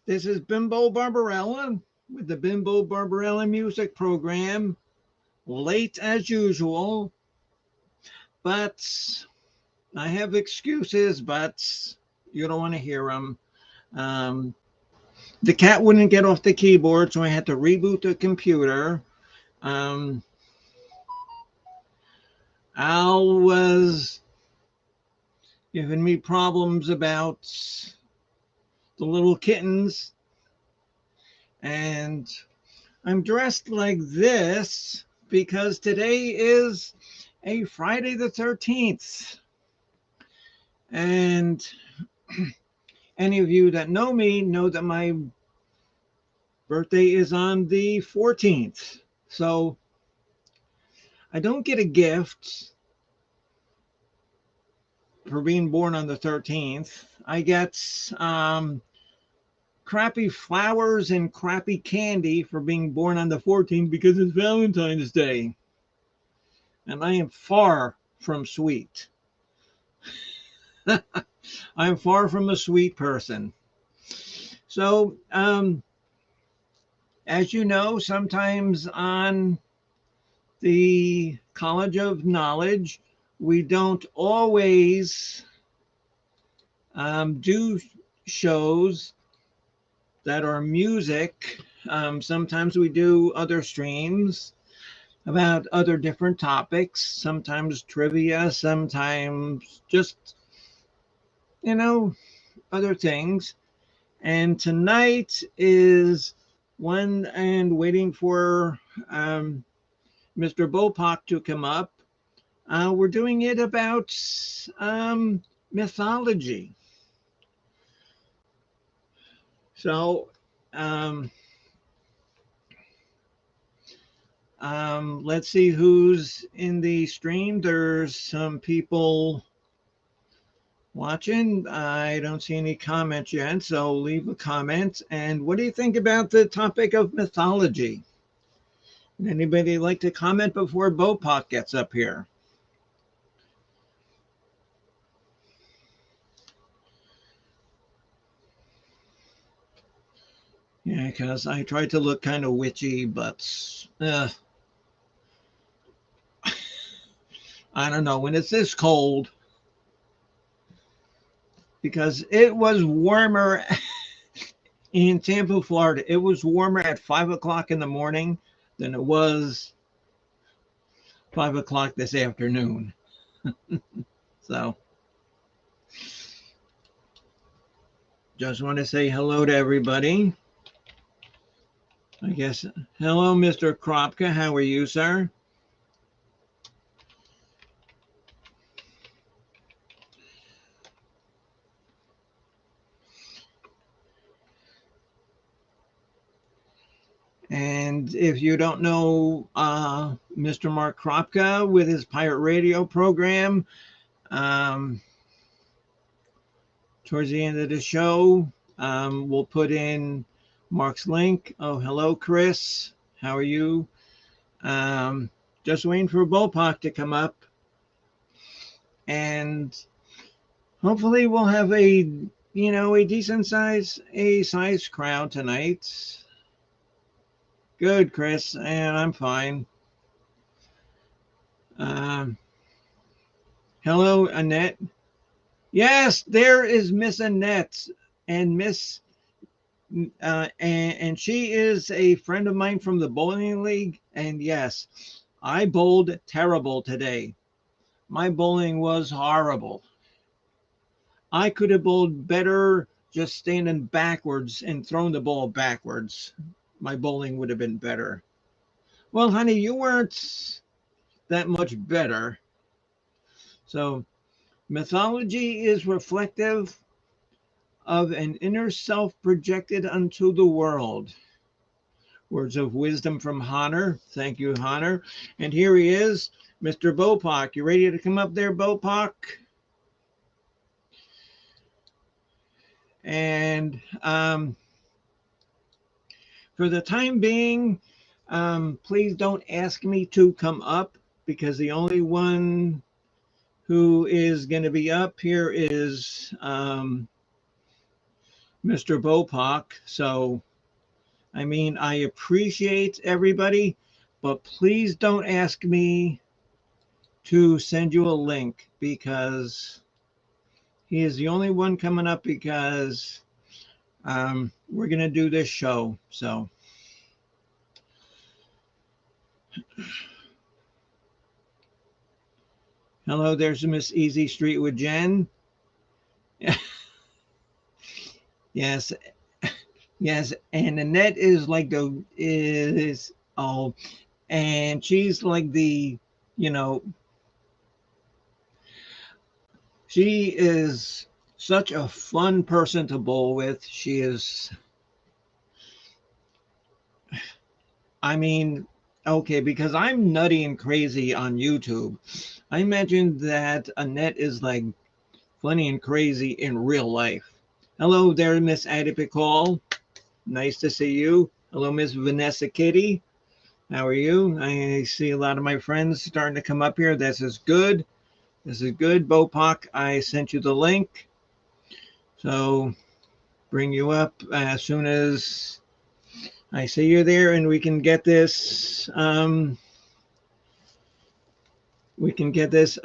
This is Bimbo Barbarella with the Bimbo Barbarella Music Program. Late as usual, but I have excuses, but you don't want to hear them. Um, the cat wouldn't get off the keyboard, so I had to reboot the computer. Um, Al was giving me problems about the little kittens, and I'm dressed like this because today is a Friday the 13th. And any of you that know me know that my birthday is on the 14th. So I don't get a gift for being born on the 13th. I get crappy flowers and crappy candy for being born on the 14th because it's Valentine's Day. And I am far from sweet. I'm far from a sweet person. So, as you know, sometimes on the College of Knowledge, we don't always do shows that are music. Sometimes we do other streams about other different topics, sometimes trivia, sometimes just, other things. And tonight is one and waiting for Mr. Bopak to come up. We're doing it about mythology. So let's see who's in the stream. There's some people watching. I don't see any comments yet, so leave a comment. And what do you think about the topic of mythology? Anybody like to comment before Bopak gets up here? Yeah, because I tried to look kind of witchy, but I don't know. When it's this cold, because it was warmer in Tampa, Florida, it was warmer at 5 o'clock in the morning than it was 5 o'clock this afternoon. So just want to say hello to everybody. I guess, hello, Mr. Kropka. How are you, sir? And if you don't know Mr. Mark Kropka with his Pirate Radio program, um, towards the end of the show, we'll put in Mark's link. Oh, hello, Chris. How are you? Just waiting for Bopak to come up. And hopefully we'll have a decent size crowd tonight. Good, Chris, and I'm fine. Hello, Annette. Yes, there is Miss Annette, and and she is a friend of mine from the bowling league. And yes, I bowled terrible today. My bowling was horrible. I could have bowled better just standing backwards and throwing the ball backwards. My bowling would have been better. Well, honey, you weren't that much better. So, mythology is reflective of an inner self projected unto the world. Words of wisdom from Honor. Thank you, Honor. And here he is, Mr. Bopak. You ready to come up there, Bopak? And for the time being, please don't ask me to come up because the only one who is going to be up here is Mr. Bopak. So, I mean, I appreciate everybody, but please don't ask me to send you a link because he is the only one coming up because we're going to do this show. So, hello, there's Miss Easy Street with Jen. Yes, yes, and Annette is like the is oh, and she's like the you know she is such a fun person to bowl with. She is, I mean, okay, because I'm nutty and crazy on YouTube. I imagine that Annette is like funny and crazy in real life. Hello there, Miss Addie Call. Nice to see you. Hello, Miss Vanessa Kitty. How are you? I see a lot of my friends starting to come up here. This is good. This is good. Bopak, I sent you the link. So bring you up as soon as I see you there and we can get this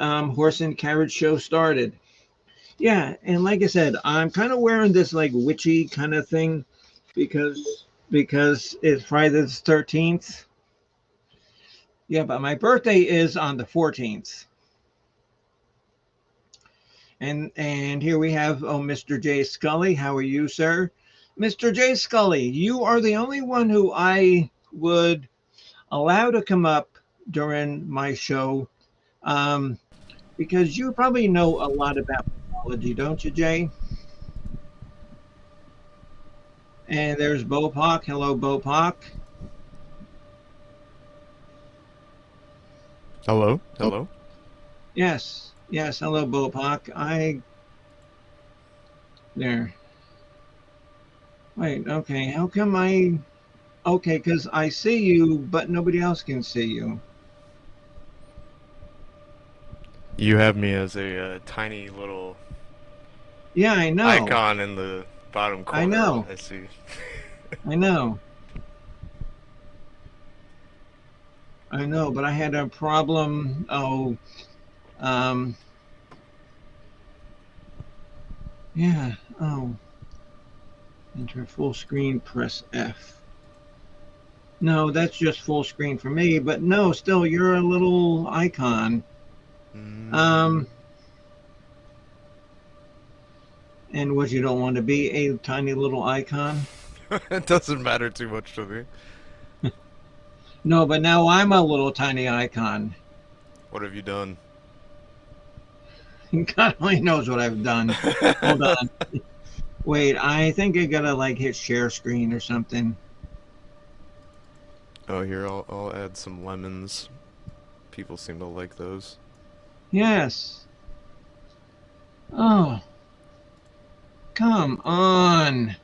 horse and carriage show started. Yeah, and like I said, I'm kind of wearing this like witchy kind of thing because it's Friday the 13th. Yeah, but my birthday is on the 14th. And here we have Mr. J. Scully. How are you, sir? Mr. J. Scully, you are the only one who I would allow to come up during my show um, because you probably know a lot about mythology, don't you, Jay? And there's Bopak. Hello, Bopak. Hello? Oh, Hello? yes, yes. Hello, Bopak. There. Wait, okay. How come okay, because I see you, but nobody else can see you. You have me as a tiny little Yeah, I know. icon in the bottom I corner, know. I see. I know. I know, but I had a problem. Um, yeah. Oh, enter full screen, press F. No, that's just full screen for me, but no, still, you're a little icon. Mm. Um, and what, you don't want to be a tiny little icon? It doesn't matter too much to me. No, but now I'm a little tiny icon. What have you done? God only knows what I've done. Hold on. Wait, I think I gotta like hit share screen or something. Oh, here, I'll add some lemons. People seem to like those. Yes. Oh, come on.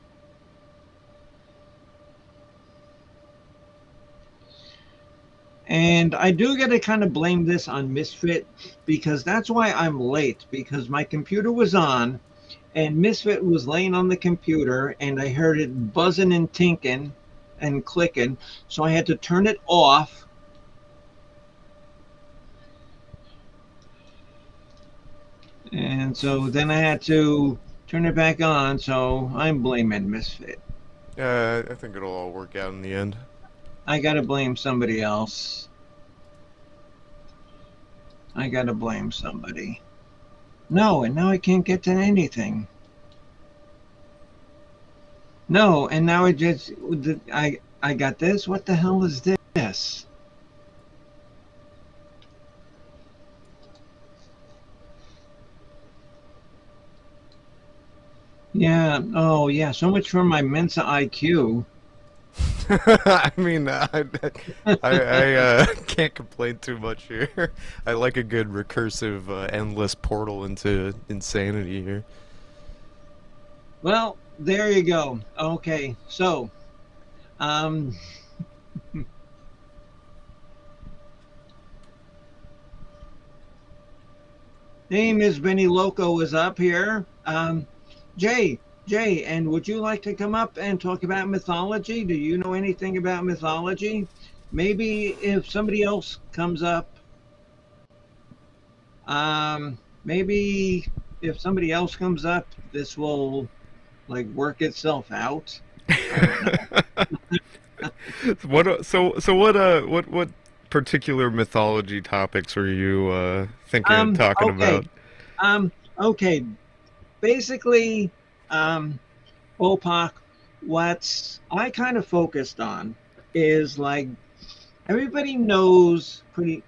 And I do get to kind of blame this on Misfit because that's why I'm late because my computer was on and Misfit was laying on the computer and I heard it buzzing and tinking and clicking. So I had to turn it off. And so then I had to turn it back on. So I'm blaming Misfit. Yeah, I think it'll all work out in the end. I got to blame somebody else. I got to blame somebody. No, and now I can't get to anything. No, and now I got this. What the hell is this? Yeah. Oh, yeah. So much for my Mensa IQ. I mean, I can't complain too much here. I like a good recursive, endless portal into insanity here. Well, there you go. Okay. So, um, name is Benny Loco is up here. Jay, Jay, and would you like to come up and talk about mythology? Do you know anything about mythology? Maybe if somebody else comes up, maybe if somebody else comes up, this will like work itself out. I don't know. What particular mythology topics were you thinking of talking Okay. about? Okay. Basically, um, Bopak, what I kind of focused on is like everybody knows pretty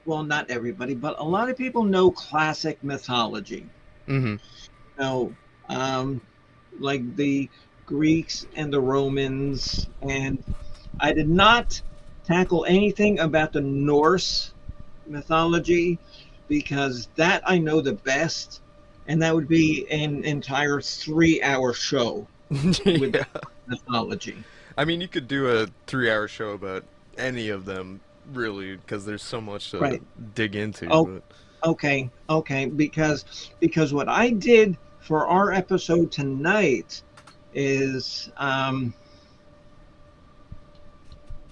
well, not everybody, but a lot of people know classic mythology. Hmm. Know, um, like the Greeks and the Romans, and I did not tackle anything about the Norse mythology because that I know the best, and that would be an entire 3 hour show with Yeah. mythology. I mean, you could do a 3-hour show about any of them, really, because there's so much to Right. dig into. Oh, But okay. Because what I did for our episode tonight is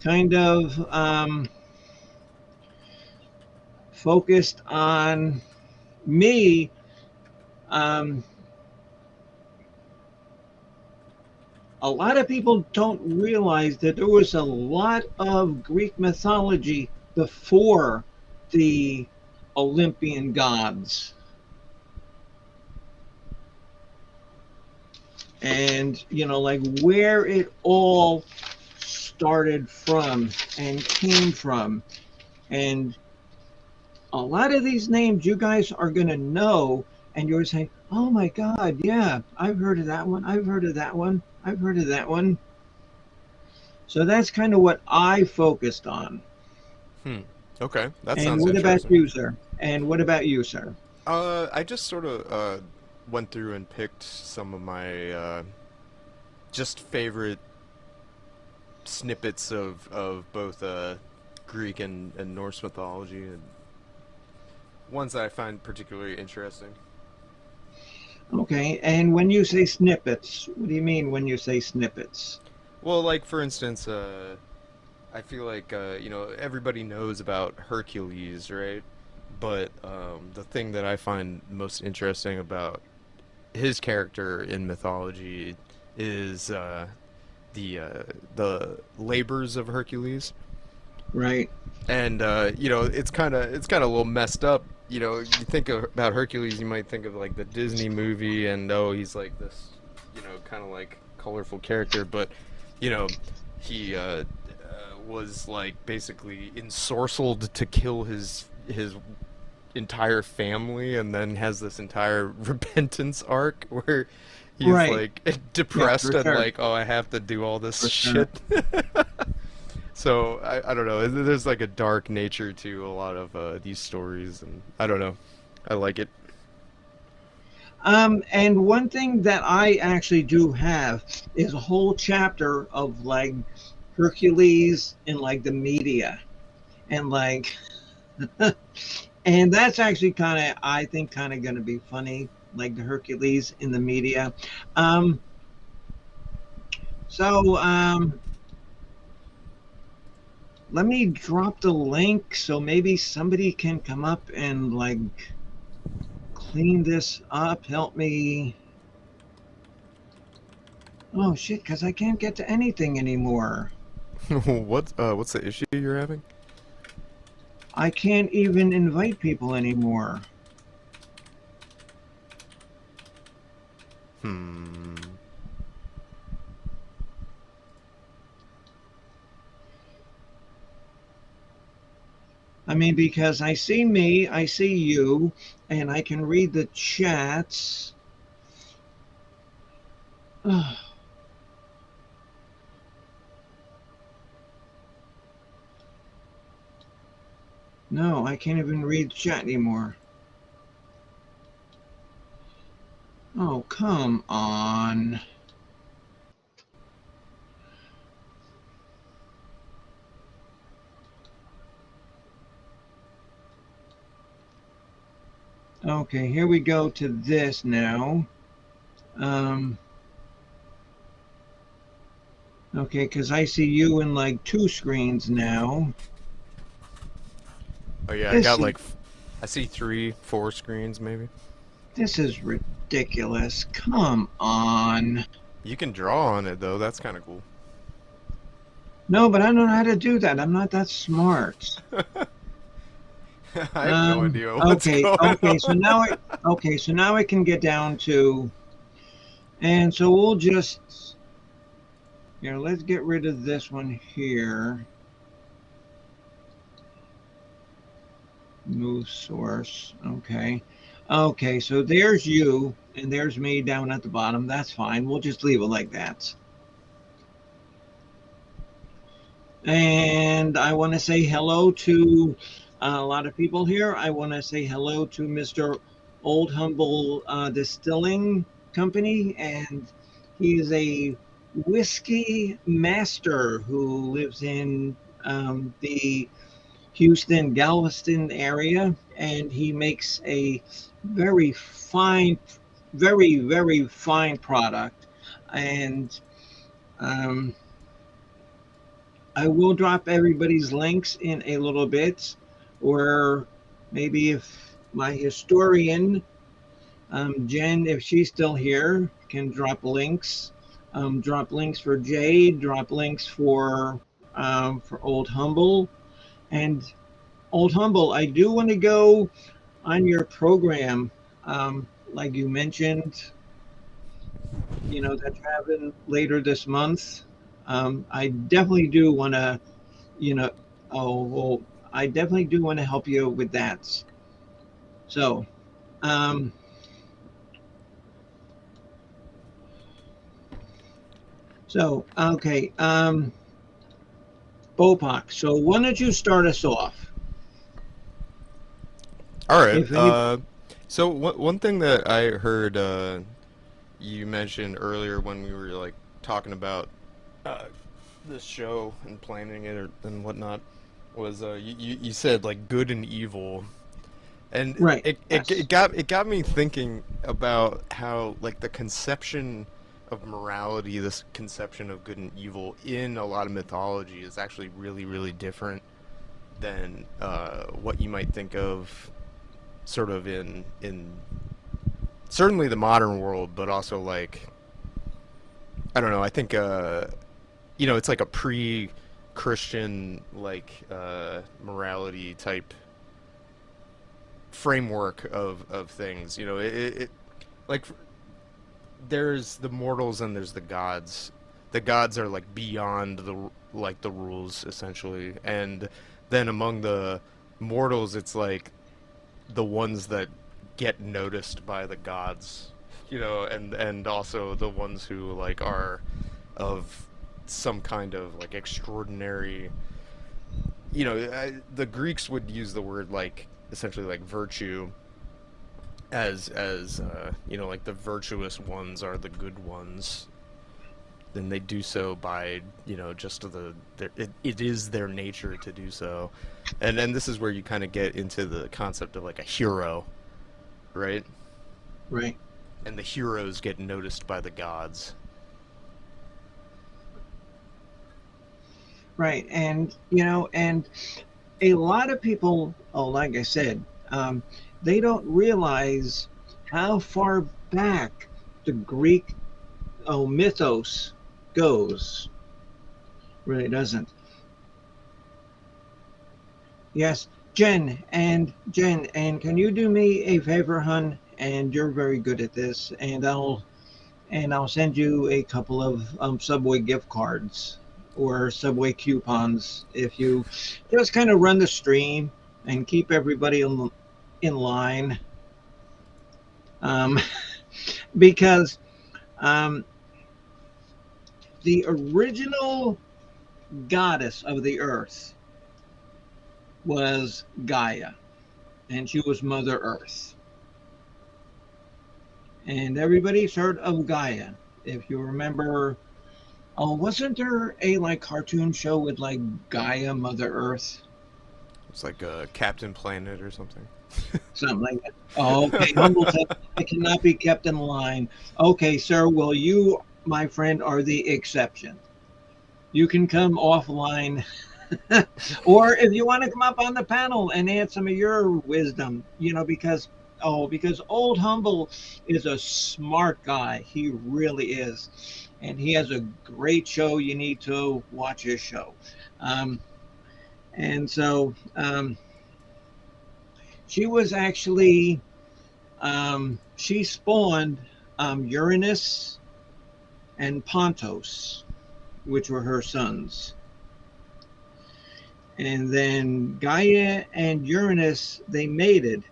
kind of focused on me. Um, a lot of people don't realize that there was a lot of Greek mythology before the Olympian gods. And, like where it all started from and came from. And a lot of these names you guys are going to know, and you're saying, oh my God, yeah, I've heard of that one. I've heard of that one. I've heard of that one. So that's kind of what I focused on. okay, that And sounds what about interesting. you, sir? And what about you, sir? I just sort of went through and picked some of my just favorite snippets of both Greek and Norse mythology, and ones that I find particularly interesting. Okay. And when you say snippets, what do you mean when you say snippets? Well, like for instance, I feel like everybody knows about Hercules, right? But the thing that I find most interesting about his character in mythology is the labors of Hercules, Right. and it's kind of a little messed up. You think about Hercules, you might think of like the Disney movie, and oh, he's like this, kind of like colorful character, but you know, he was like basically ensorcelled to kill his entire family, and then has this entire repentance arc where he's Right. like Yeah, depressed for and sure. like, oh, I have to do all this For sure. shit. So I don't know. There's like a dark nature to a lot of these stories, and I don't know. I like it. And one thing that I actually do have is a whole chapter of like Hercules in like the media and like and that's actually kind of I think kind of going to be funny like the Hercules in the media. Um so let me drop the link so maybe somebody can come up and like clean this up, help me. Oh shit, cuz I can't get to anything anymore. What's the issue you're having? I can't even invite people anymore. Hmm. I mean, because I see me, I see you, and I can read the chats. No, I can't even read the chat anymore. Oh, come on. Okay, here we go to this now. Um, okay, because I see you in like two screens now. Oh yeah, I This got is like I see 3, 4 screens maybe. this is ridiculous. Come on. You can draw on it though. That's kind of cool. No, but I don't know how to do that. I'm not that smart. I have no idea what's Okay, going okay. So on. now I can get down to, and so we'll just, let's get rid of this one here. Move source. Okay. Okay, so there's you and there's me down at the bottom. That's fine. We'll just leave it like that. And I want to say hello to a lot of people here. I want to say hello to Mr. Old Humble Distilling Company, and he is a whiskey master who lives in the Houston, Galveston area, and he makes a very fine, very fine product. And um, I will drop everybody's links in a little bit, or maybe if my historian, Jen, if she's still here, can drop links. Drop links for Jade, drop links for Old Humble. And Old Humble, I do want to go on your program, like you mentioned, that you're having later this month. I definitely do want to, you know, oh, well, I definitely do want to help you with that. So, um, okay, Bopak. So, why don't you start us off? All right. If any, So one thing that I heard you mentioned earlier when we were like talking about uh, this show and planning it and whatnot was you said like good and evil, and right? Yes, it got me thinking about how like the conception of morality, this conception of good and evil in a lot of mythology is actually really different than what you might think of sort of in certainly the modern world, but also like I don't know. I think it's like a pre-Christian like morality type framework of things. It like there's the mortals and there's the gods. The gods are like beyond the rules essentially, and then among the mortals, it's like the ones that get noticed by the gods, and also the ones who like are of some kind of like extraordinary, the Greeks would use the word like essentially like virtue as like the virtuous ones are the good ones. Then they do so by just it is their nature to do so, and this is where you kind of get into the concept of like a hero, right? right, And the heroes get noticed by the gods. right, and and a lot of people, oh, like I said, they don't realize how far back the Greek mythos goes. Really doesn't. Yes, Jen, and can you do me a favor, hun? And you're very good at this, and I'll send you a couple of Subway gift cards or Subway coupons if you just kind of run the stream and keep everybody in line. Um, because um, the original goddess of the earth was Gaia, and she was Mother Earth. And everybody's heard of Gaia. If you remember, oh, wasn't there a like cartoon show with like Gaia, Mother Earth? It's like Captain Planet or something. Something like that. Oh, okay, Humble said I cannot be kept in line. Okay, sir. Well, you, my friend, are the exception. You can come offline, or if you want to come up on the panel and add some of your wisdom, because because old Humble is a smart guy. He really is, and he has a great show. You need to watch his show. Um, and so she was actually she spawned Uranus and Pontos, which were her sons. And then Gaia and Uranus, they mated,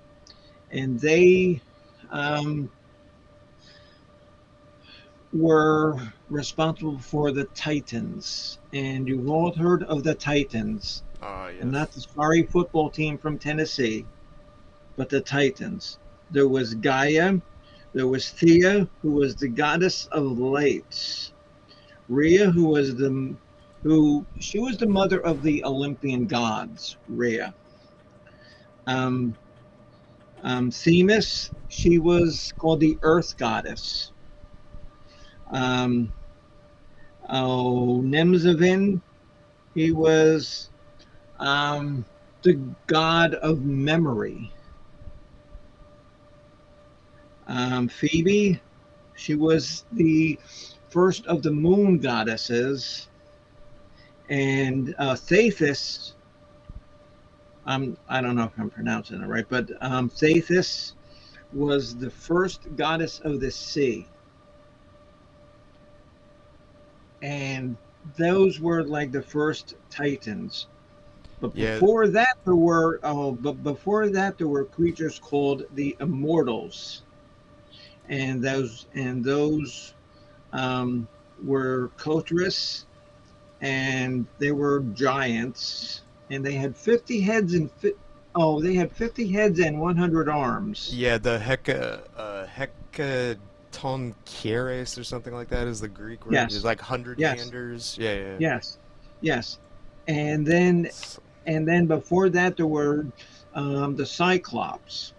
and they um, were responsible for the Titans. And you've all heard of the Titans, Ah, and not yes. the sorry football team from Tennessee, but the Titans. There was Gaia, there was Thea, who was the goddess of light. Rhea, who she was the mother of the Olympian gods. Rhea. Um, Themis, she was called the Earth Goddess. Um, Nemzavin, he was the god of memory. Phoebe, she was the first of the moon goddesses. And Thetis, I don't know if I'm pronouncing it right, but Thetis was the first goddess of the sea. And those were like the first titans. But Yeah, before that there were creatures called the immortals, and those um, were Kotrus, and they were giants, and they had 50 heads they had 50 heads and 100 arms. yeah. The Hekatoncheires or something like that is the Greek word. It's Yes, like hundred yes, handers. Yeah, yeah. yes, yes. And then S- and then before that there were the Cyclops,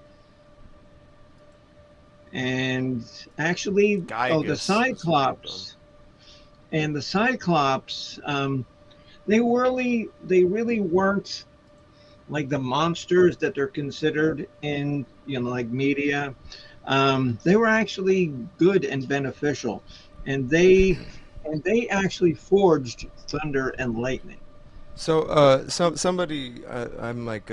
and actually, the Gygus is the third one. Cyclops, they really weren't like the monsters that they're considered in, like media. They were actually good and beneficial, and they actually forged thunder and lightning. So, somebody, I'm like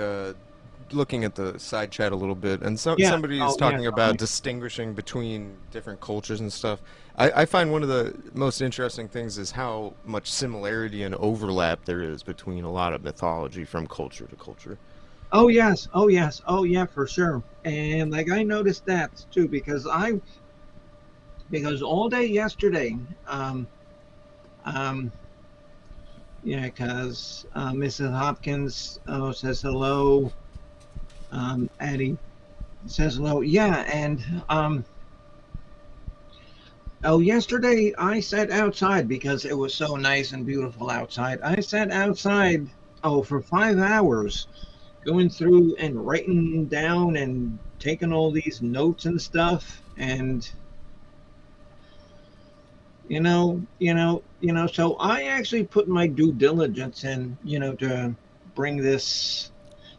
looking at the side chat a little bit, and Yeah. somebody is Oh, yeah. talking Tell about me. distinguishing between different cultures and stuff. I find one of the most interesting things is how much similarity and overlap there is between a lot of mythology from culture to culture. Oh yes. Oh yes. Oh yeah, for sure. And like I noticed that too because all day yesterday, um, yeah, because Mrs. Hopkins says hello. Addie says hello. Yeah, and yesterday I sat outside because it was so nice and beautiful outside. I sat outside for 5 hours, going through and writing down and taking all these notes and stuff. And so I actually put my due diligence in, to bring this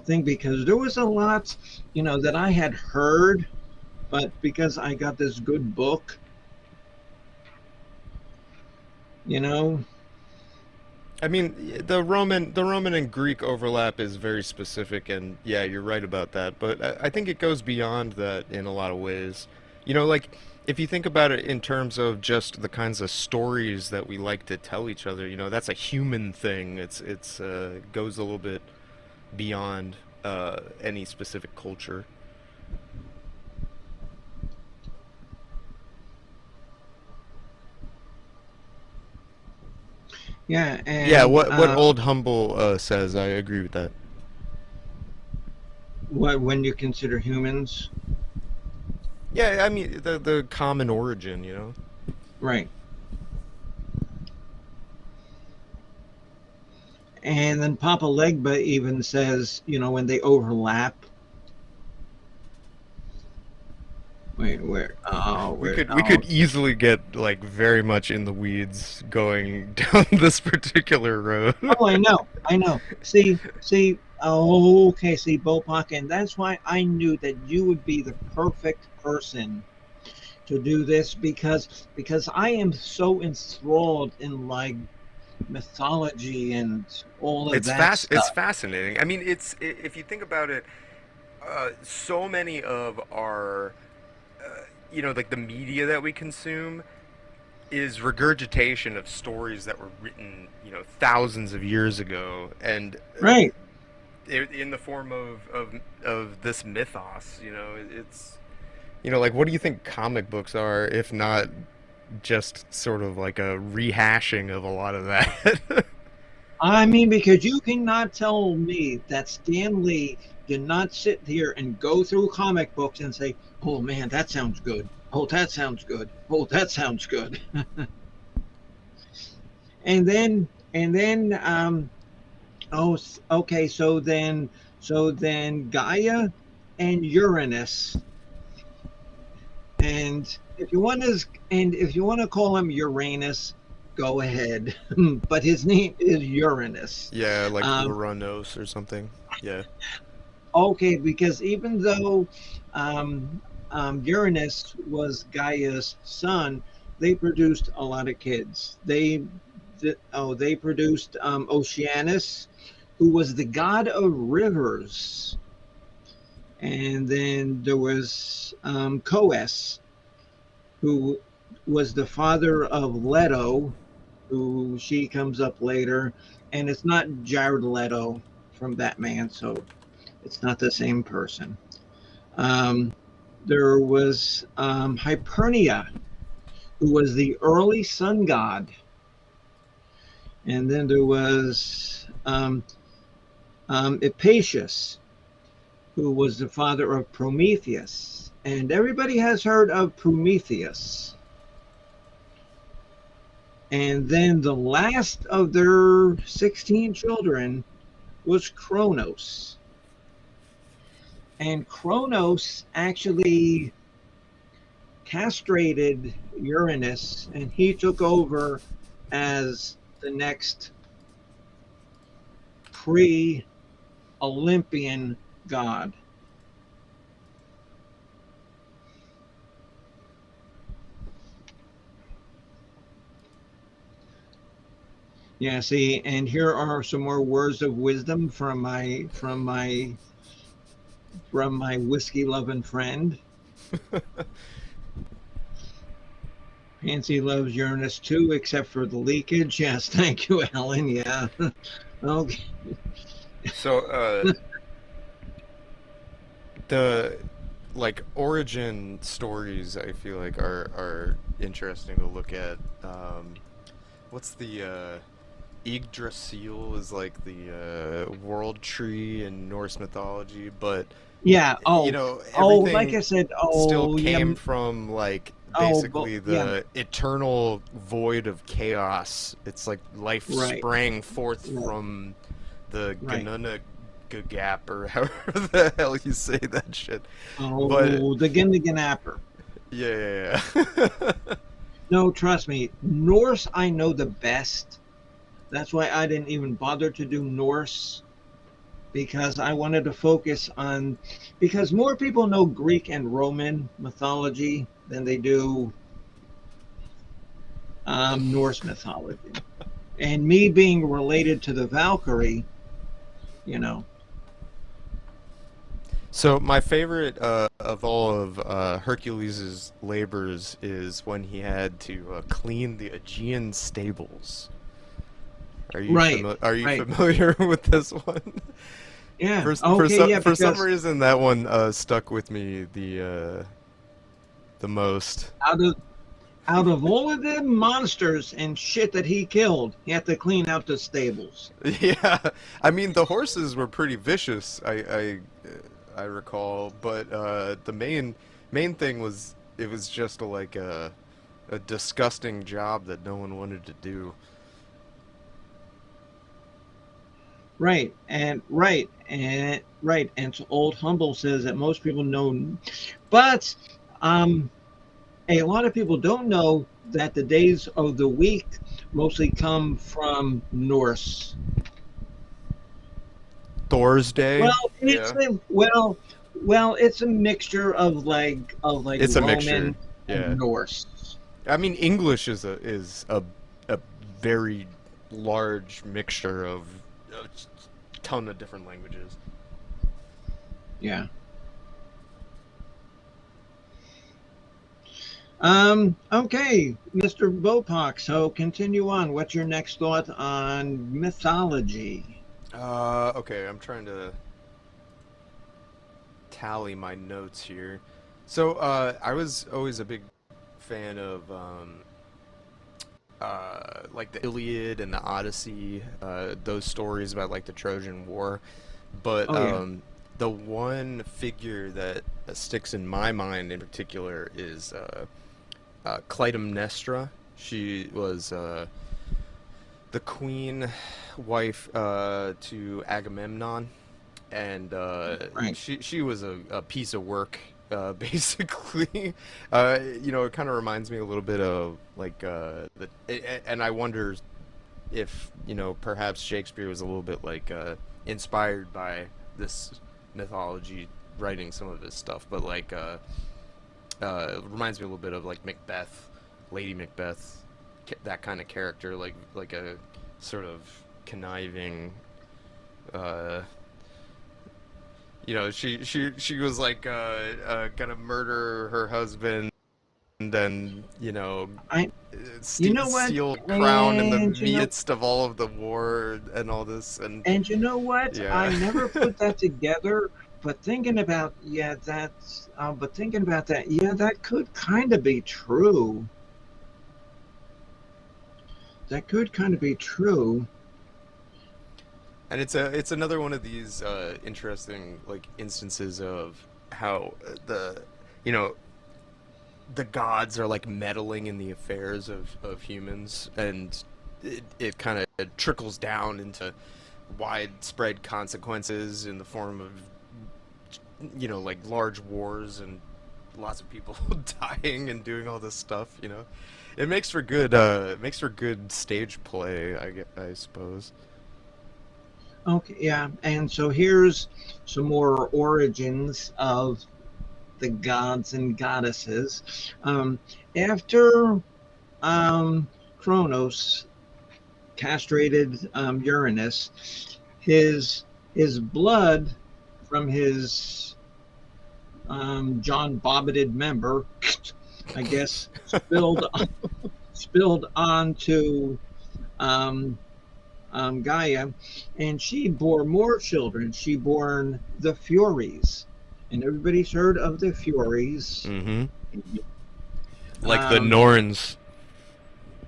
thing, because there was a lot, that I had heard, but because I got this good book, you know, I mean, the Roman and Greek overlap is very specific, and yeah, you're right about that. But I think it goes beyond that in a lot of ways. Like if you think about it in terms of just the kinds of stories that we like to tell each other, that's a human thing. It's goes a little bit beyond any specific culture. yeah, Yeah, and what old humble says, I agree with that. when you consider humans, Yeah, I mean the common origin. right? And then Papa Legba even says, when they overlap. Wait, where? Oh, We where? could we Oh, could easily get like very much in the weeds going down this particular road. oh, I know. See. Oh, okay. See, Bopak, and that's why I knew that you would be the perfect person to do this because I am so enthralled in like mythology and all of that It's stuff. fascinating. I mean, if you think about it, so many of our like the media that we consume is regurgitation of stories that were written, thousands of years ago, and Right. in the form of this mythos. It's like what do you think comic books are if not just sort of like a rehashing of a lot of that? I mean, because you cannot tell me that Stan Lee did not sit here and go through comic books and say, "Oh man, that sounds good. Oh, that sounds good. Oh, that sounds good." And then oh, okay. So then Gaia and Uranus, and if you want to call him Uranus, go ahead. But his name is Uranus. Yeah, like Um, Uranos or something. Yeah. okay, because even though um, Uranus was Gaia's son, they produced a lot of kids. They produced Oceanus, who was the god of rivers. And then there was Coes, who was the father of Leto, who she comes up later. And it's not Jared Leto from Batman, so it's not the same person. Um, there was Hypernia, who was the early sun god. And then there was Epasius, who was the father of Prometheus. And everybody has heard of Prometheus. And then the last of their 16 children was Kronos. And Kronos actually castrated Uranus, and he took over as the next pre Olympian god. Yeah, see, and here are some more words of wisdom from my whiskey loving friend. Pansy loves Uranus too, except for the leakage. Yes, thank you, Ellen. Yeah. Okay. So, the like origin stories I feel like are interesting to look at. What's the Yggdrasil is like the world tree in Norse mythology, but Yeah. Like everything I said. still Oh, yeah. came from like But basically yeah. the eternal void of chaos. It's like life Right. sprang forth Right. from the Right. Ganuna Gap or however the hell you say that shit. But Oh, the Ginniganapper. yeah, yeah, yeah. No, trust me. Norse, I know the best. That's why I didn't even bother to do Norse because I wanted to focus on because more people know Greek and Roman mythology than they do Norse mythology. And me being related to the Valkyrie, you know, So my favorite of all of Hercules's labors is when he had to clean the Aegean stables. right, Are you right, familiar with this one? yeah, okay, yeah, For some because reason that one stuck with me the most. out of out of all of the monsters and shit that he killed, he had to clean out the stables. Yeah, I mean the horses were pretty vicious. I recall, but the main thing was it was just like a disgusting job that no one wanted to do. And so Old Humble says that most people know, but um, a lot of people don't know that the days of the week mostly come from Norse. Thor's Well, Day. it's Yeah, a, well, well, it's a mixture of like it's a mixture. Roman and Yeah, Norse. I mean English is a very large mixture of a ton of different languages. Yeah. Okay, Mr. Bopak. So continue on. What's your next thought on mythology? Okay, I'm trying to tally my notes here. So, I was always a big fan of like the Iliad and the Odyssey, those stories about like the Trojan War. But Oh yeah. the one figure that sticks in my mind in particular is Clytemnestra. She was the queen wife to Agamemnon, and Right. she was a piece of work. Basically, it kind of reminds me a little bit of like and I wonder if perhaps Shakespeare was a little bit like inspired by this mythology, writing some of his stuff, but like it reminds me a little bit of like Macbeth, Lady Macbeth, that kind of character, like a sort of conniving uh she was like gonna murder her husband and I. You know what? steal crown in the And you know. midst of all of the war and all this, and And you know what? yeah. I never put that together. But thinking about yeah, that's. But thinking about that, yeah, that could kind of be true. That could kind of be true. And it's another one of these interesting like instances of how you know the gods are like meddling in the affairs of humans, and it kind of trickles down into widespread consequences in the form of like large wars and lots of people dying and doing all this stuff. It makes for good stage play, I suppose. Okay, yeah. And so here's some more origins of the gods and goddesses. After Kronos castrated Uranus, his blood from his John Bobbited member, I guess, spilled onto um, Gaia, and she bore more children. She born the Furies, and everybody's heard of the Furies. Mm-hmm. Like the Um, Norns.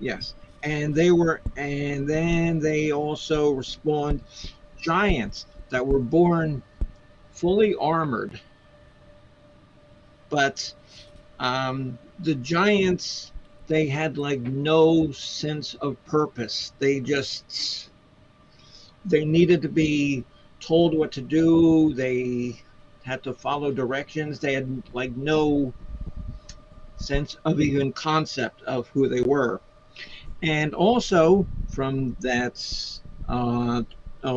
yes, and then they also spawned giants that were born fully armored, but the giants they had like no sense of purpose. They needed to be told what to do. They had to follow directions. They had like no sense of even concept of who they were. And also from that uh,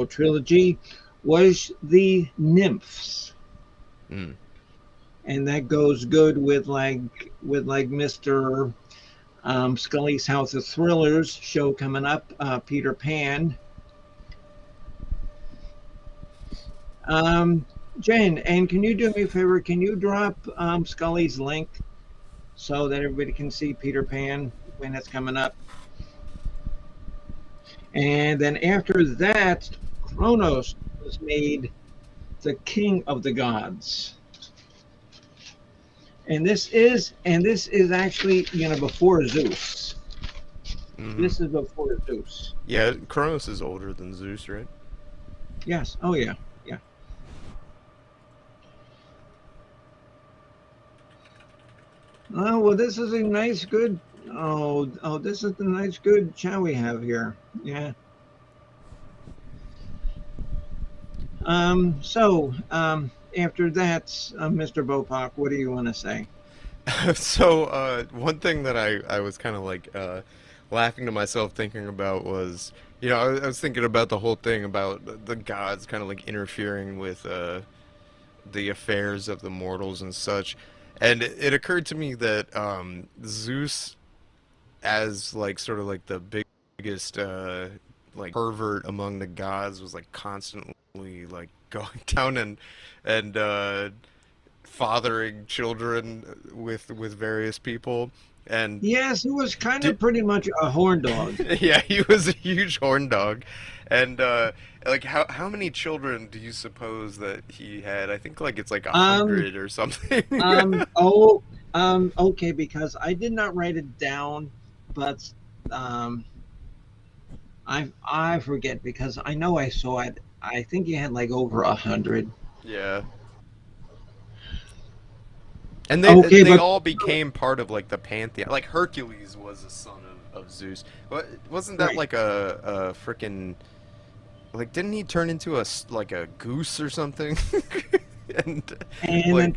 trilogy was the nymphs, Mm. and that goes good with like Mr. Scully's House of Thrillers show coming up, Peter Pan. Um, Jen, and can you do me a favor? Can you drop Scully's link so that everybody can see Peter Pan when it's coming up? And then after that, Kronos was made the king of the gods. And this is actually before Zeus. Mm-hmm. This is before Zeus. Yeah, Kronos is older than Zeus, right? Yes. Oh yeah. Yeah. Oh well, this is a nice, good. Oh, this is the nice, good chat we have here. Yeah. After that, Mr. Bopak, what do you want to say? So one thing that I was kind of like laughing to myself thinking about was, I was thinking about the whole thing about the gods kind of like interfering with the affairs of the mortals and such. And it occurred to me that Zeus, as like sort of like the biggest like pervert among the gods, was like constantly like going down and fathering children with various people. And Yes, he was kind did, of pretty much a horn dog. yeah, he was a huge horn dog. And like how many children do you suppose that he had? I think like it's like a Um, hundred or something. oh, okay, because I did not write it down, but um, I forget because I know I saw it. I think he had like over 100. Yeah. And they Okay, they but all became part of like the pantheon. Like Hercules was a son of Zeus. Wasn't that right, like a freaking like didn't he turn into like a goose or something? and and then like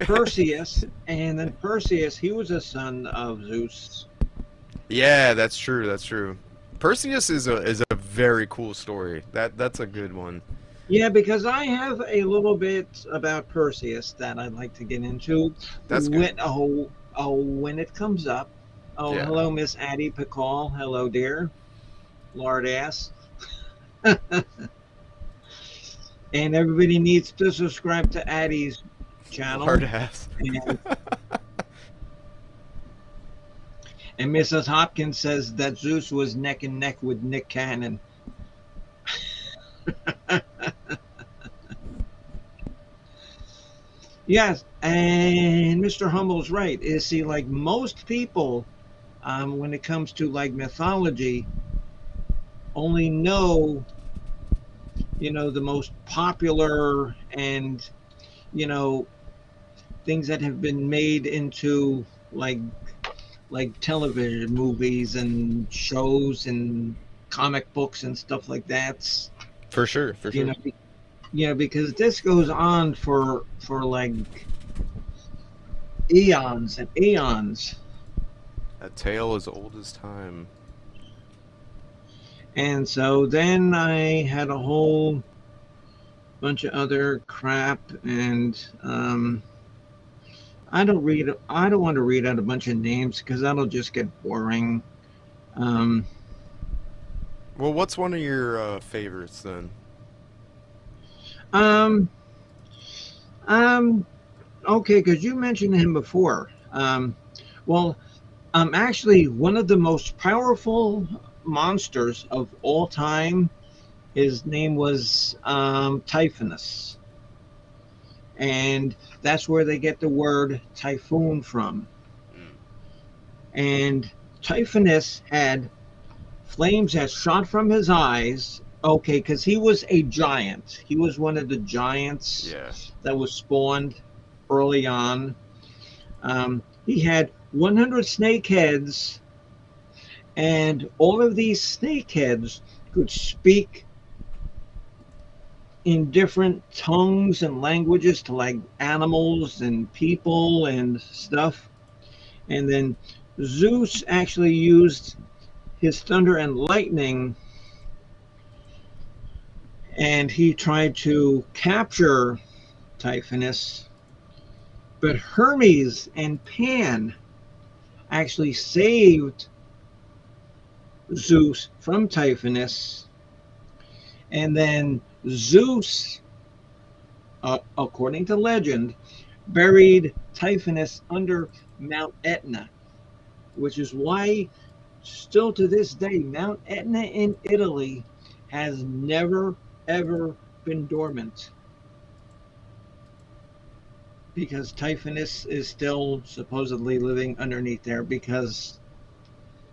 Perseus, he was a son of Zeus. yeah, that's true. That's true. Perseus is a very cool story. That's a good one. Yeah, because I have a little bit about Perseus that I'd like to get into That's good. when it comes up. Oh, Yeah. hello, Miss Addie Pickall. Hello, dear. Lard ass. And everybody needs to subscribe to Addie's Hard channel. ass. And, and Mrs. Hopkins says that Zeus was neck and neck with Nick Cannon. Yes, and Mr. Humble's right. Is see, like most people, when it comes to like mythology, only know, the most popular and, you know, things that have been made into like television movies and shows and comic books and stuff like that. For sure. For You sure. know, because this goes on for like eons and eons. A tale as old as time. And so then I had a whole bunch of other crap, and I don't want to read out a bunch of names because that'll just get boring. Um, Well, what's one of your favorites then? um, um, okay, because you mentioned him before. Well, actually, one of the most powerful monsters of all time. His name was Typhonus, and that's where they get the word typhoon from. Mm. And Typhonus had flames that shot from his eyes. Okay, because he was a giant. He was one of the giants Yeah. that was spawned early on. He had 100 snake heads, and all of these snake heads could speak in different tongues and languages to like animals and people and stuff. And then Zeus actually used his thunder and lightning, and he tried to capture Typhonus, but Hermes and Pan actually saved Zeus from Typhonus. And then Zeus, according to legend, buried Typhonus under Mount Etna, which is why, still to this day, Mount Etna in Italy has never, ever been dormant because Typhonus is still supposedly living underneath there because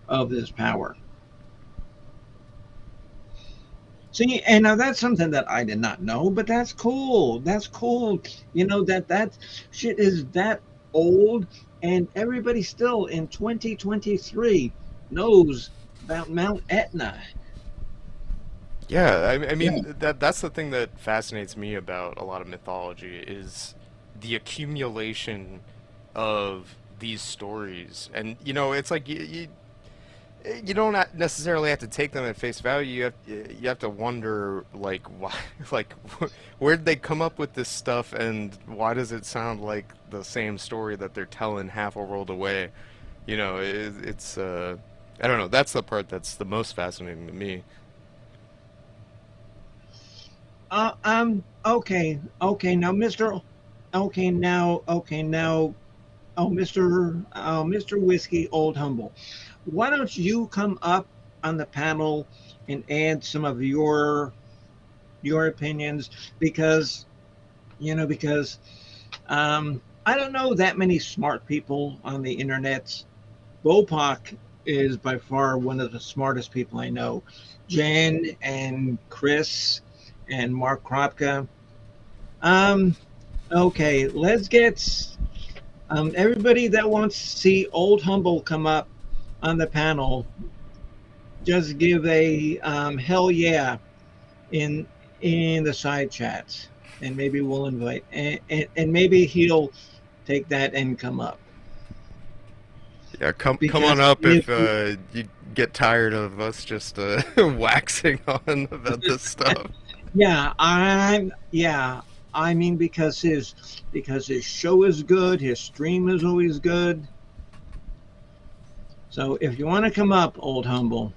of his power. See, and now that's something that I did not know, but that's cool. That's cool. That shit is that old, and everybody still in 2023 knows about Mount Etna. Yeah, I Yeah. mean that's the thing that fascinates me about a lot of mythology is the accumulation of these stories, and it's like you don't necessarily have to take them at face value. You have to wonder like why, like where did they come up with this stuff, and why does it sound like the same story that they're telling half a world away? It's I don't know. That's the part that's the most fascinating to me. Okay. Okay. Now, Mister. Okay. Now. Okay. Now. Oh, Mr. Whiskey, Old Humble. Why don't you come up on the panel and add some of your opinions? Because because I don't know that many smart people on the internet. Bopak is by far one of the smartest people I know. Jen and Chris and Mark Kropka. Um, okay, let's get everybody that wants to see Old Humble come up on the panel. Just give a hell yeah in the side chats, and maybe we'll invite and maybe he'll take that and come up Yeah, come on because up if if you get tired of us just waxing on about this stuff. yeah, I mean because his show is good, his stream is always good. So if you want to come up, Old Humble,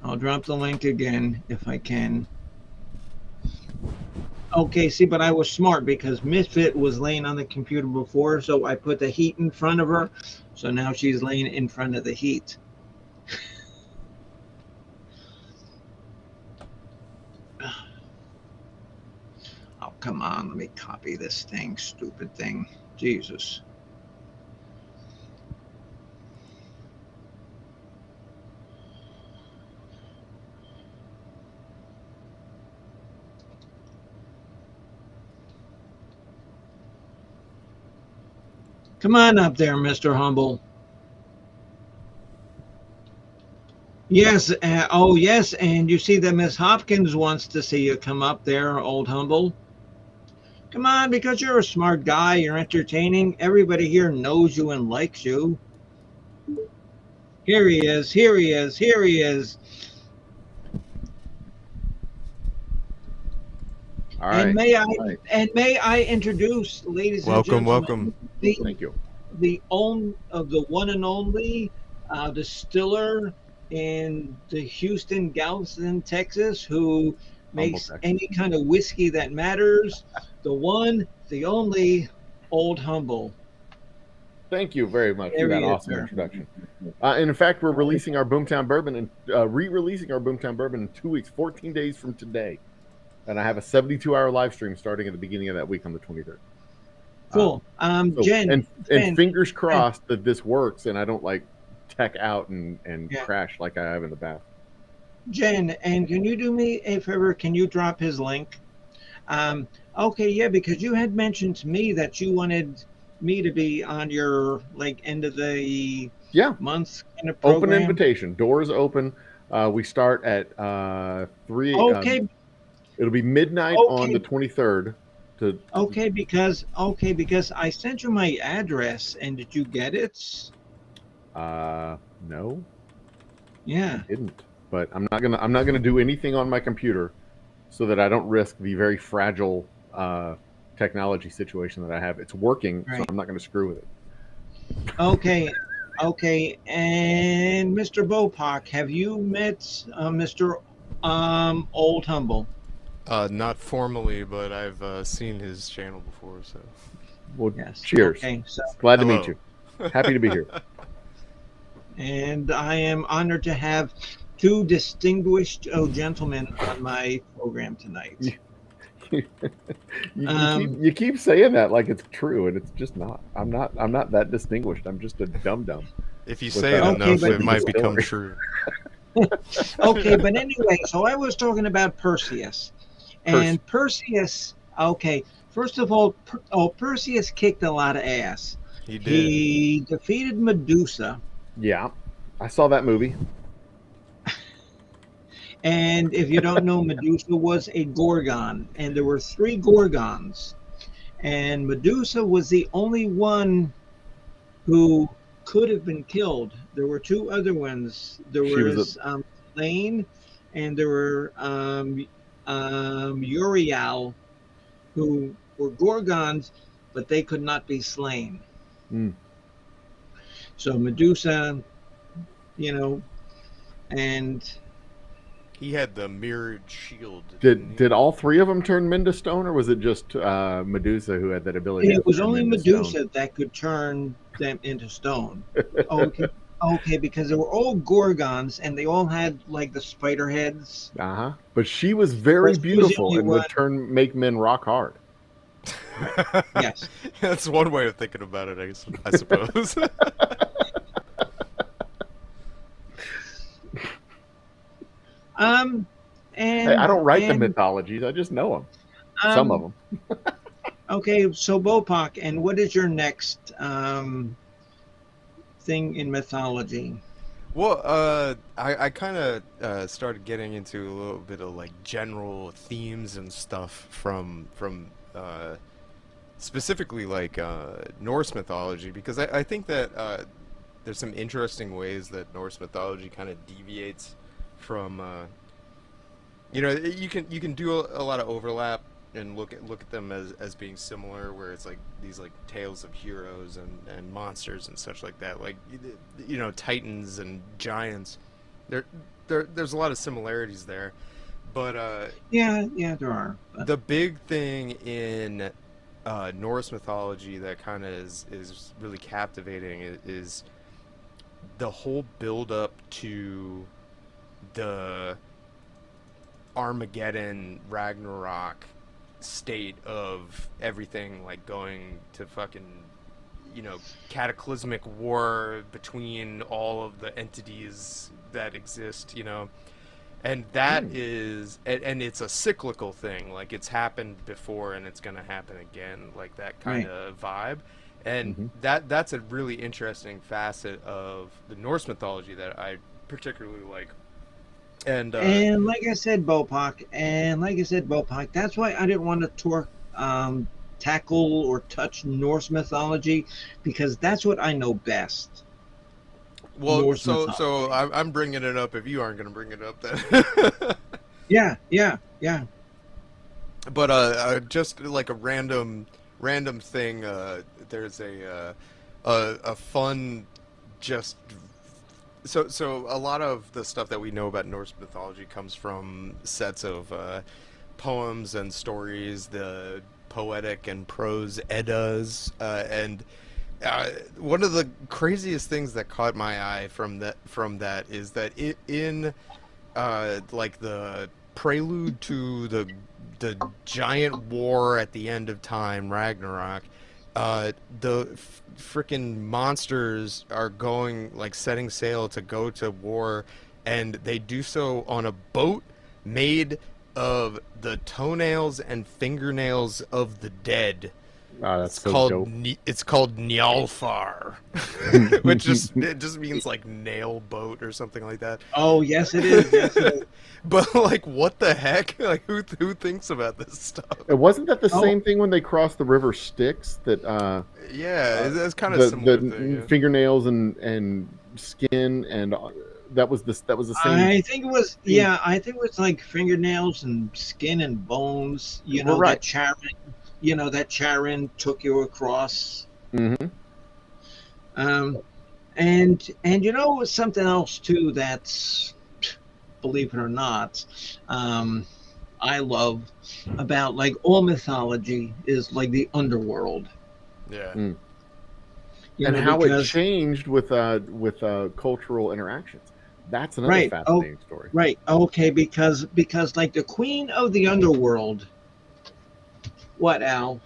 I'll drop the link again if I can. Okay, see, but I was smart because Misfit was laying on the computer before, so I put the heat in front of her. So now she's laying in front of the heat. Oh, come on. Let me copy this thing. Stupid thing. Jesus. Come on up there, Mr. Humble. Yes. Oh, yes. And you see that Miss Hopkins wants to see you come up there, Old Humble. Come on, because you're a smart guy. You're entertaining. Everybody here knows you and likes you. Here he is. Here he is. Here he is. All And right. may I All right. and may I introduce, ladies and Welcome, gentlemen, welcome. the Thank you. the one and only distiller in the Houston, Galveston, Texas, who Humble makes Texas. any kind of whiskey that matters. The one, the only, Old Humble. Thank you very much for There that he is, awesome sir. introduction. And in fact, we're releasing our Boomtown Bourbon and re-releasing our Boomtown Bourbon in 2 weeks, 14 days from today. And I have a 72-hour live stream starting at the beginning of that week on the 23rd. Cool. So, Jen, and fingers Jen, crossed that this works and I don't like tech out and yeah. crash like I have in the past. Jen, and can you do me a favor? Can you drop his link? Okay, yeah, because you had mentioned to me that you wanted me to be on your like end of the Yeah. month kind of Open program. invitation. Doors open. We start at 3. Okay, It'll be midnight on the okay, 23rd. okay, because I sent you my address, and did you get it? No, Yeah. I didn't. But I'm not gonna do anything on my computer so that I don't risk the very fragile technology situation that I have. It's working, so Right. I'm not gonna screw with it. Okay. Okay. And Mr. Bopak, have you met Mr. Old Humble? Not formally, but I've seen his channel before, so. Well, Yes. cheers. Okay. So, Glad to meet Hello. you. Happy to be here. and I am honored to have two distinguished gentlemen on my program tonight. You keep saying that like it's true, and it's just not. I'm not that distinguished. I'm just a dum dum. If you say it Okay, enough, but- it might become true. Okay, but anyway, so I was talking about Perseus. And Perseus, okay, first of all, Perseus kicked a lot of ass. He did. He defeated Medusa, Yeah, I saw that movie. And if you don't know, Medusa was a Gorgon, and there were 3 Gorgons, and Medusa was the only one who could have been killed. There were 2 other ones. There She was a was Lane, and there were Uriel, who were Gorgons, but they could not be slain. Mm. So Medusa, you know, and He had the mirrored shield. didn't he? Did all 3 of them turn men to stone, or was it just Medusa who had that ability? it to was turn only men to stone? Medusa that could turn them into stone. Okay, okay, because they were all Gorgons, and they all had like the spider heads. Uh-huh. But she was very But she was the beautiful only and one. would make men rock hard. Yes. That's one way of thinking about it, I suppose. And Hey, I don't write the and, mythologies; I just know them. Some of them. Okay, so Bopak, and what is your next thing in mythology? Well, I kind of started getting into a little bit of like general themes and stuff from specifically like Norse mythology, because I think that there's some interesting ways that Norse mythology kind of deviates from you can do a lot of overlap and look at them as being similar, where it's like these like tales of heroes and monsters and such like that, like titans and giants. There's a lot of similarities there, but Yeah, there are. But the big thing in Norse mythology that kind of is really captivating is the whole build up to the Armageddon Ragnarok state of everything, like going to fucking cataclysmic war between all of the entities that exist, and that is and it's a cyclical thing, like it's happened before and it's gonna happen again, like that kind of vibe. And that's a really interesting facet of the Norse mythology that I particularly like. And like I said, Bopak, that's why I didn't want to tackle or touch Norse mythology, because that's what I know best. well, Norse so mythology. I'm bringing it up if you aren't going to bring it up then. Yeah. But just like a random thing, there's a fun just so a lot of the stuff that we know about Norse mythology comes from sets of poems and stories, the poetic and prose Eddas, and one of the craziest things that caught my eye from that is that in like the prelude to the giant war at the end of time, Ragnarok, the freaking monsters are going, like, setting sail to go to war, and they do so on a boat made of the toenails and fingernails of the dead. Wow, that's It's so called dope. it's called Njalfar, which just means like nail boat or something like that. Oh, yes, it is. Yes, it is. But like, what the heck? Like, who thinks about this stuff? It wasn't that the Oh. same thing when they crossed the river Styx, that Yeah, it's kind of similar thing. Yeah. fingernails and skin, and that was the same. I think it was. Yeah, I think it was like fingernails and skin and bones. You're right. That Charon took you across. Mm-hmm. And something else too, that's, believe it or not, I love about, like, all mythology is like the underworld. Yeah. And how it changed with cultural interactions. That's another fascinating story. Right. Okay. Because like the queen of the underworld. What, Al?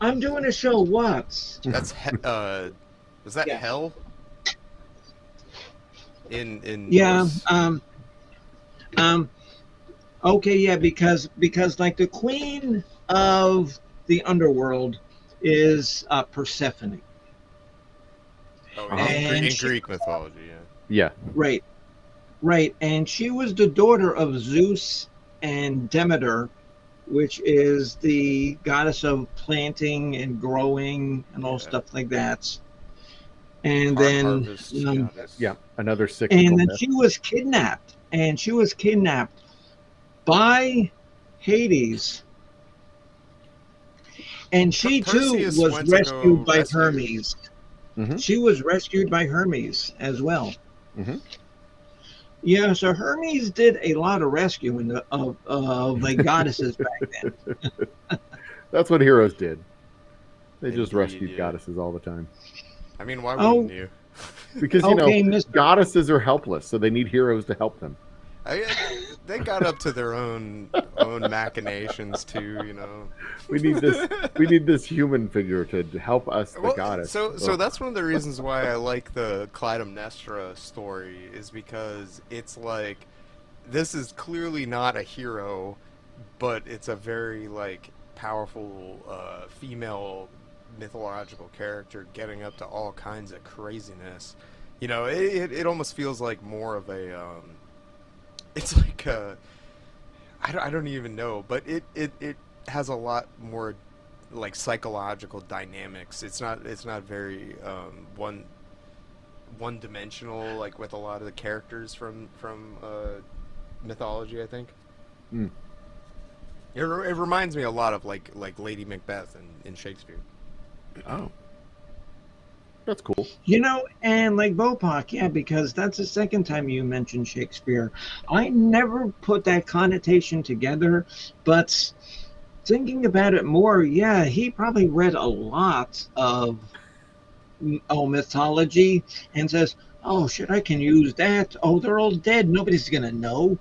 I'm doing a show. What? That's was that Yes. hell? In Yeah. Norse? Okay. Yeah. Because like the queen of the underworld is Persephone. Oh, And in Greek mythology, yeah. Yeah. Right. Right, and she was the daughter of Zeus and Demeter, which is the goddess of planting and growing and all Yeah. stuff like that. And then, Harvest um, goddess. Yeah, another cyclical and then myth. she was kidnapped, and she was kidnapped by Hades, and she too Perseus was went to rescued go by rescue. Hermes. Mm-hmm. She was rescued by Hermes as well. Mm-hmm. Yeah, so Hermes did a lot of rescuing of like goddesses back then. That's what heroes did. They just Indeed, rescued yeah. goddesses all the time. I mean, why Oh, wouldn't you? Because, okay, Mr. goddesses are helpless, so they need heroes to help them. They got up to their own machinations too, you know. We need this human figure to help us, the goddess. So that's one of the reasons why I like the Clytemnestra story, is because it's like, this is clearly not a hero, but it's a very like powerful female mythological character getting up to all kinds of craziness. You know, it almost feels like more of a it's like I don't even know, but it has a lot more like psychological dynamics. It's not very one dimensional like with a lot of the characters from mythology, I think. Mm. It reminds me a lot of like Lady Macbeth in Shakespeare. Oh, that's cool. You know, and like Bopak, yeah, because that's the second time you mentioned Shakespeare. I never put that connotation together, but thinking about it more, yeah, he probably read a lot of mythology and says, "Oh shit, I can use that. Oh, they're all dead. Nobody's gonna know."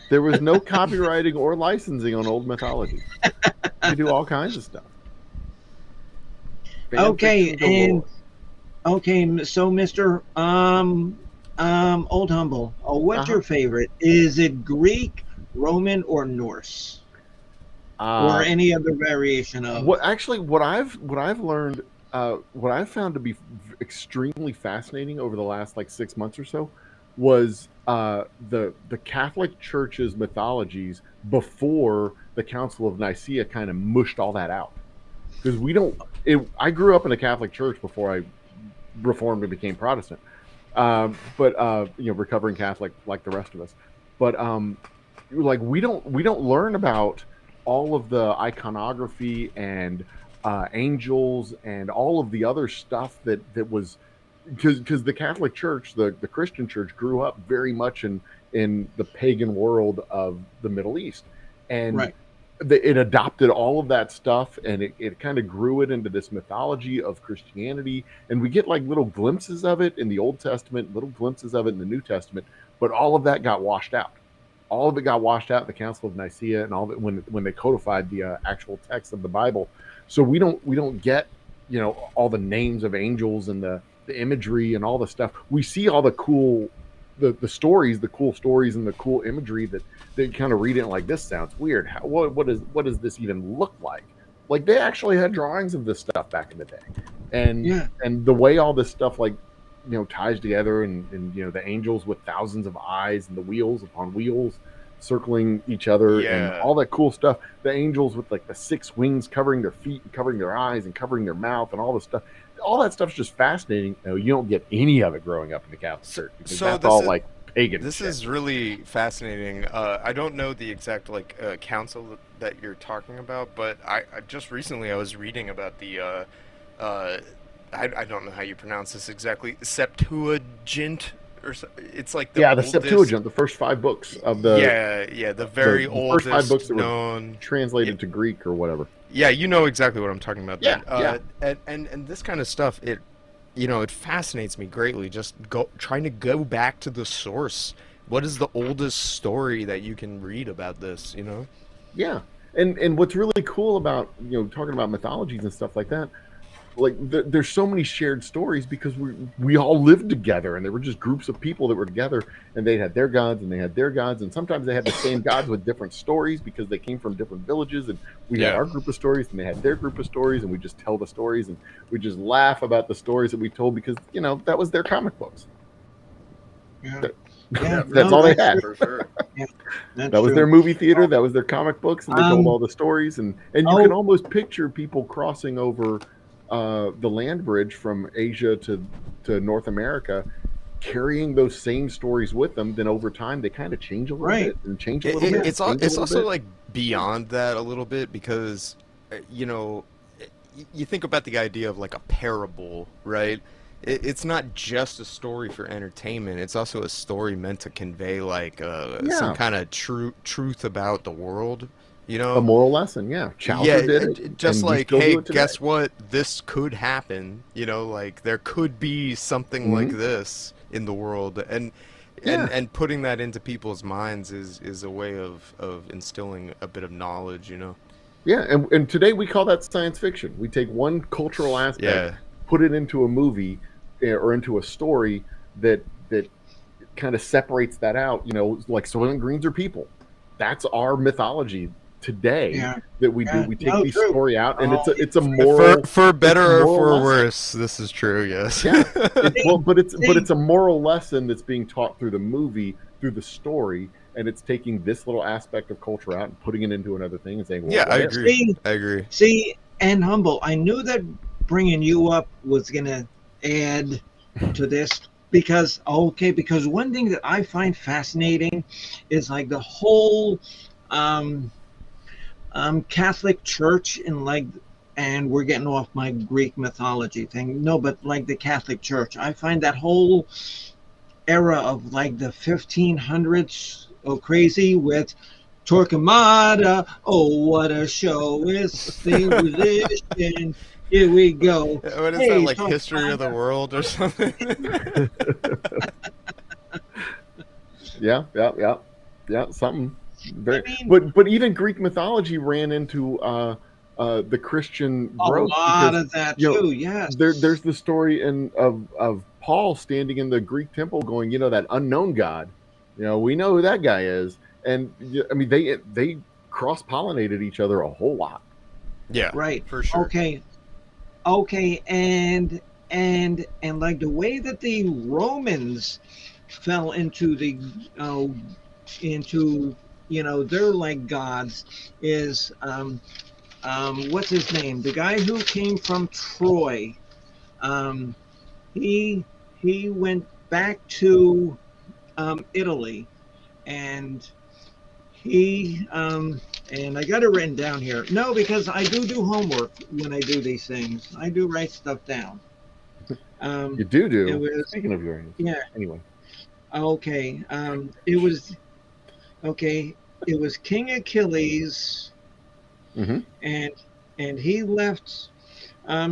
There was no copywriting or licensing on old mythology. You do all kinds of stuff. Fan Okay, fiction galore. and okay, so Mister Old Humble, what's Uh-huh. your favorite? Is it Greek, Roman, or Norse, or any other variation of? What I've learned, what I've found to be extremely fascinating over the last like 6 months or so, was the Catholic Church's mythologies before the Council of Nicaea kind of mushed all that out. Because we don't. I grew up in a Catholic church before I reformed and became Protestant, but recovering Catholic like the rest of us. But like we don't learn about all of the iconography and angels and all of the other stuff that was, because the Catholic Church, the Christian Church, grew up very much in the pagan world of the Middle East, and Right. it adopted all of that stuff, and it kind of grew it into this mythology of Christianity, and we get like little glimpses of it in the Old Testament, little glimpses of it in the New Testament, but all of that got washed out. All of it got washed out in the Council of Nicaea, and all of it when they codified the actual text of the Bible. So we don't get all the names of angels and the imagery and all the stuff. We see all the cool the stories, the cool stories and the cool imagery that they kind of read it like, this sounds weird. What does this even look like? Like, they actually had drawings of this stuff back in the day, and Yeah. and the way all this stuff like ties together, and the angels with thousands of eyes and the wheels upon wheels circling each other, and Yeah. all that cool stuff. The angels with like the 6 wings covering their feet and covering their eyes and covering their mouth and all this stuff. All that stuff's just fascinating. You don't get any of it growing up in the Catholic Church, because So that's this all is- like pagan This shit. is really fascinating. I don't know the exact council that you're talking about, but I just recently I was reading about the I don't know how you pronounce this exactly, Septuagint, or it's like the the oldest, Septuagint, the first 5 books of the the very the first 5 books oldest that were known. translated to Greek or whatever. Yeah, you know exactly what I'm talking about. Yeah, Then. And this kind of stuff, it fascinates me greatly. Just trying to go back to the source. What is the oldest story that you can read about this? Yeah, and what's really cool about talking about mythologies and stuff like that, like there's so many shared stories, because we all lived together, and there were just groups of people that were together, and they had their gods and they had their gods, and sometimes they had the same gods with different stories because they came from different villages, and we had Yeah. our group of stories and they had their group of stories, and we just tell the stories, and we just laugh about the stories that we told, because that was their comic books. Yeah. Yeah, That's no, all they that's had. true. For sure. Yeah, that's That was true. their movie theater. That was their comic books, and they told Um, all the stories. And you can oh, almost picture people crossing over the land bridge from Asia to North America, carrying those same stories with them. Then over time, they kind of change a little right. bit and change a It, little it, bit Yeah, and it's al- change a it's little also bit. like beyond that a little bit because you know you think about the idea of like a parable, right? It's not just a story for entertainment. It's also a story meant to convey like some Yeah, kind of truth about the world, you a know? moral lesson. Yeah, Chaucer Yeah, did it, just and we like, still do hey, it today. guess what? This could happen. You know, like there could be something like Hmm. this in the world, and Yeah, putting that into people's minds is a way of instilling a bit of knowledge. You know. yeah, and today we call that science fiction. We take one cultural aspect, Yeah. put it into a movie or into a story that kind of separates that out. Like Soylent Greens are people. That's our mythology today Yeah, that we do. yeah. We take No, the true. story out, and Oh, it's a For moral it's a better or moral for lesson. worse, this is true. Yes. Yeah, well, see, but it's see, a moral lesson that's being taught through the movie, through the story, and it's taking this little aspect of culture out and putting it into another thing and saying, well, Yeah, I what if? agree. see, I agree. see, and humble. I knew that bringing you up was gonna add to this because one thing that I find fascinating is like the whole um, Catholic Church and we're getting off my Greek mythology thing. No, but like the Catholic Church, I find that whole era of like the 1500s crazy with Torquemada. Oh, what a show! It's the Inquisition. Here we go. What is that Hey, like history of the Torquemada. world or something? Yeah, yeah, yeah, yeah. Something I very, mean, but even Greek mythology ran into the Christian a growth lot because of that you know too. Yes. there's the story of Paul standing in the Greek temple going, that unknown God, we know who that guy is, and I mean they cross pollinated each other a whole lot. Yeah, Right. for sure. Okay. Okay. And like the way that the Romans fell uh, into they're like gods is what's his name? The guy who came from Troy. Um, he he went back to Italy, and he and I got it written down here. No, because I do homework when I do these things. I do write stuff down. Um, You do it do. was Speaking of Uranus, yeah. anyway. Okay. It was okay. It was King Achilles, Hmm. and he left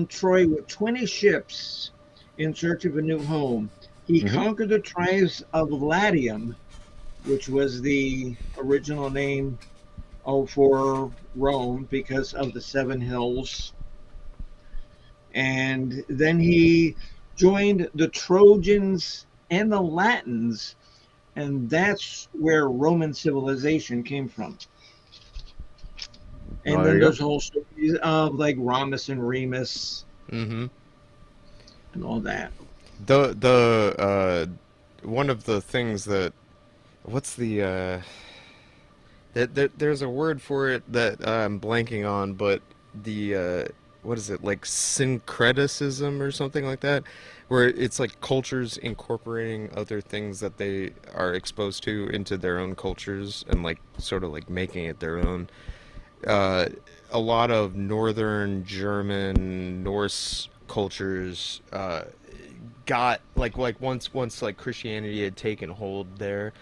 Troy with 20 ships in search of a new home. He Hmm. conquered the tribes of Latium, which was the original name for Rome because of the seven hills. And then he joined the Trojans and the Latins, and that's where Roman civilization came from. Oh, And there then you go. there's whole stories of like Ramus and Remus Mm-hmm. and all that. The one of the things that what's the there's a word for it that I'm blanking on, but the what is it, like syncretism or something like that, where it's like cultures incorporating other things that they are exposed to into their own cultures and like sort of like making it their own. Uh, a lot of Northern German Norse cultures got like once like Christianity had taken hold there,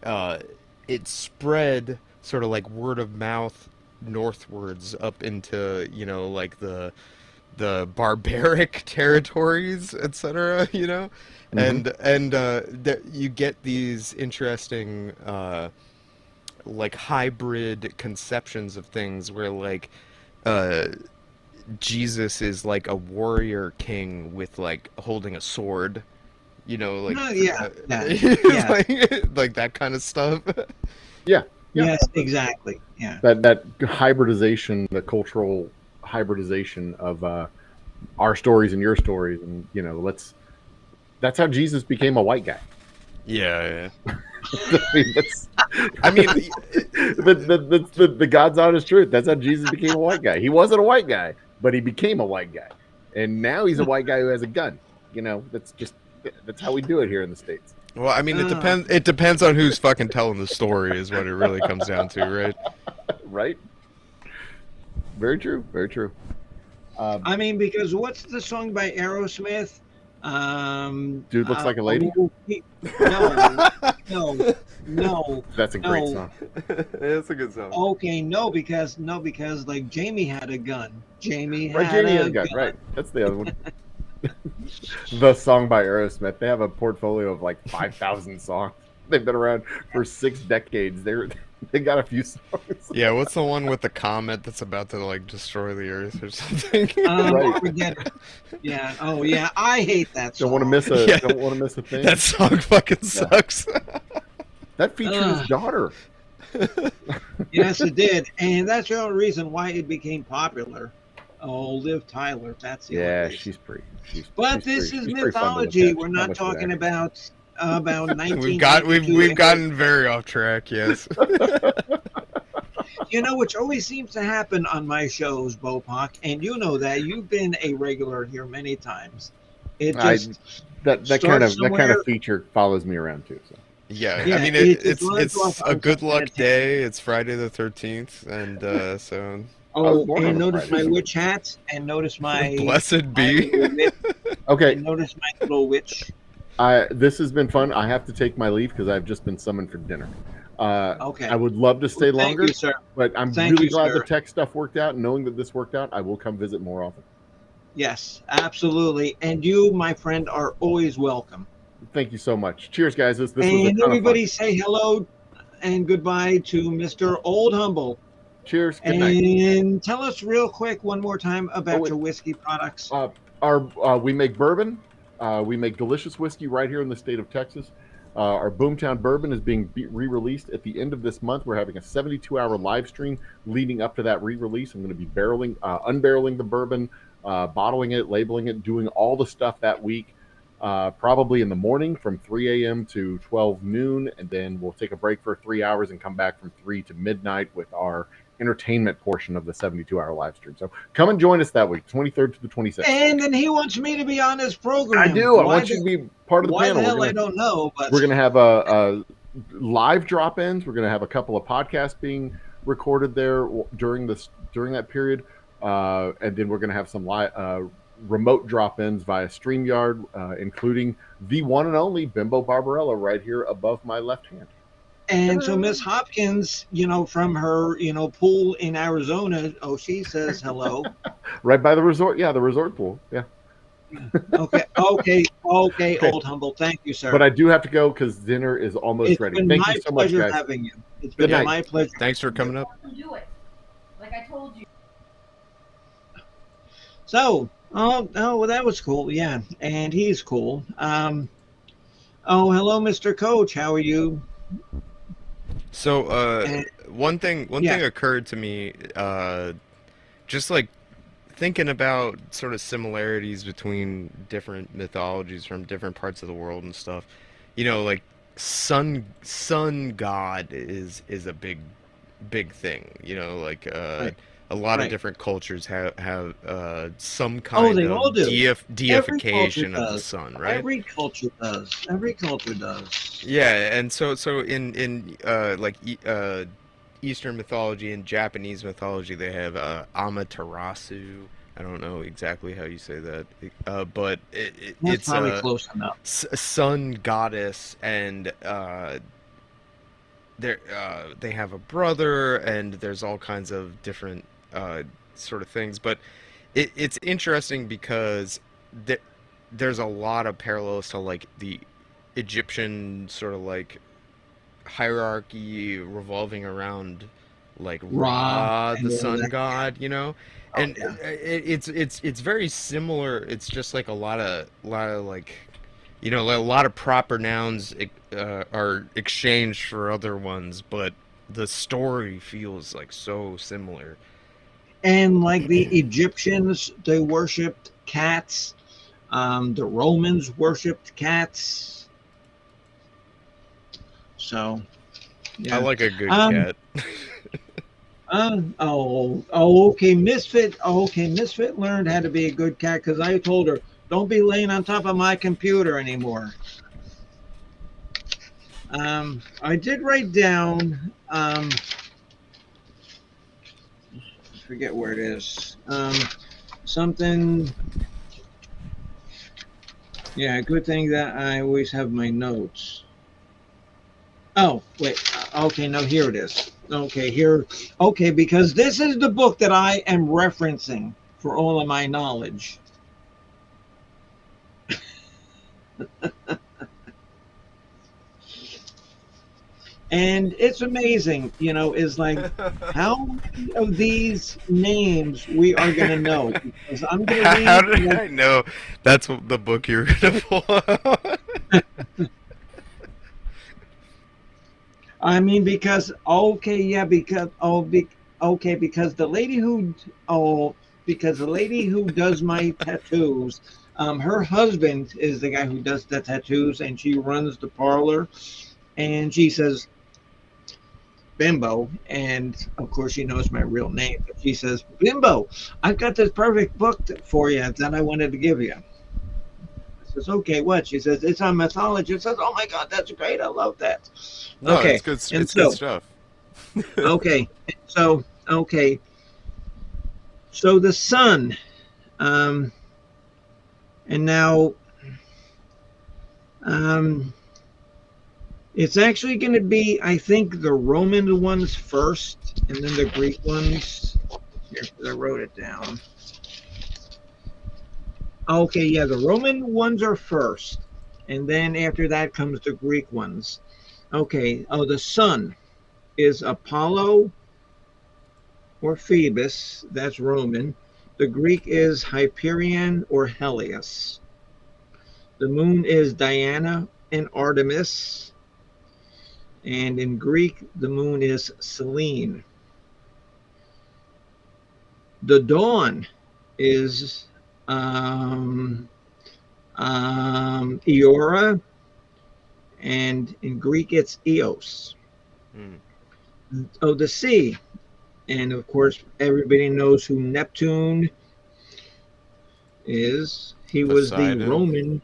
uh, it spread sort of like word of mouth northwards up into like the barbaric territories, etc. Hmm. You get these interesting like hybrid conceptions of things where like uh Jesus is like a warrior king with like holding a sword, like No, yeah, uh, yeah, yeah, like that kind of stuff. Yeah, yeah. yes, exactly. Yeah, That hybridization, the cultural hybridization of our stories and your stories, and let's. That's how Jesus became a white guy. Yeah, yeah. I mean, that's I mean, the God's honest truth. That's how Jesus became a white guy. He wasn't a white guy, but he became a white guy, and now he's a white guy who has a gun. You know, that's how we do it here in the States. well, I mean, it Uh, depends. It depends on who's fucking telling the story, is what it really comes down to, right? Right? Very true. Very true. I mean, because what's the song by Aerosmith? Dude looks like a lady. No, no, no, That's a great no. song. It's a good song. Okay, because like Jamie had a gun. Jamie Right, had Jamie had a a gun. gun. Right, that's the other one. The song by Aerosmith. They have a portfolio of like 5,000 songs. They've been around for 6 decades. They got a few songs. Yeah, what's the one with the comet that's about to like destroy the Earth or something? Right. Forget it. Yeah. Oh, yeah. I hate that song. Don't want to miss a Yeah. don't want to miss a thing. That song fucking sucks. That featured his daughter. Yes, it did, and that's the only reason why it became popular. Oh, Liv Tyler. That's the only Yeah, reason. she's pretty. But this is mythology. We're not talking about 19. We've gotten very off track. Yes. You know, which always seems to happen on my shows, Bopak, and you know that you've been a regular here many times. It just that kind of feature follows me around too. So. Yeah, Yeah, I mean it runs it's off a on good some luck kind of day. It's Friday the 13th, and so Oh, born on and a notice Friday. my witch hat, and notice my blessed be. little witch, Okay, and notice my little witch. this has been fun. I have to take my leave because I've just been summoned for dinner. Okay. I would love to stay Thank longer, you, sir. but I'm Thank really you, glad sir. the tech stuff worked out. And knowing that this worked out, I will come visit more often. Yes, absolutely. And you, my friend, are always welcome. Thank you so much. Cheers, guys. This was a And ton everybody of fun. say hello and goodbye to Mr. Old Humble. Cheers. Good night. And tell us real quick one more time about Oh, your whiskey products. We make bourbon. We make delicious whiskey right here in the state of Texas. Our Boomtown Bourbon is being re-released at the end of this month. We're having a 72-hour live stream leading up to that re-release. I'm going to be unbarreling the bourbon, bottling it, labeling it, doing all the stuff that week. Probably in the morning from 3 a.m. to 12 noon, and then we'll take a break for 3 hours and come back from 3 to midnight with our entertainment portion of the 72-hour live stream. So come and join us that week, 23rd to the 26th. And then he wants me to be on his program. I do. I want you to be part of the why panel. The hell I don't know, but we're going to have a live drop-ins. We're going to have a couple of podcasts being recorded there during that period, and then we're going to have some remote drop-ins via StreamYard, including the one and only Bimbo Barbarella right here above my left hand. And so Miss Hopkins, from her, pool in Arizona, she says hello. Right by the resort. Yeah, the resort pool. Yeah. Okay, Old Humble. Thank you, sir. But I do have to go because dinner is almost ready. Been Thank my you so much, pleasure guys. having you. It's been Good night. my pleasure. Thanks for coming up. Do it, like I told you. So, well, that was cool. Yeah, and he's cool. Hello, Mr. Coach. How are you? So, one thing occurred to me, just like thinking about sort of similarities between different mythologies from different parts of the world and stuff. Like sun god is a big thing. Like Right. a lot Right. of different cultures have some kind they of all do. deification of the does. sun, right? Every culture does. Every culture does. Yeah, and so in Eastern mythology and Japanese mythology, they have Amaterasu. I don't know exactly how you say that, but That's it's probably close enough. sun goddess, and they have a brother, and there's all kinds of different sort of things. But it's interesting because there's a lot of parallels to like the Egyptian sort of like hierarchy revolving around like Ra, the sun god, and yeah. it's very similar. It's just like a lot of like, a lot of proper nouns are exchanged for other ones, but the story feels like so similar. And like the Egyptians, they worshipped cats. The Romans worshipped cats. So, I yeah. like a good Um, cat. Okay. Misfit. Oh, okay, Misfit learned how to be a good cat because I told her, don't be laying on top of my computer anymore. I did write down. I forget where it is. Something. Yeah, good thing that I always have my notes. Oh, wait. Okay, no, here it is. Okay, here. Okay, because this is the book that I am referencing for all of my knowledge. And it's amazing, is like how many of these names we are going to know. Because I'm going to How read, did like, I know that's what the book you're gonna pull out? I mean, because, okay, yeah, okay, because the lady who does my tattoos, her husband is the guy who does the tattoos, and she runs the parlor, and she says, Bimbo, and of course she knows my real name, but she says, Bimbo, I've got this perfect book for you that I wanted to give you. I says, okay, what? She says, it's on mythology. It says, oh my God, that's great. I love that. No, it's Okay. good. And It's good so, stuff. okay. Okay. So the sun, um, and now, um, it's actually going to be, I think, the Roman ones first, and then the Greek ones. Here, I wrote it down. Okay, yeah, the Roman ones are first, and then after that comes the Greek ones. Okay, oh, the sun is Apollo or Phoebus, that's Roman. The Greek is Hyperion or Helios. The moon is Diana and Artemis, and in Greek, the moon is Selene. The dawn is Eora, and in Greek, it's Eos. Hmm. Oh, the sea. And of course, everybody knows who Neptune is. He was the Poseidon. Roman.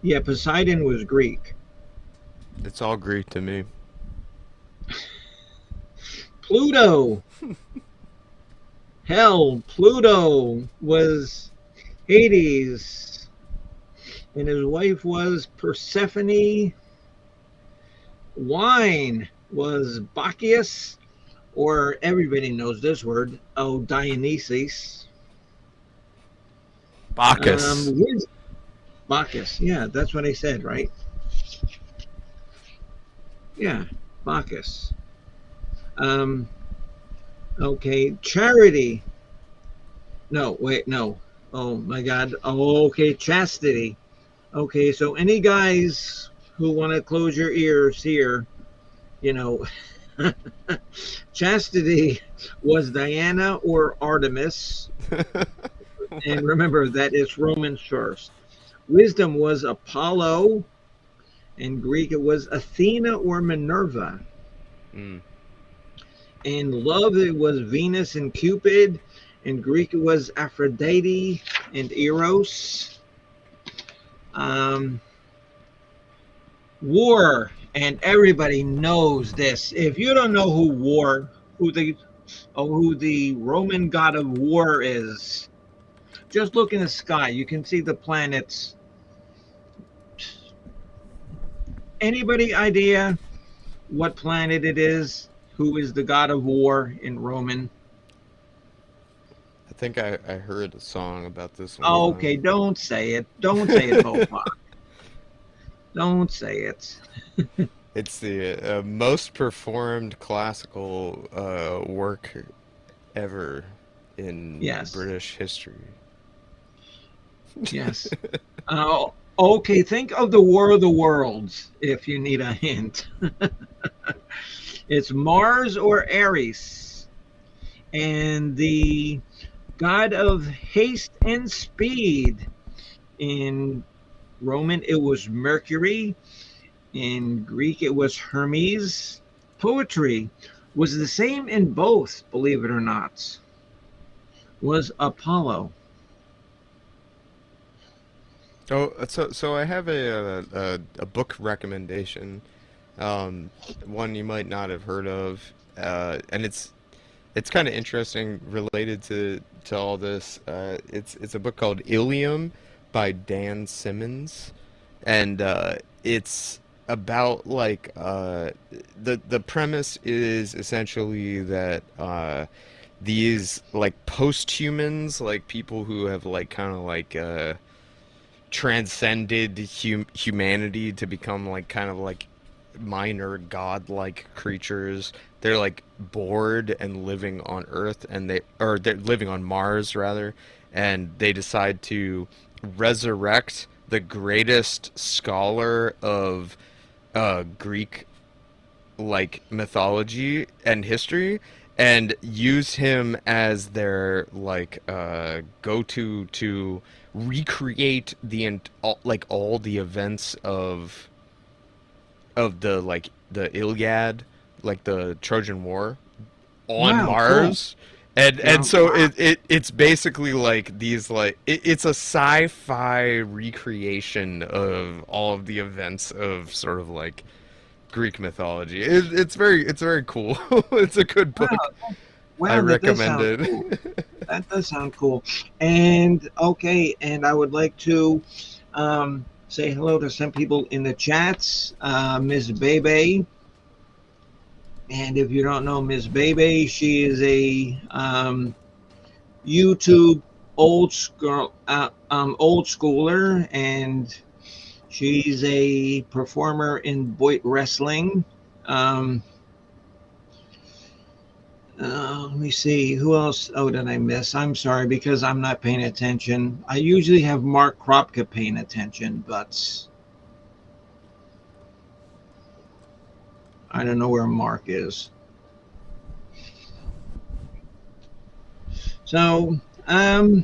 Yeah, Poseidon was Greek. It's all Greek to me. Pluto. Hell, Pluto was Hades. And his wife was Persephone. Wine was Bacchus, or everybody knows this word. Oh, Dionysus. Bacchus. Wis- Bacchus. Yeah, that's what I said, right? Yeah, Bacchus. Um, okay, charity. No, wait, no. Oh my God. Oh, okay, chastity. Okay, so any guys who want to close your ears here, you know, chastity was Diana or Artemis. And remember, that is Romans first. Wisdom was Apollo. In Greek, it was Athena or Minerva. Mm. In love, it was Venus and Cupid. In Greek, it was Aphrodite and Eros. Um, War, and everybody knows this. If you don't know who the Roman god of war is, just look in the sky. You can see the planets. Anybody idea what planet it is? Who is the god of war in Roman? I think I heard a song about this one Okay, time. don't say it. Don't say it, Bopa. Don't say it. It's the most performed classical work ever in Yes, British history. yes. Okay, think of the War of the Worlds if you need a hint. It's Mars or Ares. And the god of haste and speed in Roman, it was Mercury. In Greek, it was Hermes. Poetry was the same in both, believe it or not, was Apollo. Oh, so I have a book recommendation, one you might not have heard of, and it's kind of interesting related to all this. It's a book called Ilium by Dan Simmons, and it's about like the premise is essentially that these like post-humans, like people who have like kind of like transcended humanity to become like kind of like minor godlike creatures. They're like bored and living on Earth, and they're living on Mars rather, and they decide to resurrect the greatest scholar of Greek like mythology and history, and use him as their like go-to to recreate like all the events of the like the Iliad, like the Trojan War, on Wow, cool. Mars. And Yeah, so it's basically like these like it's a sci-fi recreation of all of the events of sort of like Greek mythology. It's very cool. It's a good book. wow, I wow, that does recommend sound cool. it. That does sound cool. And okay, and I would like to say hello to some people in the chats. Ms. Bebe. And if you don't know Ms. Bebe, she is a YouTube old schooler, and she's a performer in Boit Wrestling. Um, let me see who else. Oh, did I miss? I'm sorry because I'm not paying attention. I usually have Mark Kropka paying attention, but I don't know where Mark is. So, yeah,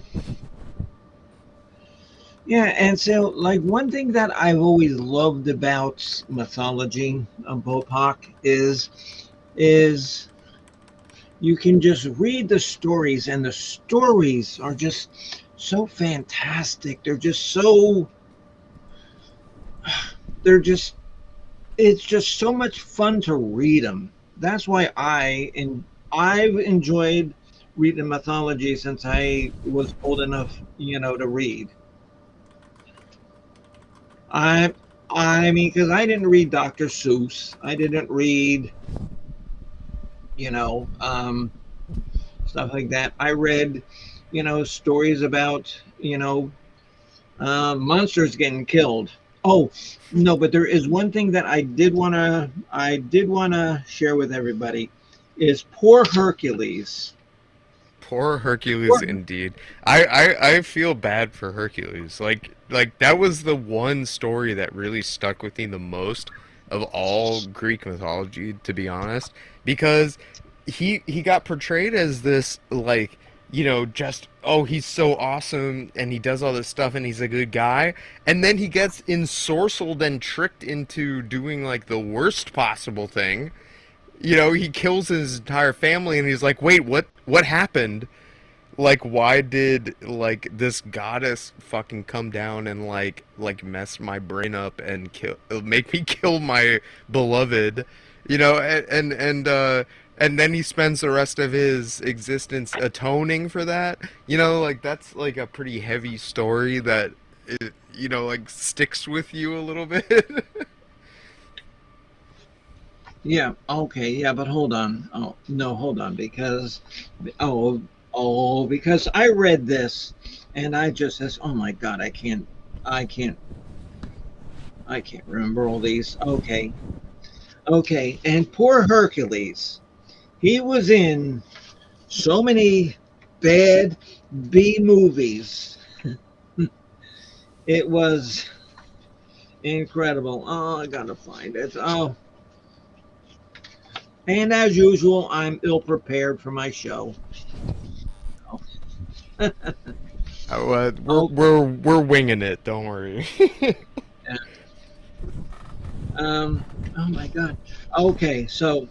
and so like one thing that I've always loved about mythology of Bopak is you can just read the stories, and the stories are just so fantastic. They're just it's just so much fun to read them. That's why I've enjoyed reading mythology since I was old enough, to read. I I mean, because I didn't read Dr. Seuss. I didn't read, you know, um, stuff like that. I read, stories about, monsters getting killed. Oh, no, but there is one thing that I did wanna share with everybody is poor Hercules. Poor Hercules Poor, indeed. I feel bad for Hercules. Like that was the one story that really stuck with me the most of all Greek mythology, to be honest, because he got portrayed as this like, just oh, he's so awesome and he does all this stuff and he's a good guy, and then he gets ensorcelled and tricked into doing like the worst possible thing. He kills his entire family and he's like, "Wait, what happened? Like why did like this goddess fucking come down and like mess my brain up and make me kill my beloved?" And then he spends the rest of his existence atoning for that. Like that's like a pretty heavy story that like sticks with you a little bit. yeah, okay, yeah, but hold on. Oh, no, hold on, oh, because I read this and I just says, oh my God, I can't, I can't remember all these. Okay, okay, and poor Hercules. He was in so many bad B movies. It was incredible. Oh, I gotta find it. Oh, and as usual, I'm ill prepared for my show. Oh, we're Oh, we're we're winging it. Don't worry. Oh my God. Okay, so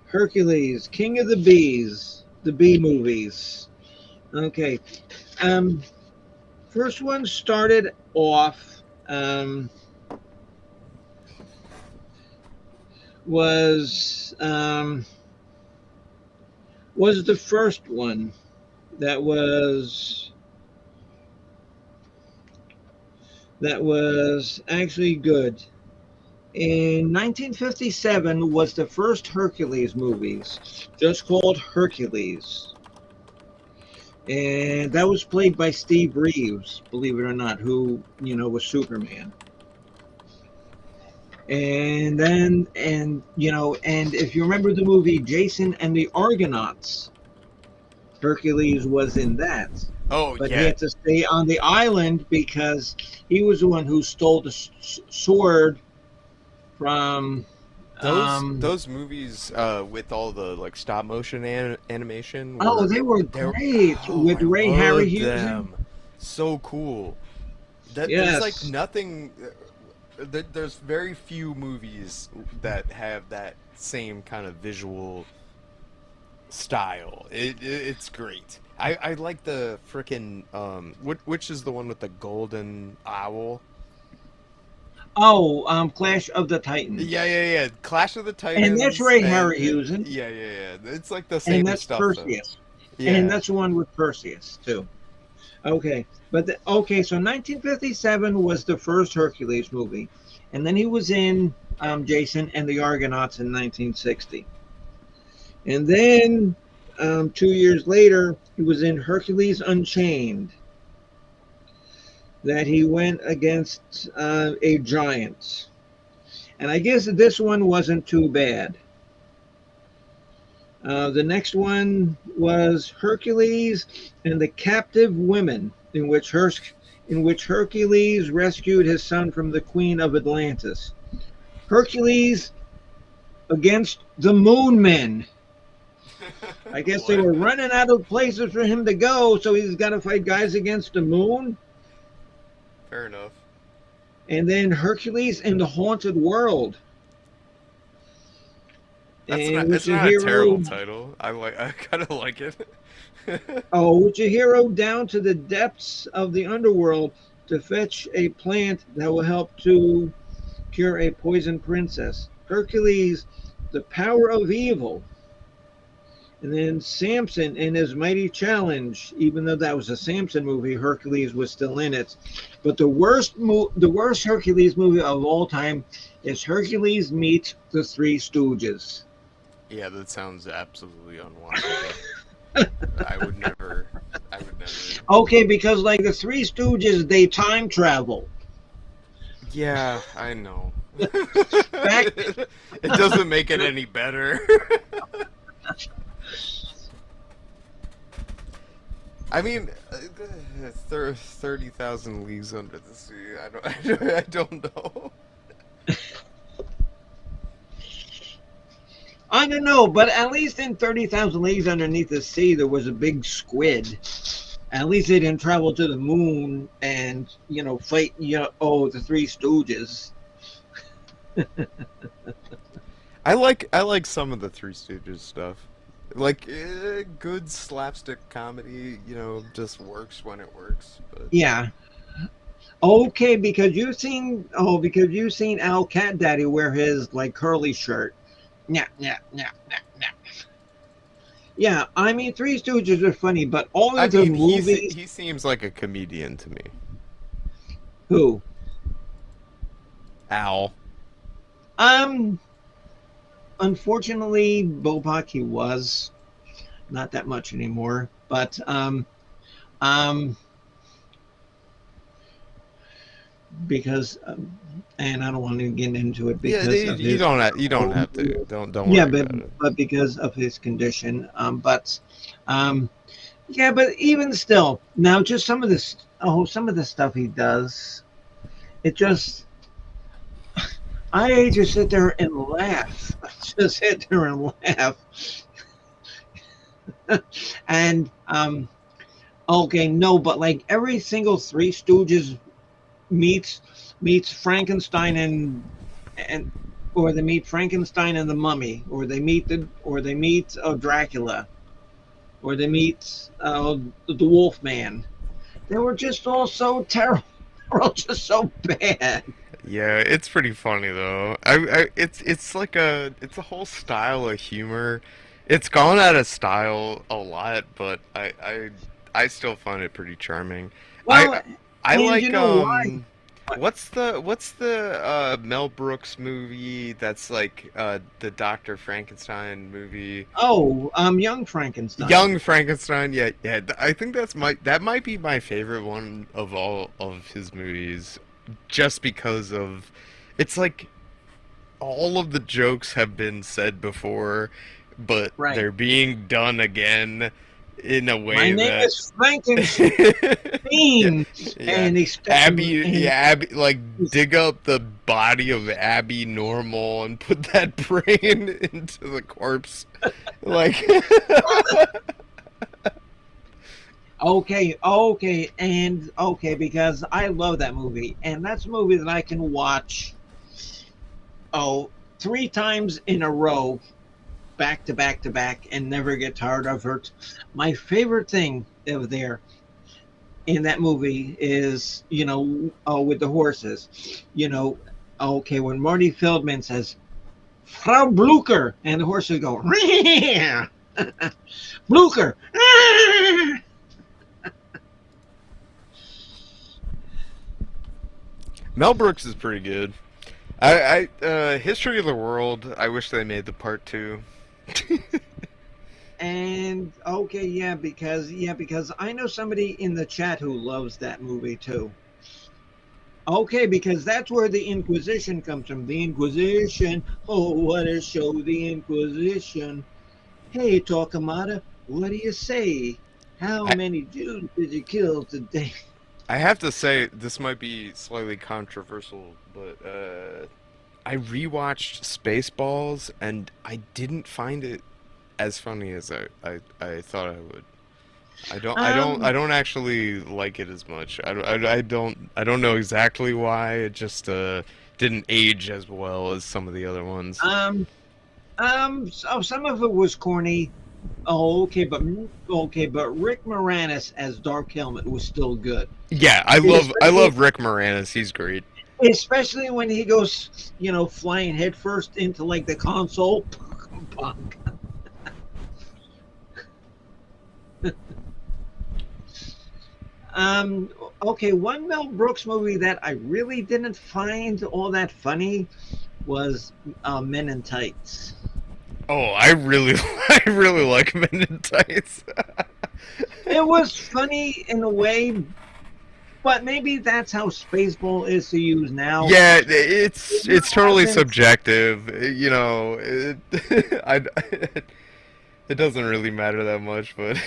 Hercules, King of the Bees, the Bee movies. Okay, um, first one started off was was the first one that was actually good. In 1957 was the first Hercules movies, just called Hercules. And that was played by Steve Reeves, believe it or not, who, was Superman. And if you remember the movie Jason and the Argonauts, Hercules was in that. Oh But he yeah, had to stay on the island because he was the one who stole the sword from. those movies with all the like stop motion animation Oh, were they were they're great oh with I Ray loved Harryhausen. them. So cool. There's like Yes. nothing. There's very few movies that have that same kind of visual style. It's great. I like the frickin' which is the one with the golden owl. Oh, Clash of the Yeah, Titans, yeah, yeah. Clash of the and that's Titans Ray and Harryhausen, yeah, yeah, yeah. It's like the and same that's stuff though. Perseus, and Yeah. that's the one with Perseus too. Okay, so 1957 was the first Hercules movie, and then he was in Jason and the Argonauts in 1960, and then 2 years later he was in Hercules Unchained. That he went against a giant, and I guess this one wasn't too bad. The next one was Hercules and the Captive Women, in which Hercules rescued his son from the Queen of Atlantis. Hercules against the Moon Men. I guess they What? were running out of places for him to go, so he's got to fight guys against the moon. Fair enough. And then Hercules in the Haunted World, and It's which a not a terrible hero title. I kind of like it. which a hero down to the depths of the underworld to fetch a plant that will help to cure a poisoned princess. Hercules, the power of evil. And then Samson and his mighty challenge. Even though that was a Samson movie, Hercules was still in it. But the worst Hercules movie of all time is Hercules meets the Three Stooges. Yeah, that sounds absolutely unwatchable. I would never. I would never. Okay, because like the Three Stooges, they time travel. Yeah, I know. Back It doesn't make it any better. I mean, 30,000 Leagues Under the Sea. I don't know. I don't know, but at least in 30,000 Leagues Underneath the Sea, there was a big squid. At least they didn't travel to the moon and, fight, the Three Stooges. I like some of the Three Stooges stuff. Like good slapstick comedy, just works when it works. But Yeah. Okay, because you've seen Al Cat Daddy wear his like curly shirt. Yeah, yeah, yeah, yeah, yeah. Yeah, I mean, Three Stooges are funny, but all I of the mean, movies. he seems like a comedian to me. Who? Al. Um, Unfortunately, Bobak he was not that much anymore, but um, because and I don't want to get into it Yeah, because of his. you don't have to. Don't Yeah, worry but about it. but because of his condition. Um, yeah, but even still, now just some of the stuff he does, it just I just sit there and laugh. Just sit there and laugh. And okay, no, but like every single Three Stooges meets meets Frankenstein and or they meet Frankenstein and the Mummy, or they meet Dracula, or they meet the Wolf Man. They were just all so terrible. They're all just so bad. Yeah, it's pretty funny though. It's a whole style of humor. It's gone out of style a lot, but I still find it pretty charming. I Well, I and you like know why? what's the Mel Brooks movie that's like the Dr. Frankenstein movie? Oh, Young Frankenstein. Young Frankenstein, yeah, yeah. I think that might be my favorite one of all of his movies, just because of it's like all of the jokes have been said before, but Right. they're being done again in a My way name that is Frankenstein, yeah, yeah. and he's Abby, and yeah, Abby, like dig up the body of Abby Normal and put that brain into the corpse, like. okay, because I love that movie, and that's a movie that I can watch, oh, 3 times in a row, back to back to back, and never get tired of it. My favorite thing of there in that movie is, with the horses, okay, when Marty Feldman says, Frau Blucher, and the horses go, Blucher. Mel Brooks is pretty good. History of the World. I wish they made the part two. And okay, because I know somebody in the chat who loves that movie too. Okay, because that's where the Inquisition comes from. The Inquisition. Oh, what a show, the Inquisition. Hey, Torquemada, what do you say? How I, many Jews did you kill today? I have to say this might be slightly controversial, but I rewatched Spaceballs and I didn't find it as funny as I thought I would. I Um, don't actually like it as much. I don't know exactly why. It just didn't age as well as some of the other ones. so some of it was corny. Oh, but Rick Moranis as Dark Helmet was still good. Yeah, I Especially, love Rick Moranis. He's great. especially when he goes, flying headfirst into like the console. Punk. Um, okay, one Mel Brooks movie that I really didn't find all that funny was Men in Tights. Oh, I really I really like Men in Tights. It was funny in a way, but maybe that's how Spaceball is to use now. Yeah, It it's totally wasn't, subjective. You know, it doesn't really matter that much, but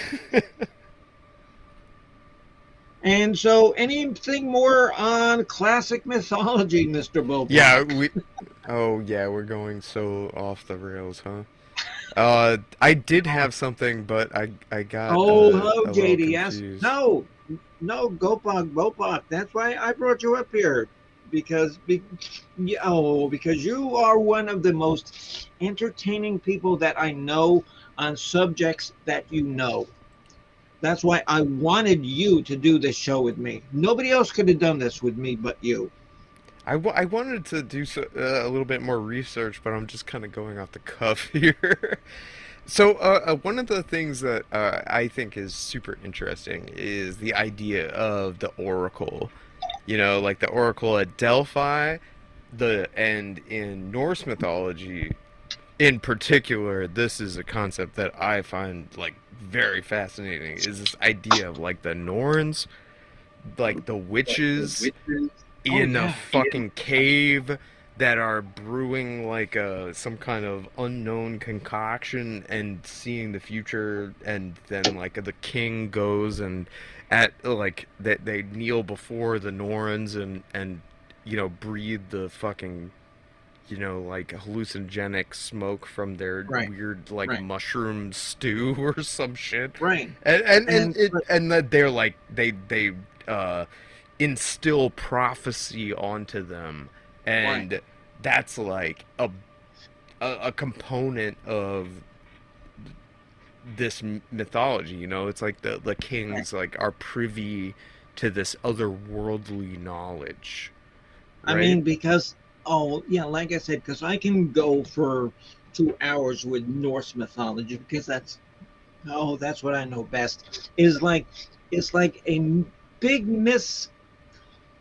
and so anything more on classic mythology, Mr. yeah, Bopak? oh yeah, we're going so off the rails, huh? I did have something, but I got Oh, hello, a little JDS. confused. No, Gopak. That's why I brought you up here because you are one of the most entertaining people that I know on subjects that you know. That's why I wanted you to do this show with me. Nobody else could have done this with me but you. I wanted to do a little bit more research, but I'm just kind of going off the cuff here. So, one of the things that I think is super interesting is the idea of the Oracle. You know, like the Oracle at Delphi, and in Norse mythology, in particular, this is a concept that I find like very fascinating. Is this idea of like the Norns, like the witches Oh in a yeah. fucking cave that are brewing like some kind of unknown concoction and seeing the future, and then like the king goes and at like that they kneel before the Norns and breathe the fucking like hallucinogenic smoke from their Right. weird like Right. mushroom stew or some shit, Right. and And that they're like they instill prophecy onto them, and Right. that's like a component of this mythology. You know, it's like the Right. kings like are privy to this otherworldly knowledge, I right? mean, because, oh, yeah, like I said, because I can go for 2 hours with Norse mythology because that's what I know best. It's like a big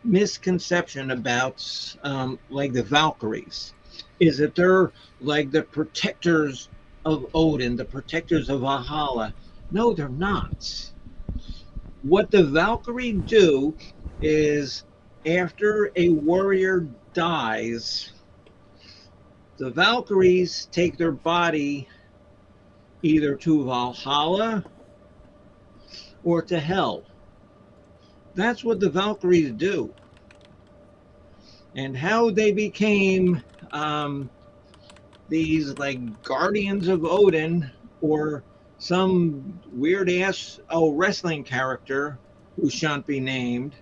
misconception about like the Valkyries is that they're like the protectors of Odin, the protectors of Valhalla. No, they're not. What the Valkyrie do is after a warrior dies, the Valkyries take their body either to Valhalla or to hell. That's what the Valkyries do. And how they became these like guardians of Odin or some weird ass wrestling character who shan't be named.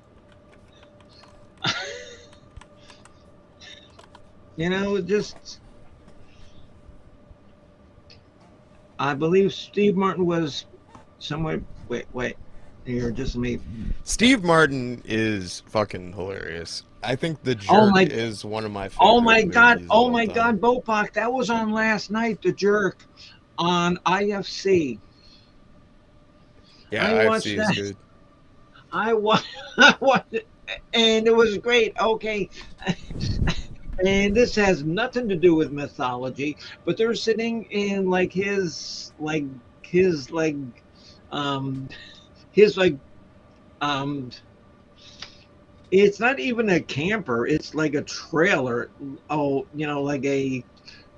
Just I believe Steve Martin was somewhere. Wait. You're just me. Steve Martin is fucking hilarious. I think The Oh Jerk my! is one of my Oh favorite my God! movies of Oh all my time. God! Bopak, that was on last night. The Jerk on IFC. Yeah, I IFC watched is that. good. I watched. I watched it, and it was great. Okay, and this has nothing to do with mythology, but they're sitting in like his um his um it's not even a camper, it's like a trailer. Oh, like a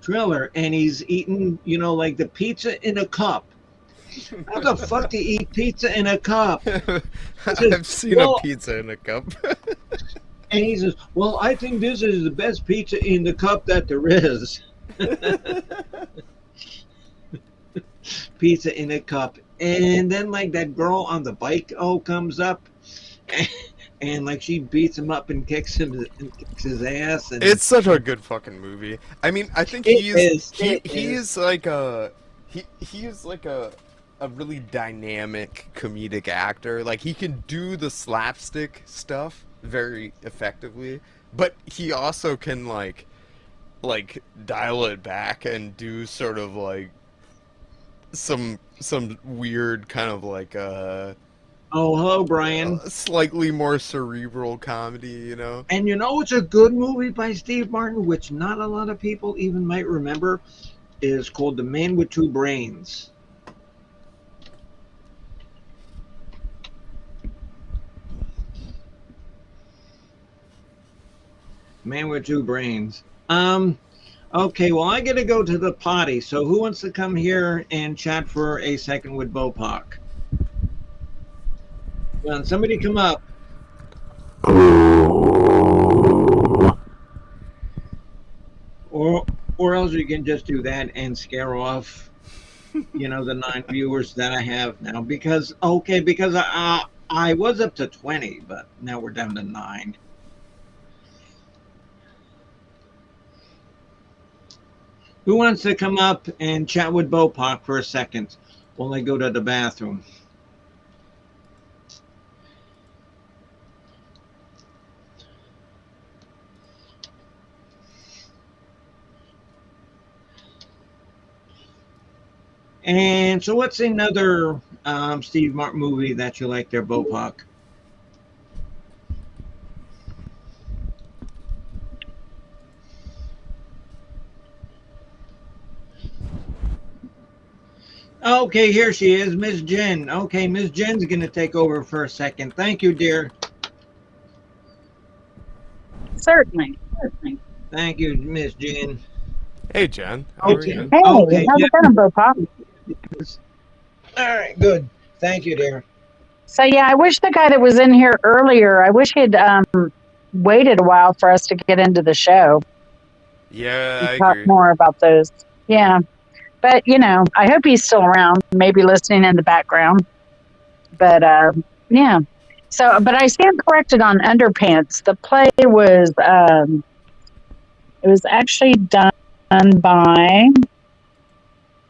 trailer, and he's eating, like the pizza in a cup. How the fuck do you eat pizza in a cup? He says, I've seen a well, pizza in a cup. and he says, well, I think this is the best pizza in the cup that there is. Pizza in a cup. And then like that girl on the bike comes up and like she beats him up and kicks his ass, and It's such a good fucking movie. I mean, I think it he's is he it he is is like he is like a really dynamic comedic actor. Like he can do the slapstick stuff very effectively, but he also can like dial it back and do sort of like some weird kind of like oh, hello, Brian. slightly more cerebral comedy, you know? And it's a good movie by Steve Martin, which not a lot of people even might remember, is called The Man with Two Brains. Man with Two Brains. Okay, well, I got to go to the potty. So who wants to come here and chat for a second with Bopak? Somebody come up. Or else you can just do that and scare off, the 9 viewers that I have now. Because I was up to 20, but now we're down to 9. Who wants to come up and chat with Bopak for a second while I go to the bathroom? And so, what's another Steve Martin movie that you like there, Bopak? Okay, here she is, Miss Jen. Okay, Miss Jen's going to take over for a second. Thank you, dear. Certainly. Thank you, Miss Jen. Hey, Jen, how are Okay, you? Hey, okay, how's yeah. it going, Bopop? All right, good. Thank you, dear. So yeah, I wish the guy that was in here earlier, I wish he'd waited a while for us to get into the show Yeah, and I talk agree. more about those. Yeah. But I hope he's still around, maybe listening in the background. But yeah. So, but I stand corrected on Underpants. The play was it was actually done by.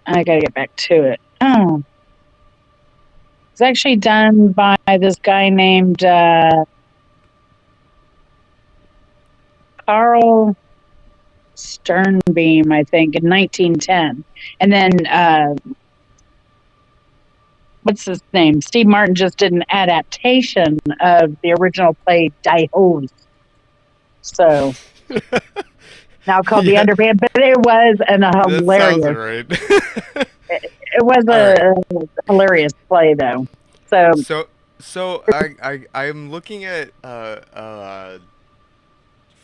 I got to get back to it. Oh, it's actually done by this guy named Carl Sternbeam, I think, in 1910. And then what's his name? Steve Martin just did an adaptation of the original play Die Hose. So now called Yeah. The Underpants, but it was That sounds hilarious. right. It was a hilarious play, though. So So I'm looking at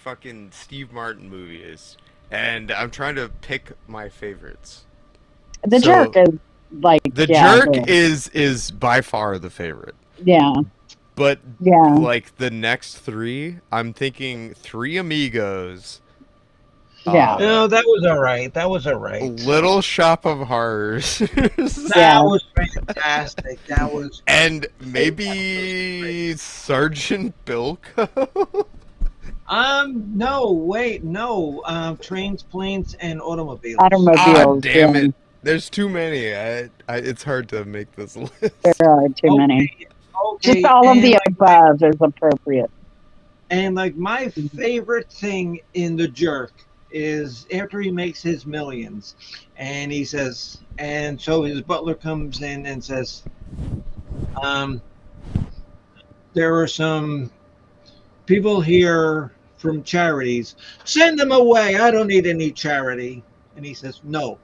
fucking Steve Martin movies, and I'm trying to pick my favorites. the So, jerk is like The yeah, Jerk is by far the favorite. yeah, But yeah. like the next three, I'm thinking Three Amigos. Yeah. No, that was all right. That was all right. Little Shop of Horrors. That Yeah. was fantastic. That was. And maybe Sergeant Bilko. No, wait, no. Trains, planes, and automobiles. Automobiles. Damn yeah, it. There's too many. It's hard to make this list. there are too many. Okay, Just all of and the like, above is appropriate. and like my favorite thing in The Jerk is after he makes his millions, and he says, and so his butler comes in and says, there are some people here from charities. Send them away. I don't need any charity. And he says, no,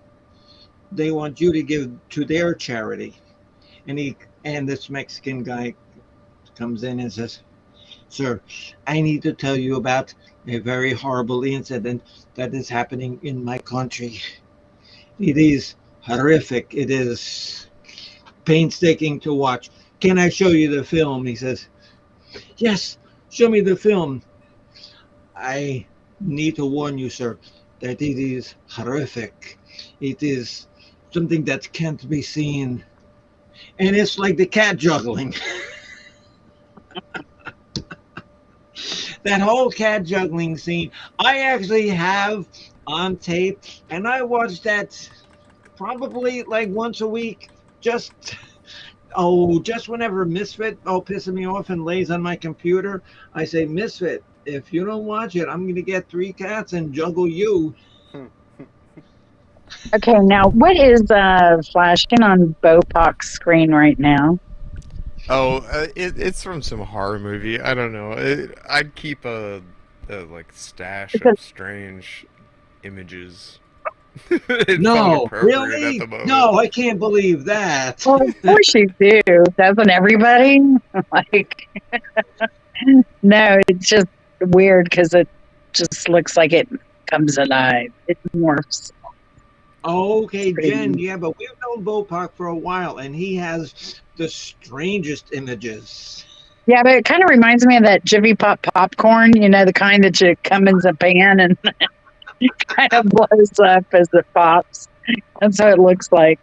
they want you to give to their charity. And this Mexican guy comes in and says, sir, I need to tell you about a very horrible incident that is happening in my country. It is horrific. It is painstaking to watch. Can I show you the film? He says, yes, show me the film. I need to warn you, sir, that it is horrific. It is something that can't be seen. And it's like the cat juggling. That whole cat juggling scene, I actually have on tape, and I watch that probably like once a week. Just whenever Misfit pisses me off and lays on my computer, I say, Misfit, if you don't watch it, I'm gonna get 3 cats and juggle you. Okay, now what is flashing on Bopok's screen right now? Oh, it's from some horror movie. I don't know. I'd keep a like stash of strange images. It No, felt appropriate really? at the moment. No, I can't believe that. Well, of course you do. Doesn't everybody? Like, no, it's just weird because it just looks like it comes alive. It morphs. Okay, Pretty Jen, neat. yeah, but we've known Bopok for a while, and he has the strangest images. Yeah, but it kind of reminds me of that Jiffy Pop popcorn, you know, the kind that you come in the pan and it kind of blows up as it pops. That's what it looks like.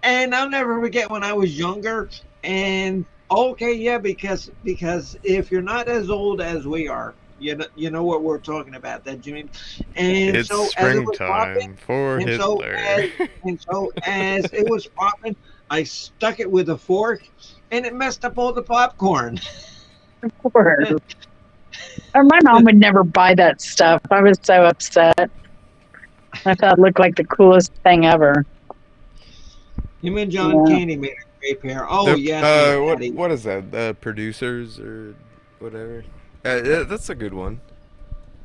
And I'll never forget when I was younger, and okay, yeah, because if you're not as old as we are, you know what we're talking about, that Jimmy. And It's so as it was popping, springtime for and so Hitler. as it was popping, I stuck it with a fork, and it messed up all the popcorn. Poor. My mom would never buy that stuff. I was so upset. I thought it looked like the coolest thing ever. Him and John Yeah. Candy made a great pair. Oh, yes. What is that? Producers or whatever? That's a good one.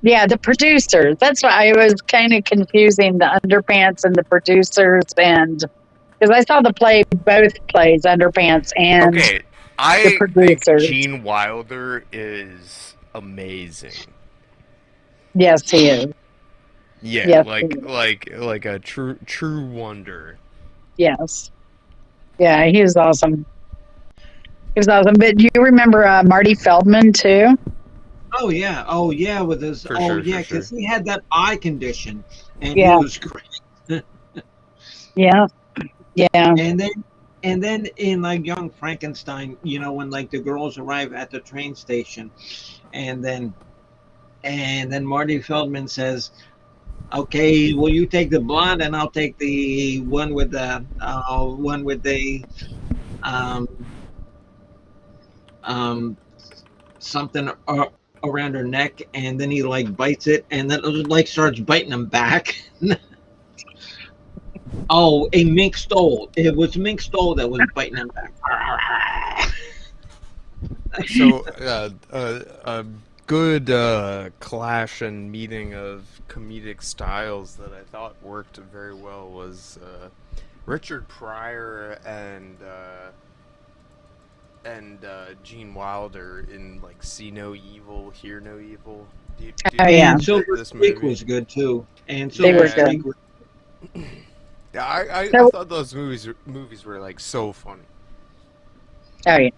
Yeah, the producers. That's why I was kind of confusing the Underpants and the producers, and because I saw both plays, Underpants and Okay, I think producers. Gene Wilder is amazing. Yes, he is. Yeah, Yes, like a true wonder. Yes. Yeah, he was awesome. He was awesome. But do you remember Marty Feldman too? Oh yeah, with his For sure, because he had that eye condition, and Yeah. he was great. Yeah. Yeah. And then in like Young Frankenstein, when like the girls arrive at the train station, and then Marty Feldman says, "Okay, will you take the blonde, and I'll take the one with the um, um, something around her neck," and then he like bites it, and then it like starts biting him back. Oh, a mink stole. It was Mink Stole that was biting him back. So, a good clash and meeting of comedic styles that I thought worked very well was Richard Pryor and Gene Wilder in like See No Evil, Hear No Evil. Do you Oh, yeah. And Silver this Streak movie? was good too. And They Silver were Streak good. was Yeah, I So- thought those movies were like so funny. Oh yeah.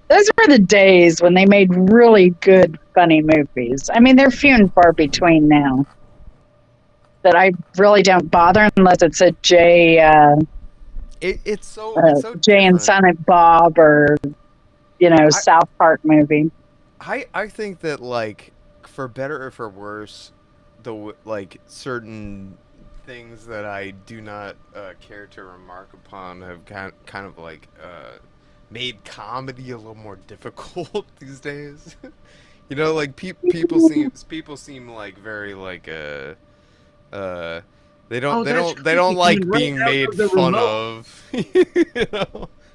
Those were the days when they made really good, funny movies. I mean, they're few and far between now. That I really don't bother unless it's a It's so Jay and different. Silent Bob or South Park movie. I think that like for better or for worse, like certain things that I do not care to remark upon have kind of like made comedy a little more difficult these days. Like people seem like very like they don't like Right being out made of the fun remote. of.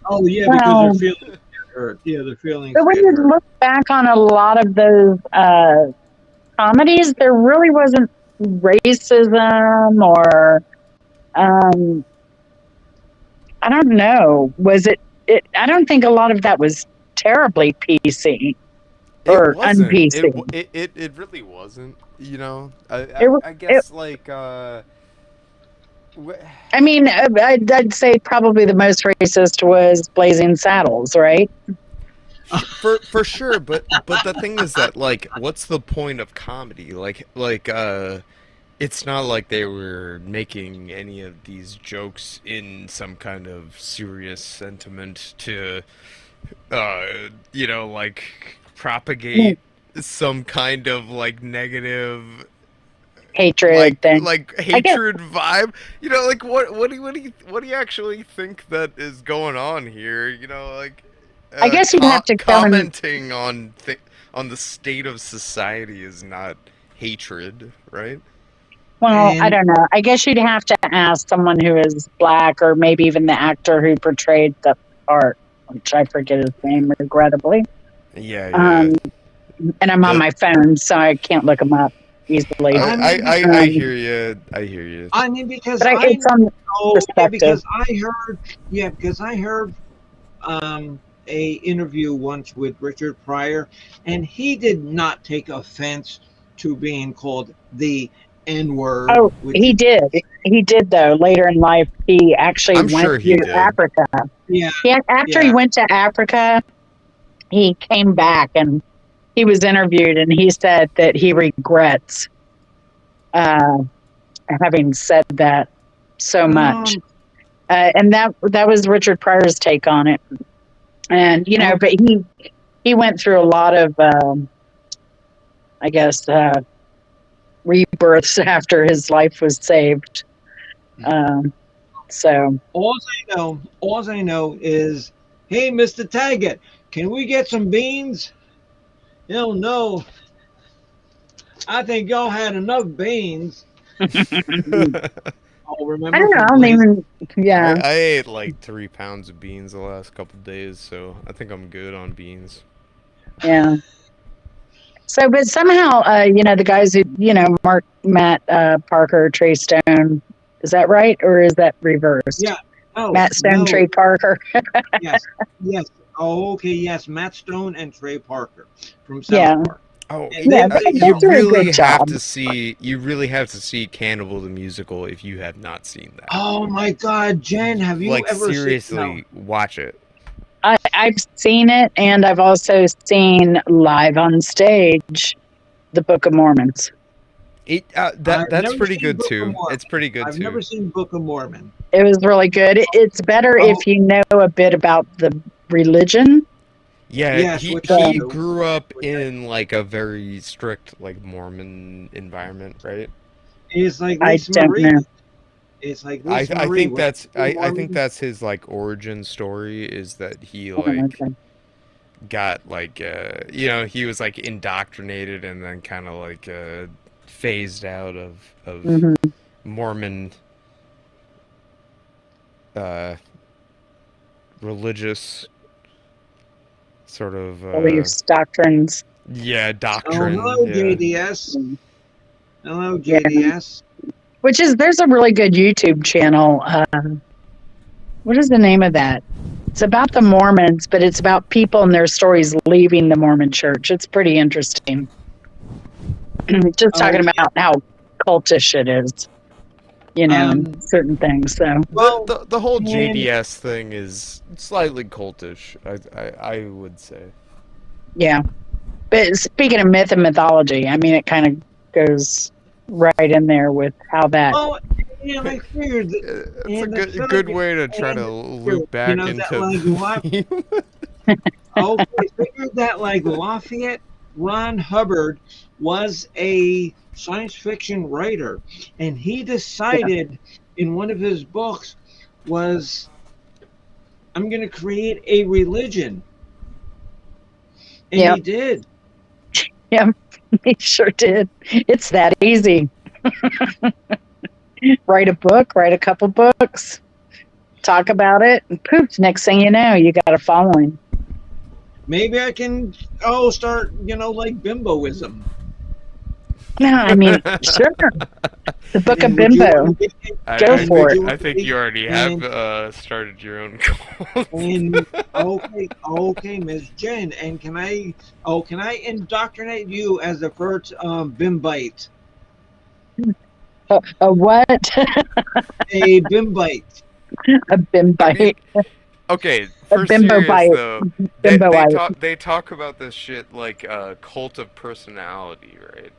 Oh yeah, Well- because their feelings get hurt. Yeah, their feelings But when get you hurt. look back on a lot of those comedies, there really wasn't racism or I don't know. Was it? I don't think a lot of that was terribly PC or It wasn't. un-PC. It really wasn't. It- I guess like I mean, I'd say probably the most racist was Blazing Saddles, right? for sure, but the thing is that like, what's the point of comedy? Like it's not like they were making any of these jokes in some kind of serious sentiment to, like propagate some kind of like negative Hatred thing. like hatred vibe. Like what do you actually think that is going on here? Like I guess you'd have to tell him- commenting on the state of society is not hatred, right? Well, I And- don't know. I guess you'd have to ask someone who is black or maybe even the actor who portrayed the part, which I forget his name, regrettably. Yeah. And I'm on my phone, so I can't look him up easily. I hear you. I hear you. I mean, because But I it's on know, perspective. because I heard a interview once with Richard Pryor, and he did not take offense to being called the N-word. Oh, which he is- did. He did, though. Later in life, he actually I'm went sure he to did. Africa. Yeah, After he Yeah. went to Africa, he came back and he was interviewed, and he said that he regrets having said that so much. And that was Richard Pryor's take on it. And but he went through a lot of I guess rebirths after his life was saved. So all I know is, hey, Mr. Taggart, can we get some beans? No. I think y'all had enough beans. I'll remember. I don't know. I from don't even. Yeah. I ate like 3 pounds of beans the last couple days, so I think I'm good on beans. Yeah. So, but somehow, the guys who, Matt Parker, Trey Stone, is that right? Or is that reversed? Yeah. No, Matt Stone, no. Trey Parker. Yes. Oh, okay. Yes, Matt Stone and Trey Parker from South Yeah. Park. Oh, And Yeah, they they you do a really good have job. to see. You really have to see Cannibal the Musical if you have not seen that. Oh my God, Jen, have you like ever seriously, watch it. I've seen it, and I've also seen live on stage, The Book of Mormons. I've That's never pretty seen good Book of too. Mormon. It's pretty good I've too. never seen Book of Mormon. It was really good. It's better Oh. if you know a bit about the religion. Yeah, Yes, he which I he do. grew up Which I in like a very strict like Mormon environment, right? It's like I Lisa don't Marie. know. It's like I Lisa I Marie. think Was that's she I think Mormon? that's his like origin story is that he Oh, like okay. got like he was like indoctrinated and then kind of like phased out of Mhm. Mormon uh religious sort of Beliefs, doctrines. yeah Oh, doctrine, hello, yeah. JDS. Hello, Yeah. JDS. Which is there's a really good YouTube channel. What is the name of that? It's about the Mormons, but it's about people and their stories leaving the Mormon church. It's pretty interesting. Just Oh, talking yeah. about how cultish it is, and Um, certain things. So Well, The whole and JDS thing is slightly cultish, I would say. yeah. But speaking of myth and mythology, I mean, it kind of goes right in there with how that. well, and I figured that, It's a and I feel good like, way to try and to I figured, loop back that into like the theme. I figured that like Lafayette Ron Hubbard was a science fiction writer, and he decided in one of his books was I'm going to create a religion, and Yep. he did. Yeah, he sure did. It's that easy. Write a book, write a couple books, talk about it, and poof, next thing you know, you got a following. Maybe I can start like bimboism. No, I mean, sure. The book of And would you Bimbo. want to be, Go and for would it. you want I to think be, you already and have started your own cult. And okay, Miss Jen, and can I indoctrinate you as the first bimbite? A what? A bimbite. A Bimbite. Okay, A for Bimbo serious bite. though, Bimboite. they talk about this shit like a cult of personality, right?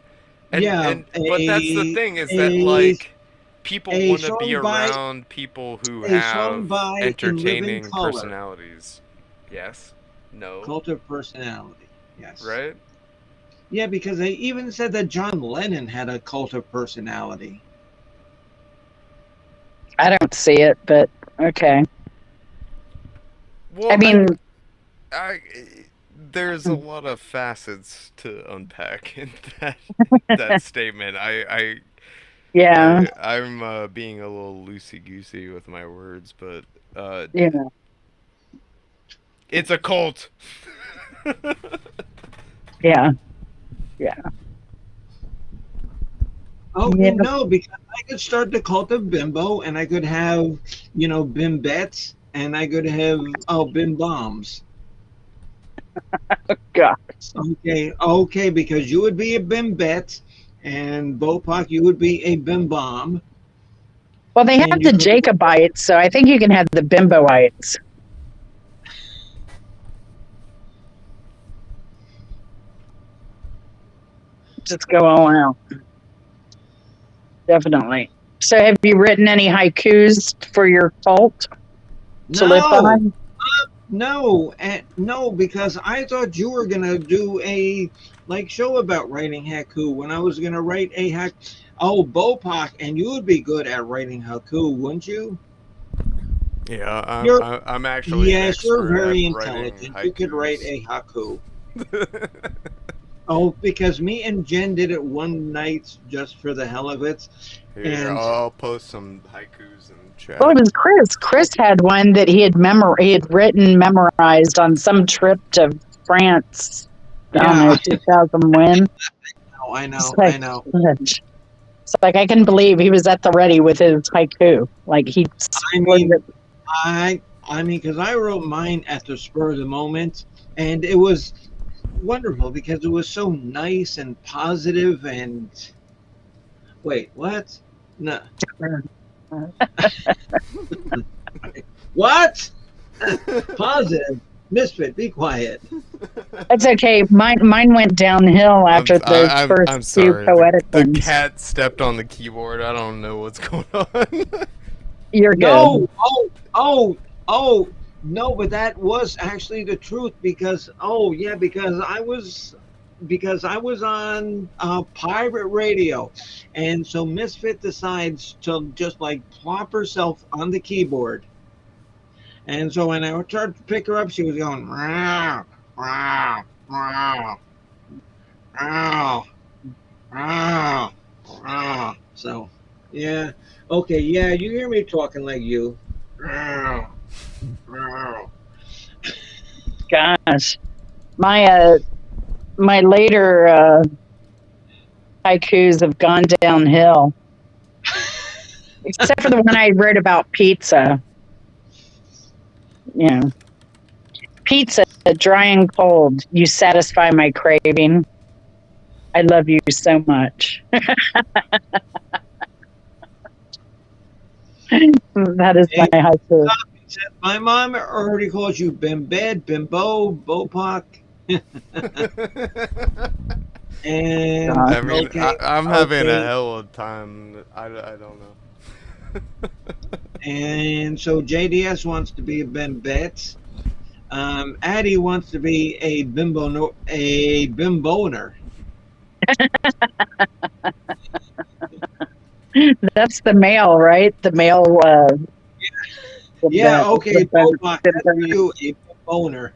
Yeah, But that's the thing is that a like people a want to be song by around people who a song have by In Living entertaining Color. personalities. Yes? No? Cult of personality. Yes. Right? Yeah, because they even said that John Lennon had a cult of personality. I don't see it, but okay. Well, I mean, I there's a lot of facets to unpack in that statement. yeah, I'm being a little loosey goosey with my words, but yeah, it's a cult. yeah, yeah. Okay, Yeah. no, because I could start the cult of bimbo, and I could have, bimbettes, and I could have bim bombs. God. Okay, because you would be a bimbette, and Bopak, you would be a bim bomb, Well, they have and the you could. Jacobites, so I think you can have the Bimboites. Just go all out. Definitely. So, have you written any haikus for your cult to live by? No, because I thought you were gonna do a show about writing haiku when I was gonna write a hack. Oh, Bopak, and you would be good at writing haiku, wouldn't you? Yeah, You're I'm actually an Yes, you're expert very at writing intelligent. You could write haikus. a haiku. Oh, because me and Jen did it one night just for the hell of it. Here, And I'll post some haikus in chat. Well, it was Chris. Chris had one that he had memorized on some trip to France. I don't know, 2000 when. I know, It's like, I know. It's like I can believe he was at the ready with his haiku. Like he. I mean, because I wrote mine at the spur of the moment, and it was wonderful because it was so nice and positive. And wait, what? No, what? Positive. Misfit, be quiet. It's okay. Mine went downhill after those first I'm few sorry. poetic The ones. cat stepped on the keyboard. I don't know what's going on. You're good. No, oh, no, but that was actually the truth because because I was on pirate radio, and so Misfit decides to just like plop herself on the keyboard, and so when I tried to pick her up, she was going meow, meow, meow, meow, meow, meow. So yeah, okay, yeah, you hear me talking like you. Meow, meow. Gosh, my later haikus have gone downhill, except for the one I wrote about pizza. You know, pizza, dry and cold. You satisfy my craving. I love you so much. That is my haiku. My mom already calls you Bimbed, Bimbo, Bopak. And I mean, okay, I'm having a okay. hell of a time. I don't know. And so JDS wants to be a Bimbet. Addie wants to be a a bimboner. That's the male, right? The male. Yeah, okay, Bopak, that's for you, a bimboner.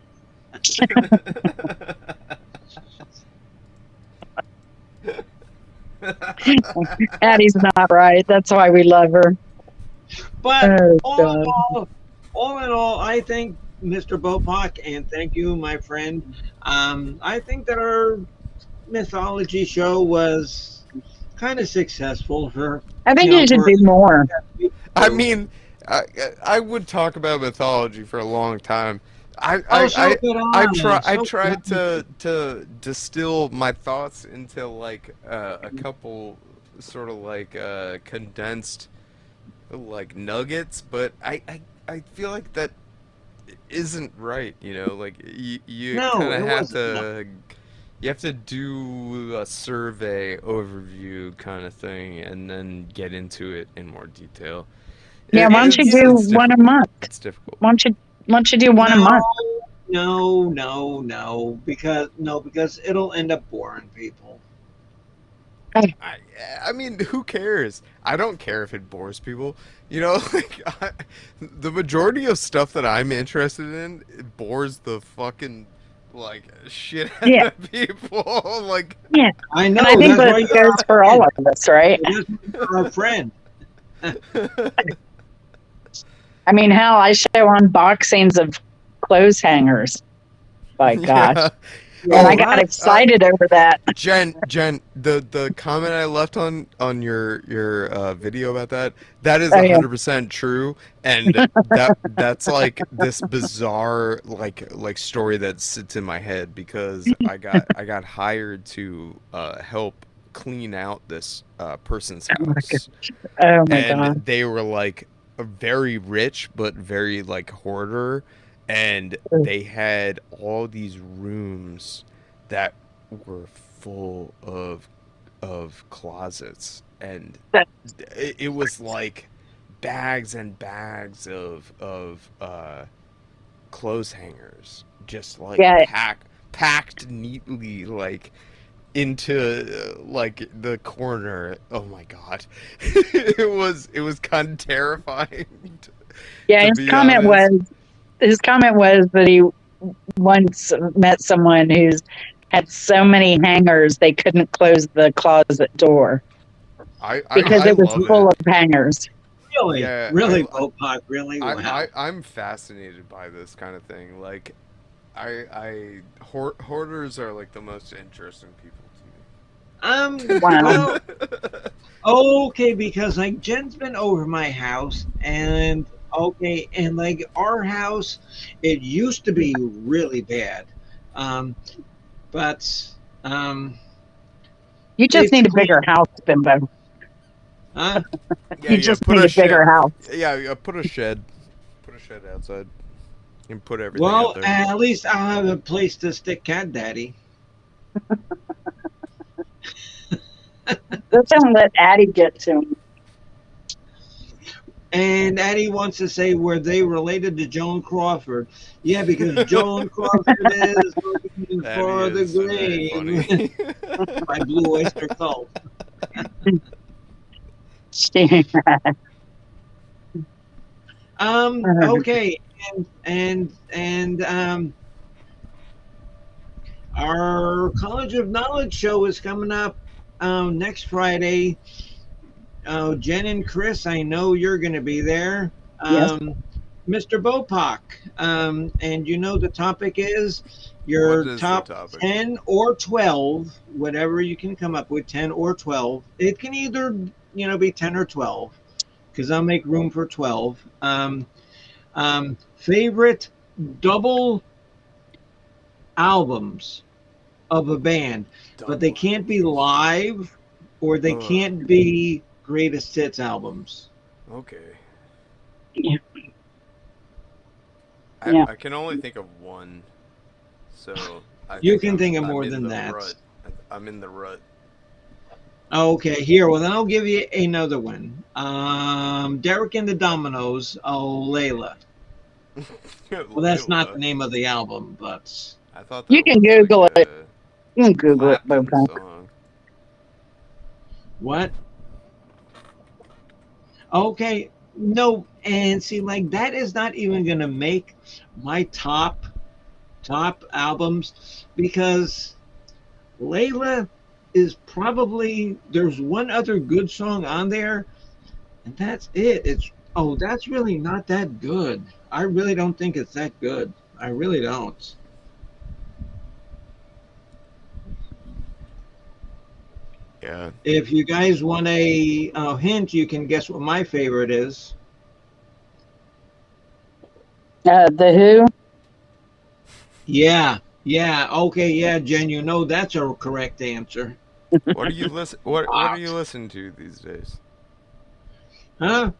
Addie's not right. That's why we love her. But Oh, all in God. all in all, I think Mr. Bopak, and thank you, my friend. I think that our mythology show was kind of successful for I think you should for do more. I mean, I would talk about mythology for a long time. Oh, so could I so tried could to distill my thoughts into like a couple sort of like condensed like nuggets, but I feel like that isn't right, you know, like you No, kind it of have wasn't. No. to you have to do a survey overview kind of thing and then get into it in more detail. Yeah, why don't you do It's one a difficult. month? It's difficult. Why don't you do one a No, month? no, because it'll end up boring people. I, I mean, who cares? I don't care if it bores people. You know, like the majority of stuff that I'm interested in it bores the fucking like shit out Yeah, of people. Like, yeah. I And know I think that's that why you're goes our for all friend. of us, right? That's why you're our friend. I mean, hell, I show unboxings of clothes hangers. By gosh. yeah. And Yeah, I Oh, got right. excited over that. Jen, the comment I left on your video about that is Oh, yeah. 100% true, and that's like this bizarre like story that sits in my head because I got hired to help clean out this person's Oh my house, Oh my and God. they were like very rich but very like hoarder, and they had all these rooms that were full of closets, and That- it was like bags and bags of clothes hangers just like Yeah. packed neatly like into like the corner. Oh my god. It was kind of terrifying Yeah, to his be comment honest. was that he once met someone who's had so many hangers they couldn't close the closet door because I it was love full it. of hangers. Really, Yeah, really, Bopak, really, wow. I'm fascinated by this kind of thing. Like, hoarders are like the most interesting people Wow. Well, okay, because like Jen's been over my house, and okay, and like our house, it used to be really bad, um, but You just it's need a clean. bigger house, Bimbo. Huh? to me. You just need a bigger house. Yeah, put a shed outside. and put everything Well, out there. at least I'll have a place to stick Cat Daddy. Let's don't let Addie get to him. And Addie wants to say, were they related to Joan Crawford? Yeah, because Joan Crawford is looking That for the is very grave funny. by Blue Oyster Cult. Okay, and our College of Knowledge show is coming up next Friday. Jen and Chris, I know you're going to be there. Yes. Mr. Bopak, and you know the topic is your What is the top topic? 10 or 12, whatever you can come up with, 10 or 12. It can either, be 10 or 12, because I'll make room for 12. Favorite double albums of a band, but they can't be live or they can't be greatest hits albums. Okay. Yeah. I can only think of one, so You can think of more than that. Rut. I'm in the rut. Okay, here. Well, then I'll give you another one. Derek and the Dominoes, Layla. Well, that's not the name of the album, but I thought that You can was Google like it. You can Google it, Clapton Bopak. song. what? Okay, no, and see, like that is not even gonna make my top albums because Layla is probably there's one other good song on there, and that's it. That's really not that good. I really don't think it's that good. I really don't. Yeah. If you guys want a hint, you can guess what my favorite is. The Who. Yeah. Okay. Yeah, Jen. You know that's a correct answer. What are you listen? What are you listening to these days? Huh?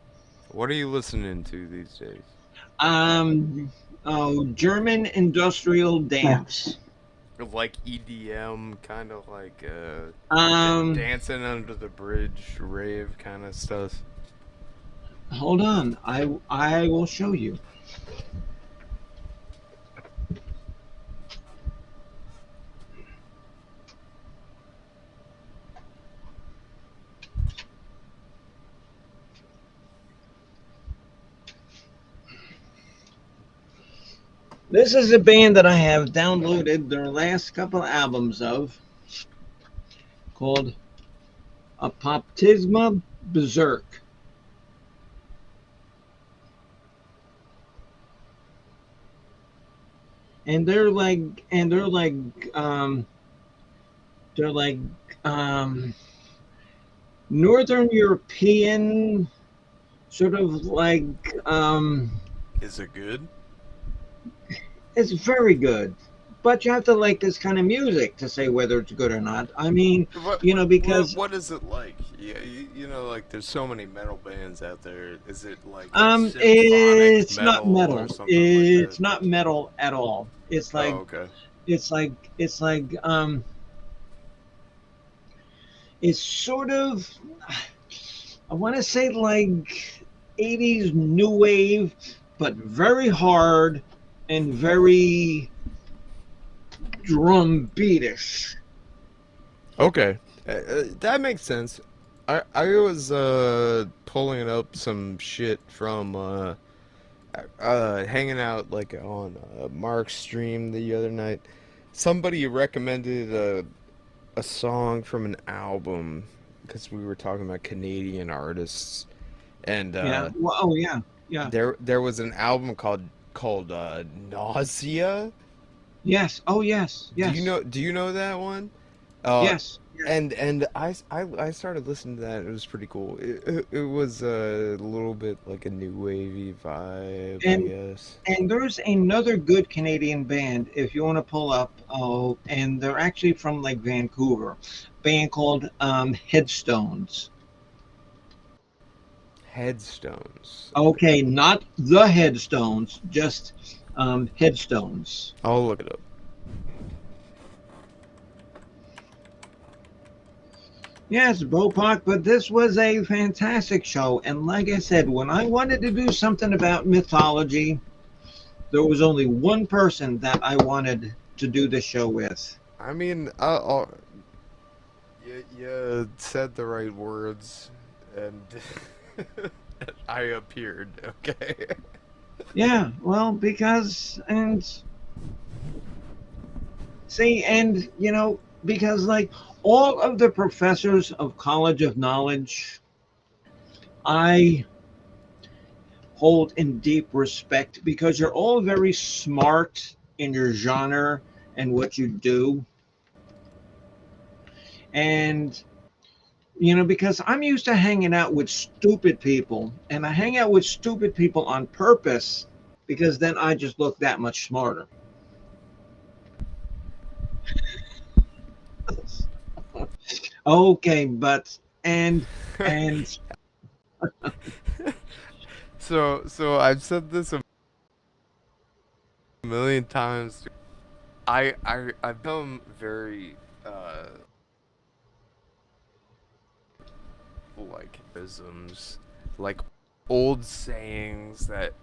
What are you listening to these days? German industrial dance. Like EDM, kind of like dancing under the bridge, rave kind of stuff. Hold on. I will show you. This is a band that I have downloaded their last couple albums of, called Apoptisma Berserk. And they're like Northern European, sort of like Is it good? it's very good, but you have to like this kind of music to say whether it's good or not. I mean, because what is it like? Yeah, like there's so many metal bands out there. Is it like it's not metal metal. or something It's like not metal at all. It's like okay. it's sort of, I want to say like 80s new wave, but very hard and very drum beatish. Okay, that makes sense. I was pulling up some shit from hanging out like on Mark's stream the other night. Somebody recommended a song from an album because we were talking about Canadian artists, and Yeah. Well, oh yeah. Yeah. there was an album called Nausea. Yes. Oh yes. Yes. Do you know that one? Yes. And I started listening to that. It was pretty cool. It was a little bit like a new wavy vibe, I guess. And there's another good Canadian band if you want to pull up. Oh, and they're actually from like Vancouver. Band called Headstones. Headstones. Okay, not the Headstones, just headstones. I'll look it up. Yes, Bopak, but this was a fantastic show. And like I said, when I wanted to do something about mythology, there was only one person that I wanted to do the show with. I mean, you said the right words, and I appeared. Okay. Yeah, well, because, and see, and, because like all of the professors of College of Knowledge, I hold in deep respect because you're all very smart in your genre and what you do. And, because I'm used to hanging out with stupid people, and I hang out with stupid people on purpose because then I just look that much smarter. Okay, but and So I've said this a million times. I've become very like isms, like old sayings that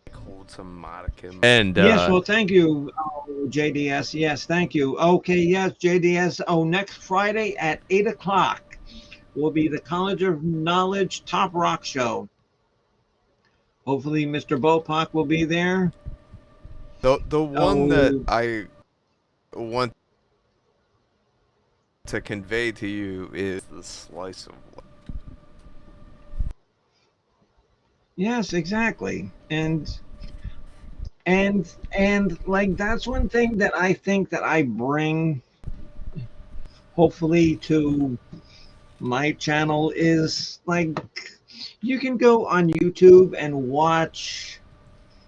like hold some modicum. And yes, well, thank you, JDS. Yes, thank you. Okay, yes, JDS. Oh, next Friday at 8 o'clock will be the College of Knowledge Top Rock Show. Hopefully, Mr. Bopak will be there. the one that I want to convey to you is the slice of life. Yes, exactly. And like that's one thing that I think that I bring hopefully to my channel is like you can go on YouTube and watch,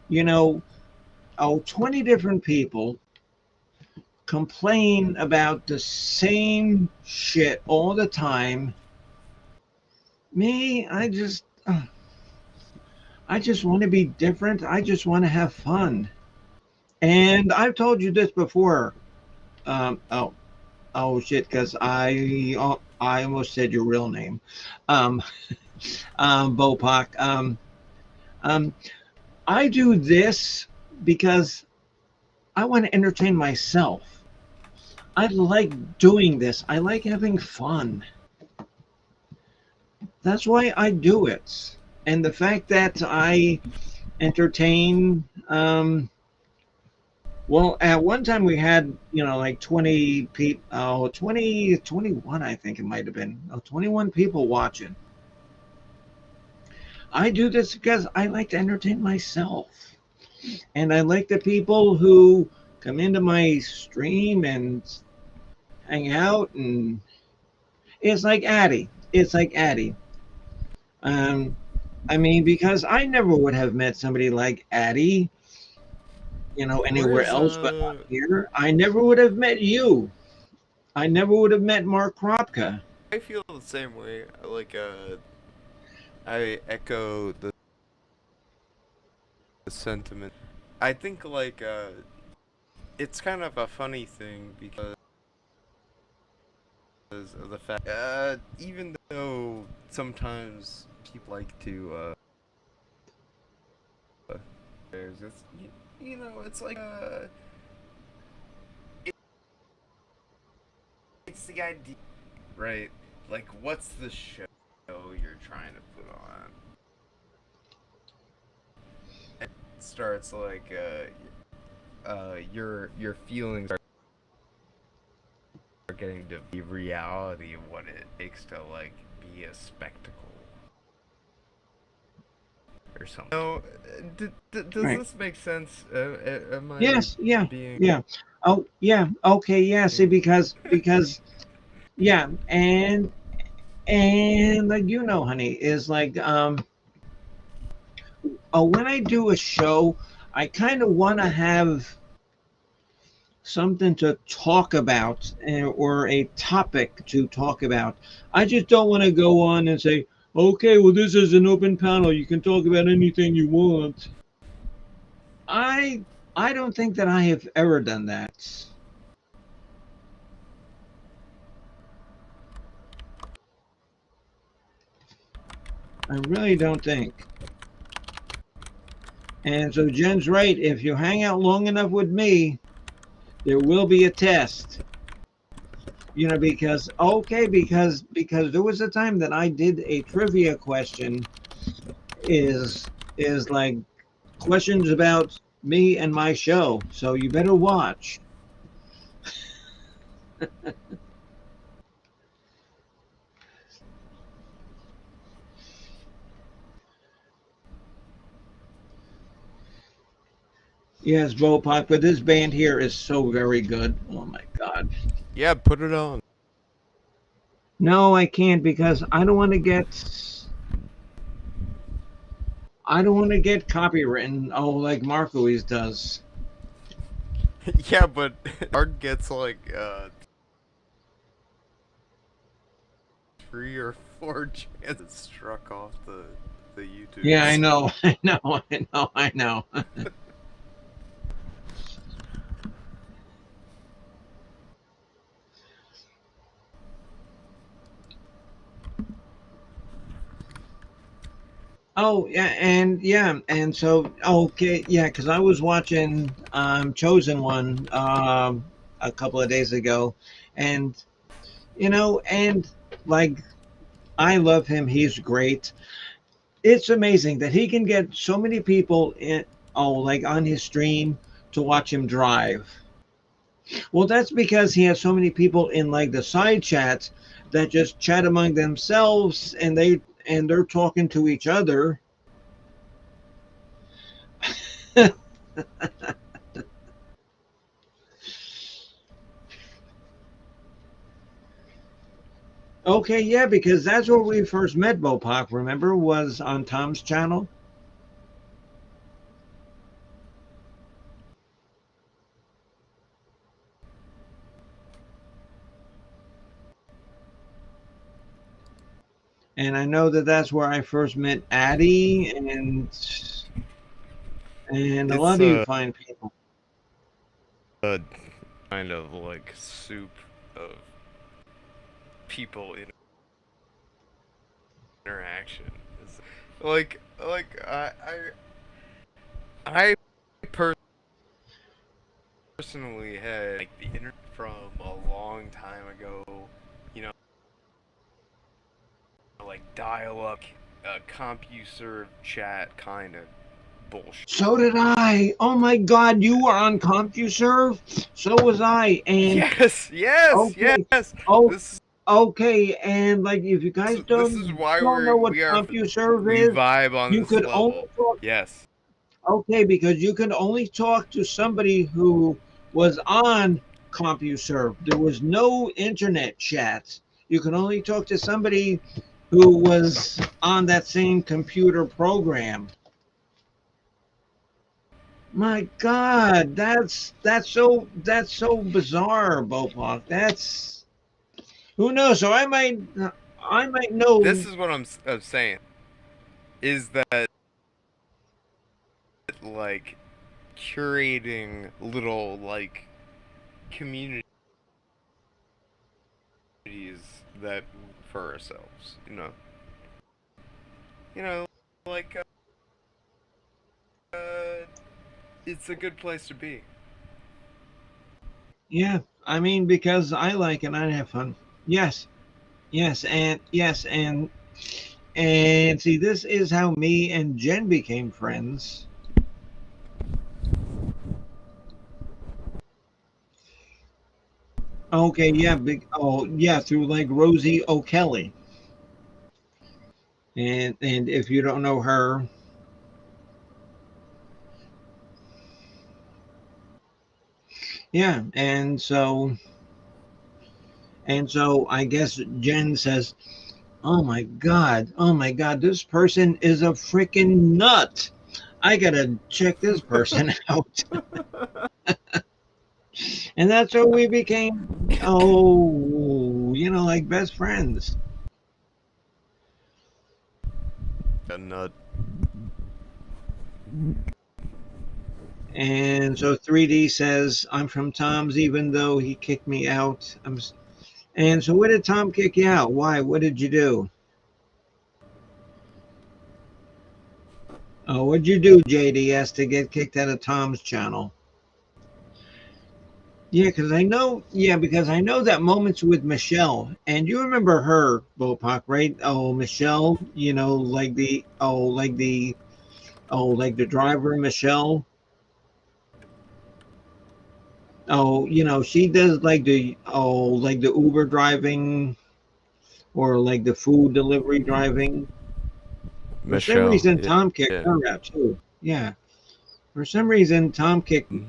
20 different people complain about the same shit all the time. Me, I just want to be different. I just want to have fun. And I've told you this before. Oh shit, because I almost said your real name, um, Bopak. Um, I do this because I want to entertain myself. I like doing this. I like having fun. That's why I do it. And the fact that I entertain, well, at one time we had, like 20 people, 20, 21, I think it might have been, 21 people watching. I do this because I like to entertain myself. And I like the people who come into my stream and hang out. And it's like Addie. It's like Addie. I mean, because I never would have met somebody like Addie, anywhere Where's else but on here. I never would have met you. I never would have met Mark Kropka. I feel the same way. Like I echo the sentiment. I think like it's kind of a funny thing because of the fact even though sometimes people like to there's this it's like it's the idea, right? Like what's the show you're trying to put on? It starts like your feelings are getting to the reality of what it takes to like be a spectacle or something. No, does Right. this make sense? Am I Yes, yeah, being yeah. Oh, yeah. Okay, yeah. See, because yeah, and like honey, is like when I do a show, I kind of want to have something to talk about or a topic to talk about. I just don't want to go on and say, okay, well, this is an open panel. You can talk about anything you want. I I don't think that I have ever done that. I really don't think. And so Jen's right. If you hang out long enough with me, there will be a test. You know, because there was a time that I did a trivia question is like questions about me and my show. So you better watch. Yes, Bopak, but this band here is so very good. Oh my God. Yeah, put it on. No, I can't because I don't want to get copywritten. Oh, like Mark always does. Yeah, but Art gets like 3 or 4 chances struck off the YouTube. Yeah, I know, I know, I know, I know. Oh yeah, and so okay, yeah, because I was watching Chosen One a couple of days ago, and and like I love him. He's great. It's amazing that he can get so many people in like on his stream to watch him drive. Well, that's because he has so many people in like the side chats that just chat among themselves and they're talking to each other. Okay, yeah, because that's where we first met Bopak, remember, was on Tom's channel. And I know that that's where I first met Addie and a lot It's of you fine people. a kind of like soup of people in interaction. It's like I personally had like the internet from a long time ago, you know, like dial-up, CompuServe chat kind of bullshit. So did I. Oh my God, you were on CompuServe. So was I. And Yes, yes, okay, yes. oh, This okay. And like, if you guys this is why don't know what we CompuServe we is, vibe on you this could only level. talk. Yes. Okay, because you could only talk to somebody who was on CompuServe. There was no internet chats. You could only talk to somebody who was on that same computer program. My God, that's so bizarre, Bopak. That's who knows. So I might This know. is what I'm saying is that like curating little like communities that for ourselves, you know, like it's a good place to be. Yeah, I mean because I like it and I have fun. Yes, yes, and see, this is how me and Jen became friends. Okay, yeah, oh yeah, through like Rosie O'Kelly, and if you don't know her, yeah, and so I guess Jen says, oh my God, this person is a freaking nut. I gotta check this person out. And that's how we became, like best friends. A nut. And so 3D says, I'm from Tom's, even though he kicked me out. And so, what did Tom kick you out? Why? What did you do? Oh, what'd you do, JDS, to get kicked out of Tom's channel? Yeah, because I know. Yeah, because I know that moments with Michelle, and you remember her, Bopak, right? Oh, Michelle. Like the driver, Michelle. Oh, she does like the Uber driving or like the food delivery driving. For some Michelle. reason, Yeah. Tom kicked Yeah. her out too. Yeah. For some reason, Tom kicked. Mhm.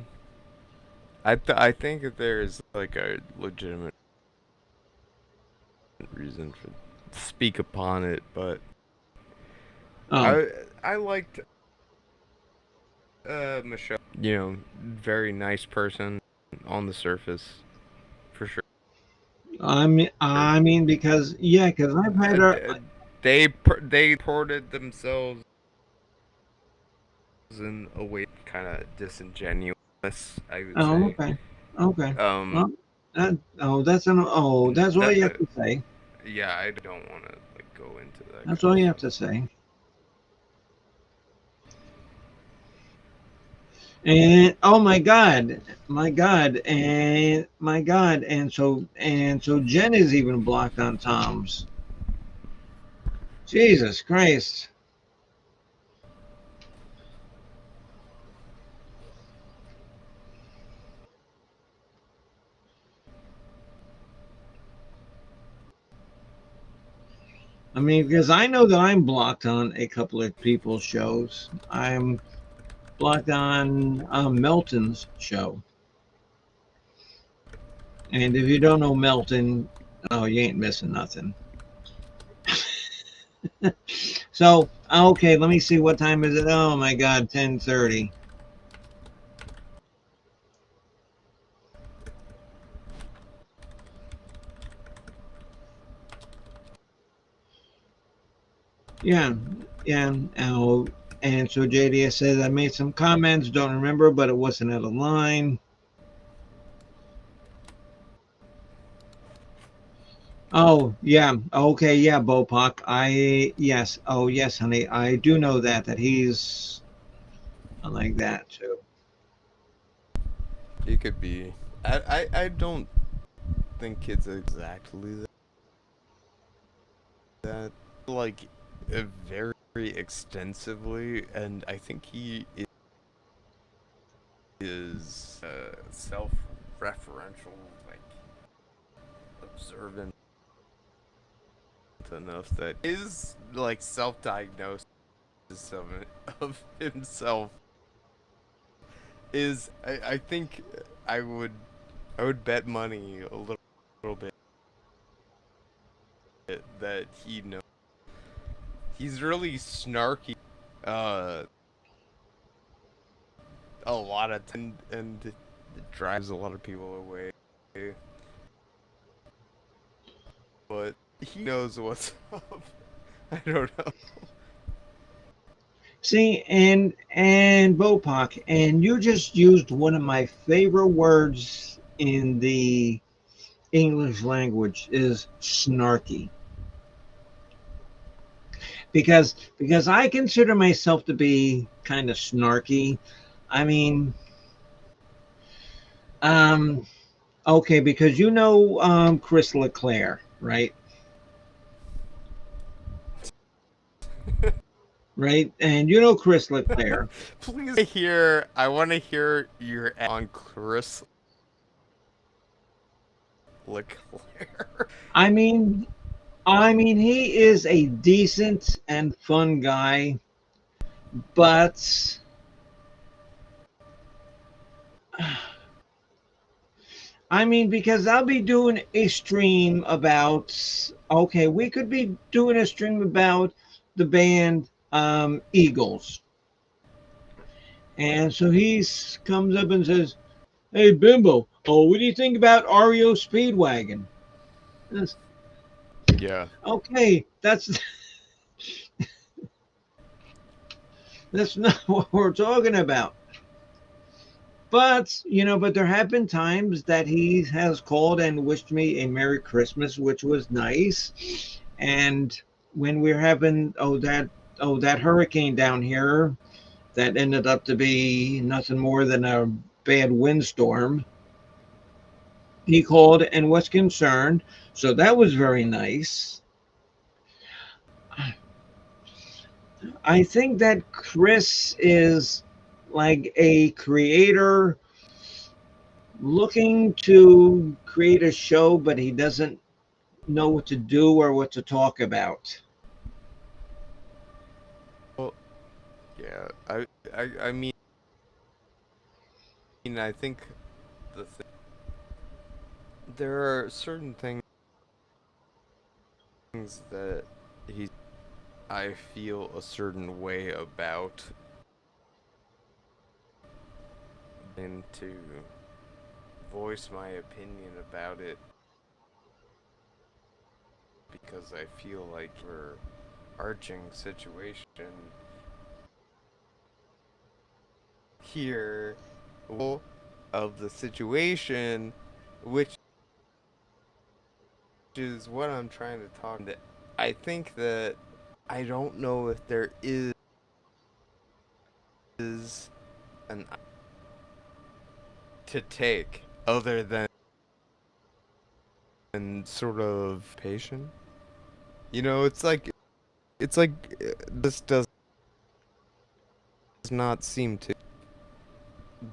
I think that there is like a legitimate reason to speak upon it, but Oh, I liked Michelle. Very nice person on the surface, for sure. I mean, because because I've had her. They ported themselves in a way kind of disingenuous, I would Oh, say. okay, okay. Um, Well, that's all that you have to say. yeah, I don't want to like go into that That's kind all of you have stuff. to say. And oh my God, and so Jen is even blocked on Tom's. Jesus Christ. I mean, because I know that I'm blocked on a couple of people's shows. I'm blocked on Melton's show. And if you don't know Melton, oh, you ain't missing nothing. So, okay, let me see, what time is it? Oh my God, 10:30. Yeah, yeah. Oh, and so JDS says, I made some comments, don't remember, but it wasn't out of line. Oh, yeah. Okay, yeah, Bopak. Yes. Oh, yes, honey. I do know that he's like that too. It could be. I don't think it's exactly that. Like, very extensively, and I think he is self-referential, like observant enough that his like self-diagnosis of himself is. I think I would bet money a little bit that he knows. He's really snarky. Uh, a lot of and it drives a lot of people away. But he knows what's up. I don't know. See, and Bopak, and you just used one of my favorite words in the English language is snarky. Because I consider myself to be kind of snarky. I mean, um, okay, because Chris LeClaire, right? Right, and Chris LeClaire. Please I want to hear your on Chris Leclerc. I mean, he is a decent and fun guy, but I mean, because I'll be doing a stream about, okay, we could be doing a stream about the band Eagles. And so he comes up and says, Hey, Bimbo, oh, what do you think about REO Speedwagon? Yeah. Okay, that's not what we're talking about. But but there have been times that he has called and wished me a Merry Christmas, which was nice. And when we're having that hurricane down here that ended up to be nothing more than a bad windstorm, he called and was concerned. So that was very nice. I think that Chris is like a creator looking to create a show, but he doesn't know what to do or what to talk about. Well, yeah, I mean, I think the th there are certain things that he I feel a certain way about, and to voice my opinion about it because I feel like we're arching situation here of the situation, which is what I'm trying to talk. That I think that I don't know if there is an to take other than sort of patient. It's like this does not seem to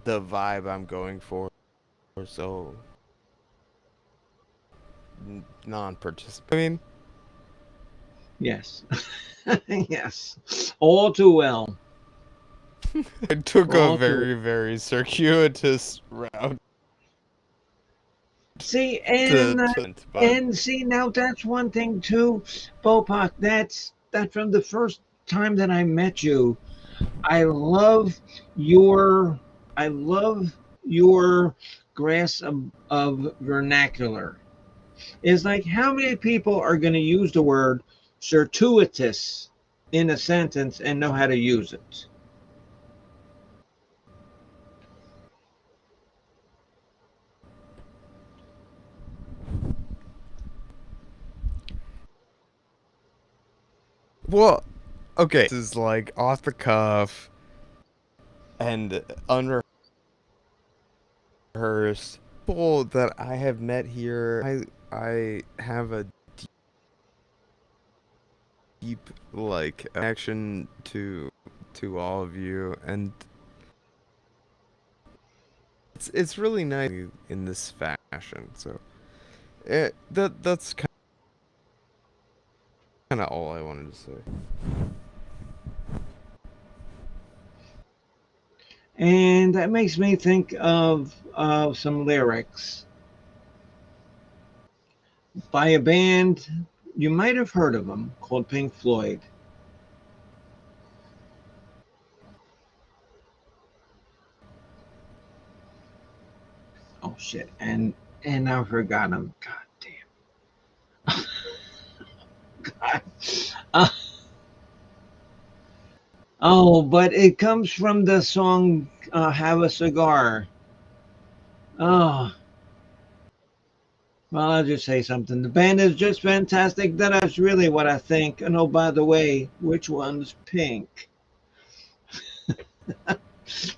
the vibe I'm going for, so non-participating. Yes. Yes. All too well. I took a All too very, very circuitous route See, but and see now that's one thing too, Bopak. That from the first time that I met you, I love your I love your grasp of vernacular. It's like how many people are going to use the word circuitous in a sentence and know how to use it? well, okay. This is like off the cuff and unrehearsed. People that I have met here, I have a deep like connection to all of you, and it's really nice in this fashion. So that's kind of all I wanted to say. And that makes me think of some lyrics by a band you might have heard of them called Pink Floyd. Oh shit! And I forgot them. God damn. God. Uh, oh, but it comes from the song "Have a Cigar." Oh, well, I'll just say something. The band is just fantastic. That's really what I think. And oh, by the way, which one's pink?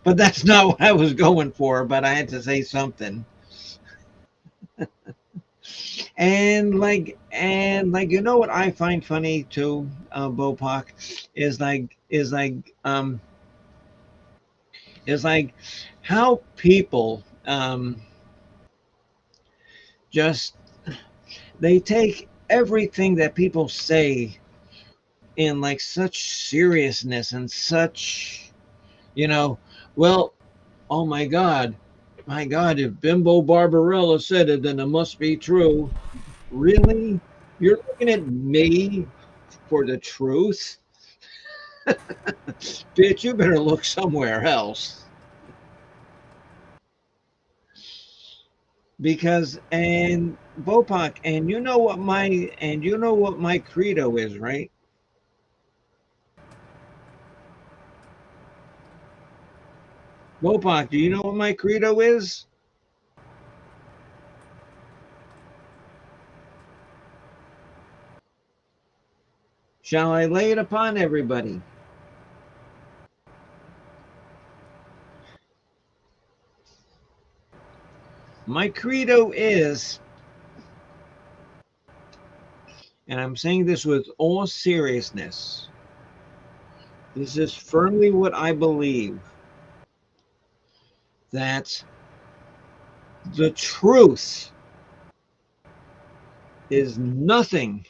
But that's not what I was going for. But I had to say something. And what I find funny too, Bopak, is like how people just they take everything that people say in like such seriousness and such you know well, oh my god, if Bimbo Barbarella said it, then it must be true. Really? You're looking at me for the truth? Bitch, you better look somewhere else. Because and Bopak, and you know what my credo is, right? Bopak, do you know what my credo is? Shall I lay it upon everybody? My credo is, and I'm saying this with all seriousness, this is firmly what I believe, that the truth is nothing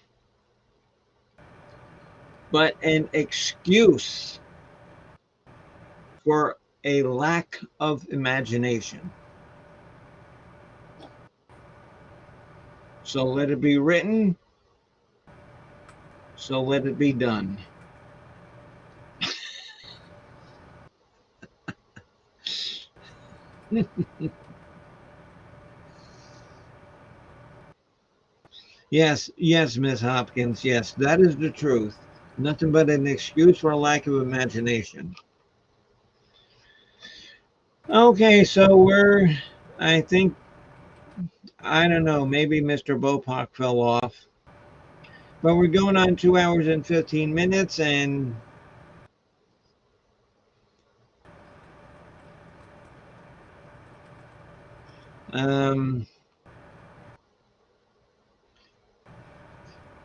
but an excuse for a lack of imagination. So let it be written, so let it be done. Yes, yes, Miss Hopkins, yes, that is the truth. Nothing but an excuse for a lack of imagination. Okay, so I think, I don't know, maybe Mr. Bopak fell off, but we're going on 2 hours and 15 minutes, and um,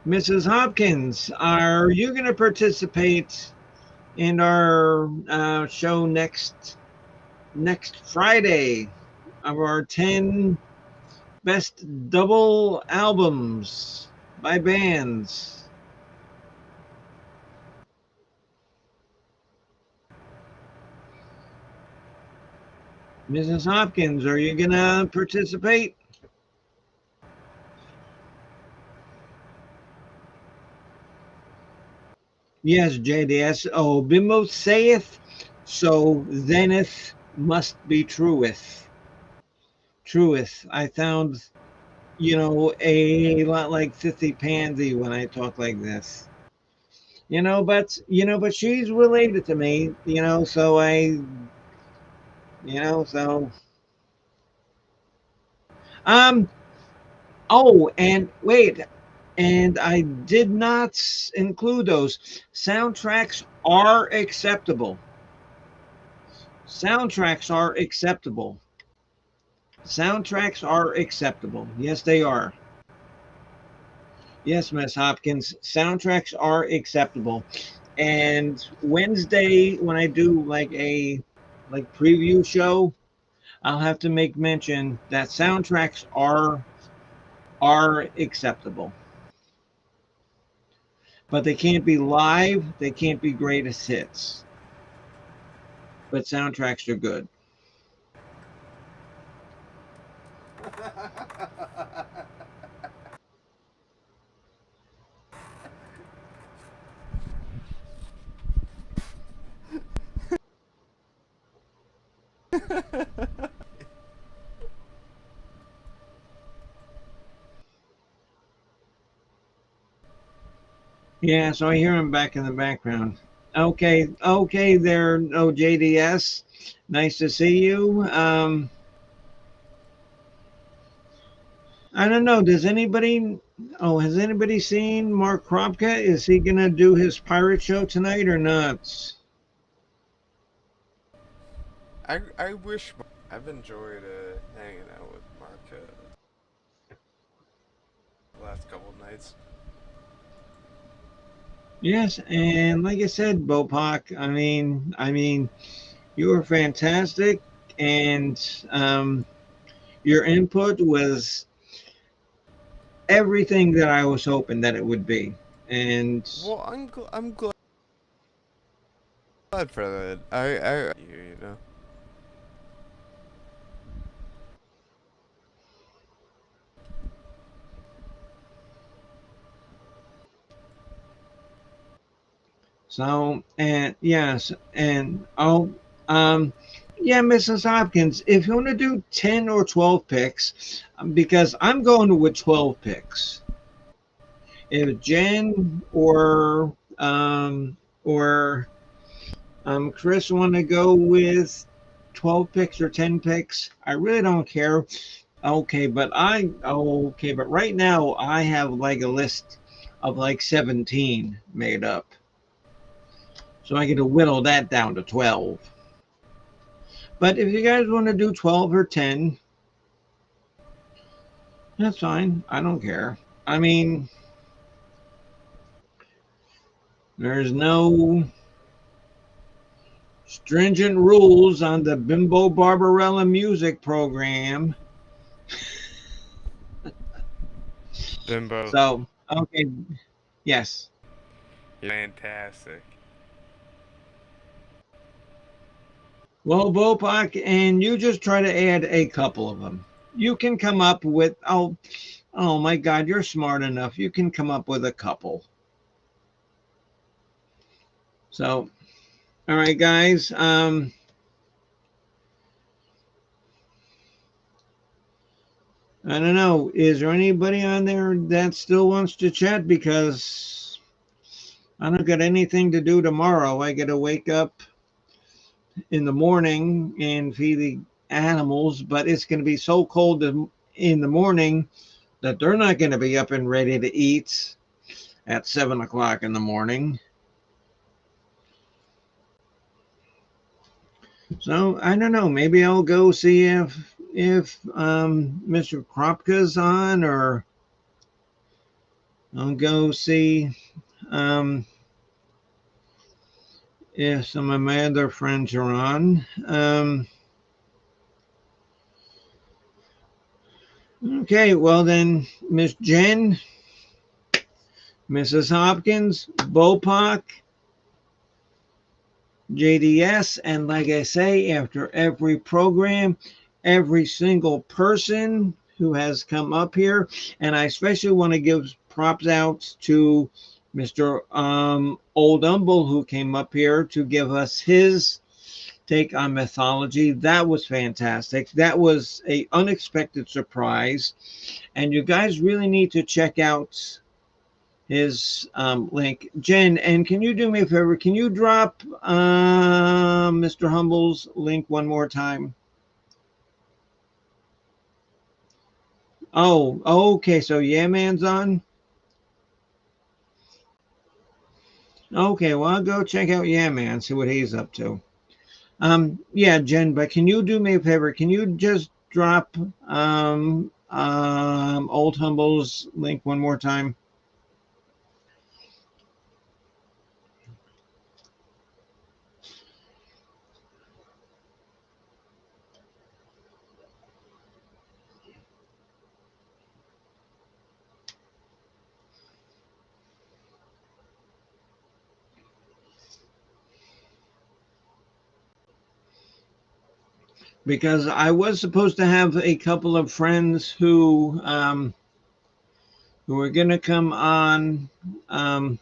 Mrs. Hopkins, are you going to participate in our show next Friday of our 10 best double albums by bands? Mrs. Hopkins, are you going to participate? Yes, JDS. Oh, Bimbo saith, so theneth must be trueth. Trueth. I sound, a lot like Sissy Pansy when I talk like this. But she's related to me, so so um oh, and wait, and I did not include those. Soundtracks are acceptable. Soundtracks are acceptable. Soundtracks are acceptable. Yes, they are. Yes, Miss Hopkins, soundtracks are acceptable. And Wednesday, when I do like a preview show, I'll have to make mention that soundtracks are acceptable. But they can't be live, they can't be greatest hits. But soundtracks are good. Yeah, so I hear him back in the background. Okay there, JDS. Nice to see you. I don't know. Does anybody? Oh, has anybody seen Mark Kropka? Is he gonna do his pirate show tonight or not? I wish I've enjoyed hanging out with Mark the last couple of nights. Yes, and like I said, Bopak. I mean, you were fantastic, and your input was everything that I was hoping that it would be. And Well, I'm glad for that. You know. so, and yes, and yeah, Mrs. Hopkins, if you want to do 10 or 12 picks, because I'm going with 12 picks. If Jen or Chris want to go with 12 picks or 10 picks. I really don't care. Okay, but right now I have like a list of like 17 made up. So I get to whittle that down to 12. But if you guys want to do 12 or 10, that's fine. I don't care. I mean, there's no stringent rules on the Bimbo Barbarella music program. Bimbo. So, okay, yes. Fantastic. Well, Bopak, and you just try to add a couple of them. You can come up with, oh my God, you're smart enough. You can come up with a couple. So, all right, guys. I don't know. Is there anybody on there that still wants to chat? Because I don't got anything to do tomorrow. I got to wake up in the morning and feed the animals, but it's going to be so cold in the morning that they're not going to be up and ready to eat at 7 o'clock in the morning. So I don't know. Maybe I'll go see if Mr. Kropka's on, or I'll go see if some of my other friends are on. Okay, well then, Miss Jen, Mrs. Hopkins, Bopak, JDS, and like I say, after every program, every single person who has come up here, and I especially want to give props out to Mr. Old Humble, who came up here to give us his take on mythology. That was fantastic. That was a unexpected surprise, and you guys really need to check out his link. Jen, and can you do me a favor? Can you drop Mr. Humble's link one more time? Oh, okay. So Yeah Man's on. Okay, well I'll go check out Yeah Man, see what he's up to. Yeah, Jen, but can you do me a favor? Can you just drop Old Humble's link one more time? Because I was supposed to have a couple of friends who are going to come on from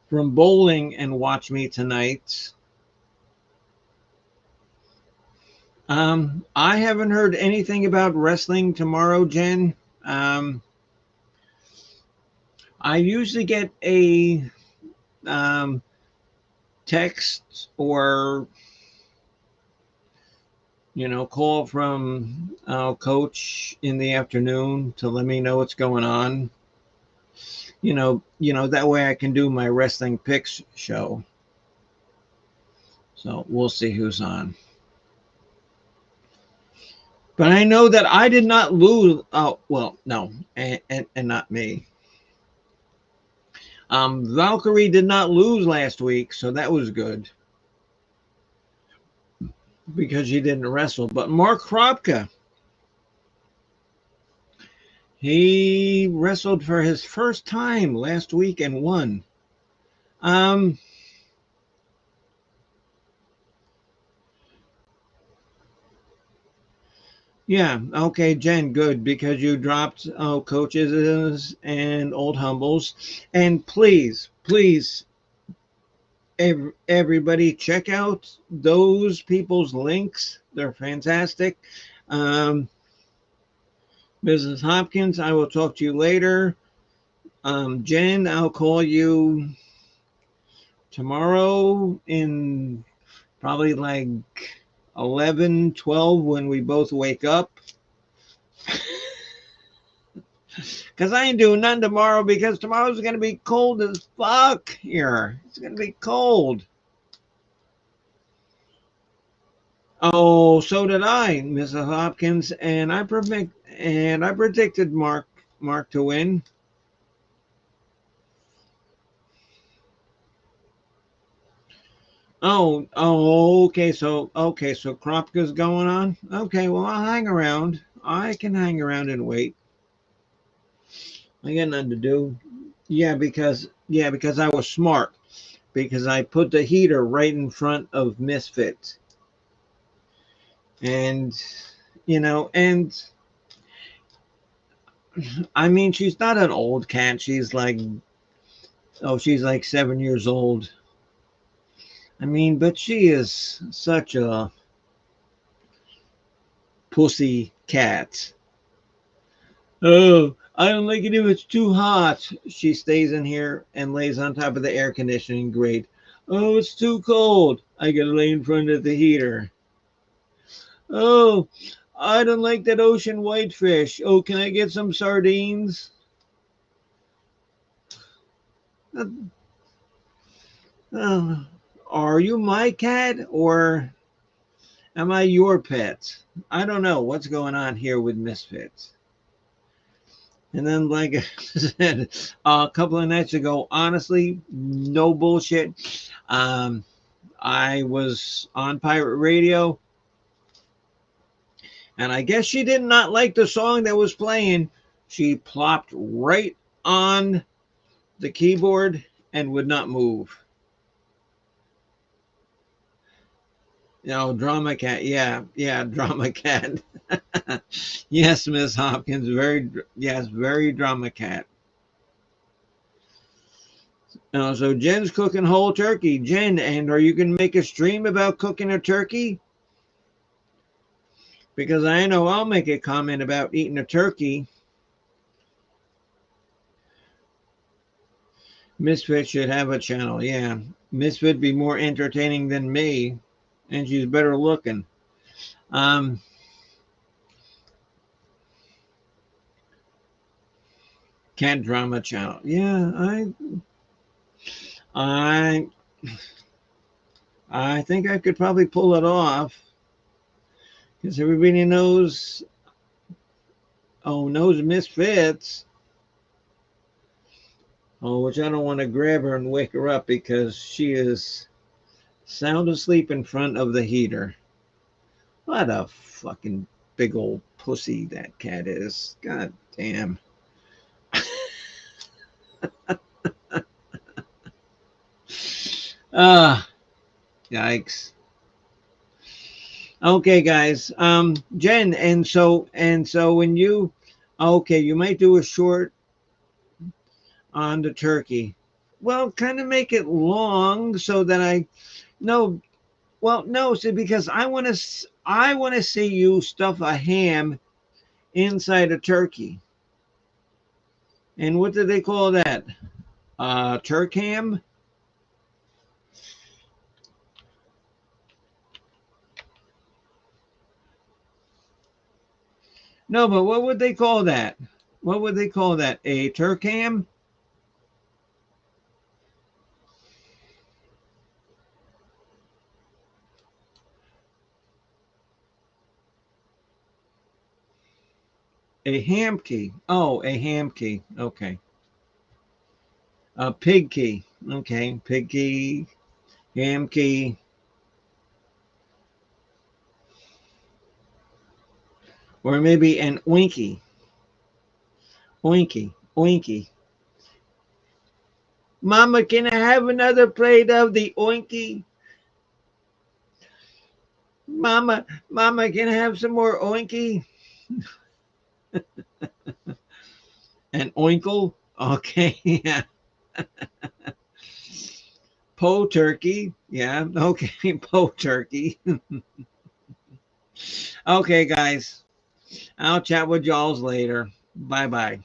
bowling and watch me tonight. I haven't heard anything about wrestling tomorrow, Jen. I usually get a text or call from coach in the afternoon to let me know what's going on. That way I can do my wrestling picks show. So we'll see who's on. But I know that I did not lose. Oh, well, no, and not me. Valkyrie did not lose last week, so that was good because she didn't wrestle. But Mark Kropka, he wrestled for his first time last week and won. Yeah, okay, Jen, good, because you dropped coaches and Old Humbles. And please, everybody check out those people's links. They're fantastic. Mrs. Hopkins, I will talk to you later. Jen, I'll call you tomorrow in probably like 11, 12 when we both wake up. Because I ain't doing nothing tomorrow because tomorrow's going to be cold as fuck here. It's going to be cold. Oh, so did I, Mrs. Hopkins, and I predicted Mark to win. Okay. So Kropka's going on. Okay, well I'll hang around. I can hang around and wait. I got nothing to do. Because I was smart. Because I put the heater right in front of Misfit. And and I mean she's not an old cat. She's like 7 years old. I mean, but she is such a pussy cat. Oh, I don't like it if it's too hot. She stays in here and lays on top of the air conditioning grate. Oh, it's too cold. I gotta lay in front of the heater. Oh, I don't like that ocean whitefish. Oh, can I get some sardines? Are you my cat or am I your pet? I don't know what's going on here with Misfits. And then, like I said a couple of nights ago, honestly, no bullshit. I was on pirate radio, and I guess she did not like the song that was playing. She plopped right on the keyboard and would not move. Drama cat. Yeah, drama cat. Yes, Miss Hopkins. Very drama cat. So Jen's cooking whole turkey. Jen, and are you going to make a stream about cooking a turkey? Because I know I'll make a comment about eating a turkey. Misfit should have a channel. Yeah, Misfit be more entertaining than me, and she's better looking. Cat drama channel. Yeah, I think I could probably pull it off because everybody knows Misfits. Which I don't want to grab her and wake her up because she is sound asleep in front of the heater. What a fucking big old pussy that cat is. God damn. Yikes. Okay, guys. Jen, and so when you might do a short on the turkey. Well, kind of make it long so that no, see, because I want to see you stuff a ham inside a turkey. And what do they call that? Turk ham? No, but what would they call that? What would they call that? A Turk ham? A ham key. Oh, a ham key. Okay. A pig key. Okay. Pig key. Ham key. Or maybe an oinky. Oinky. Oinky. Mama, can I have another plate of the oinky? Mama, can I have some more oinky? An oinkle? Okay, yeah. Po turkey. Yeah, okay, po turkey. Okay, guys. I'll chat with y'all later. Bye-bye.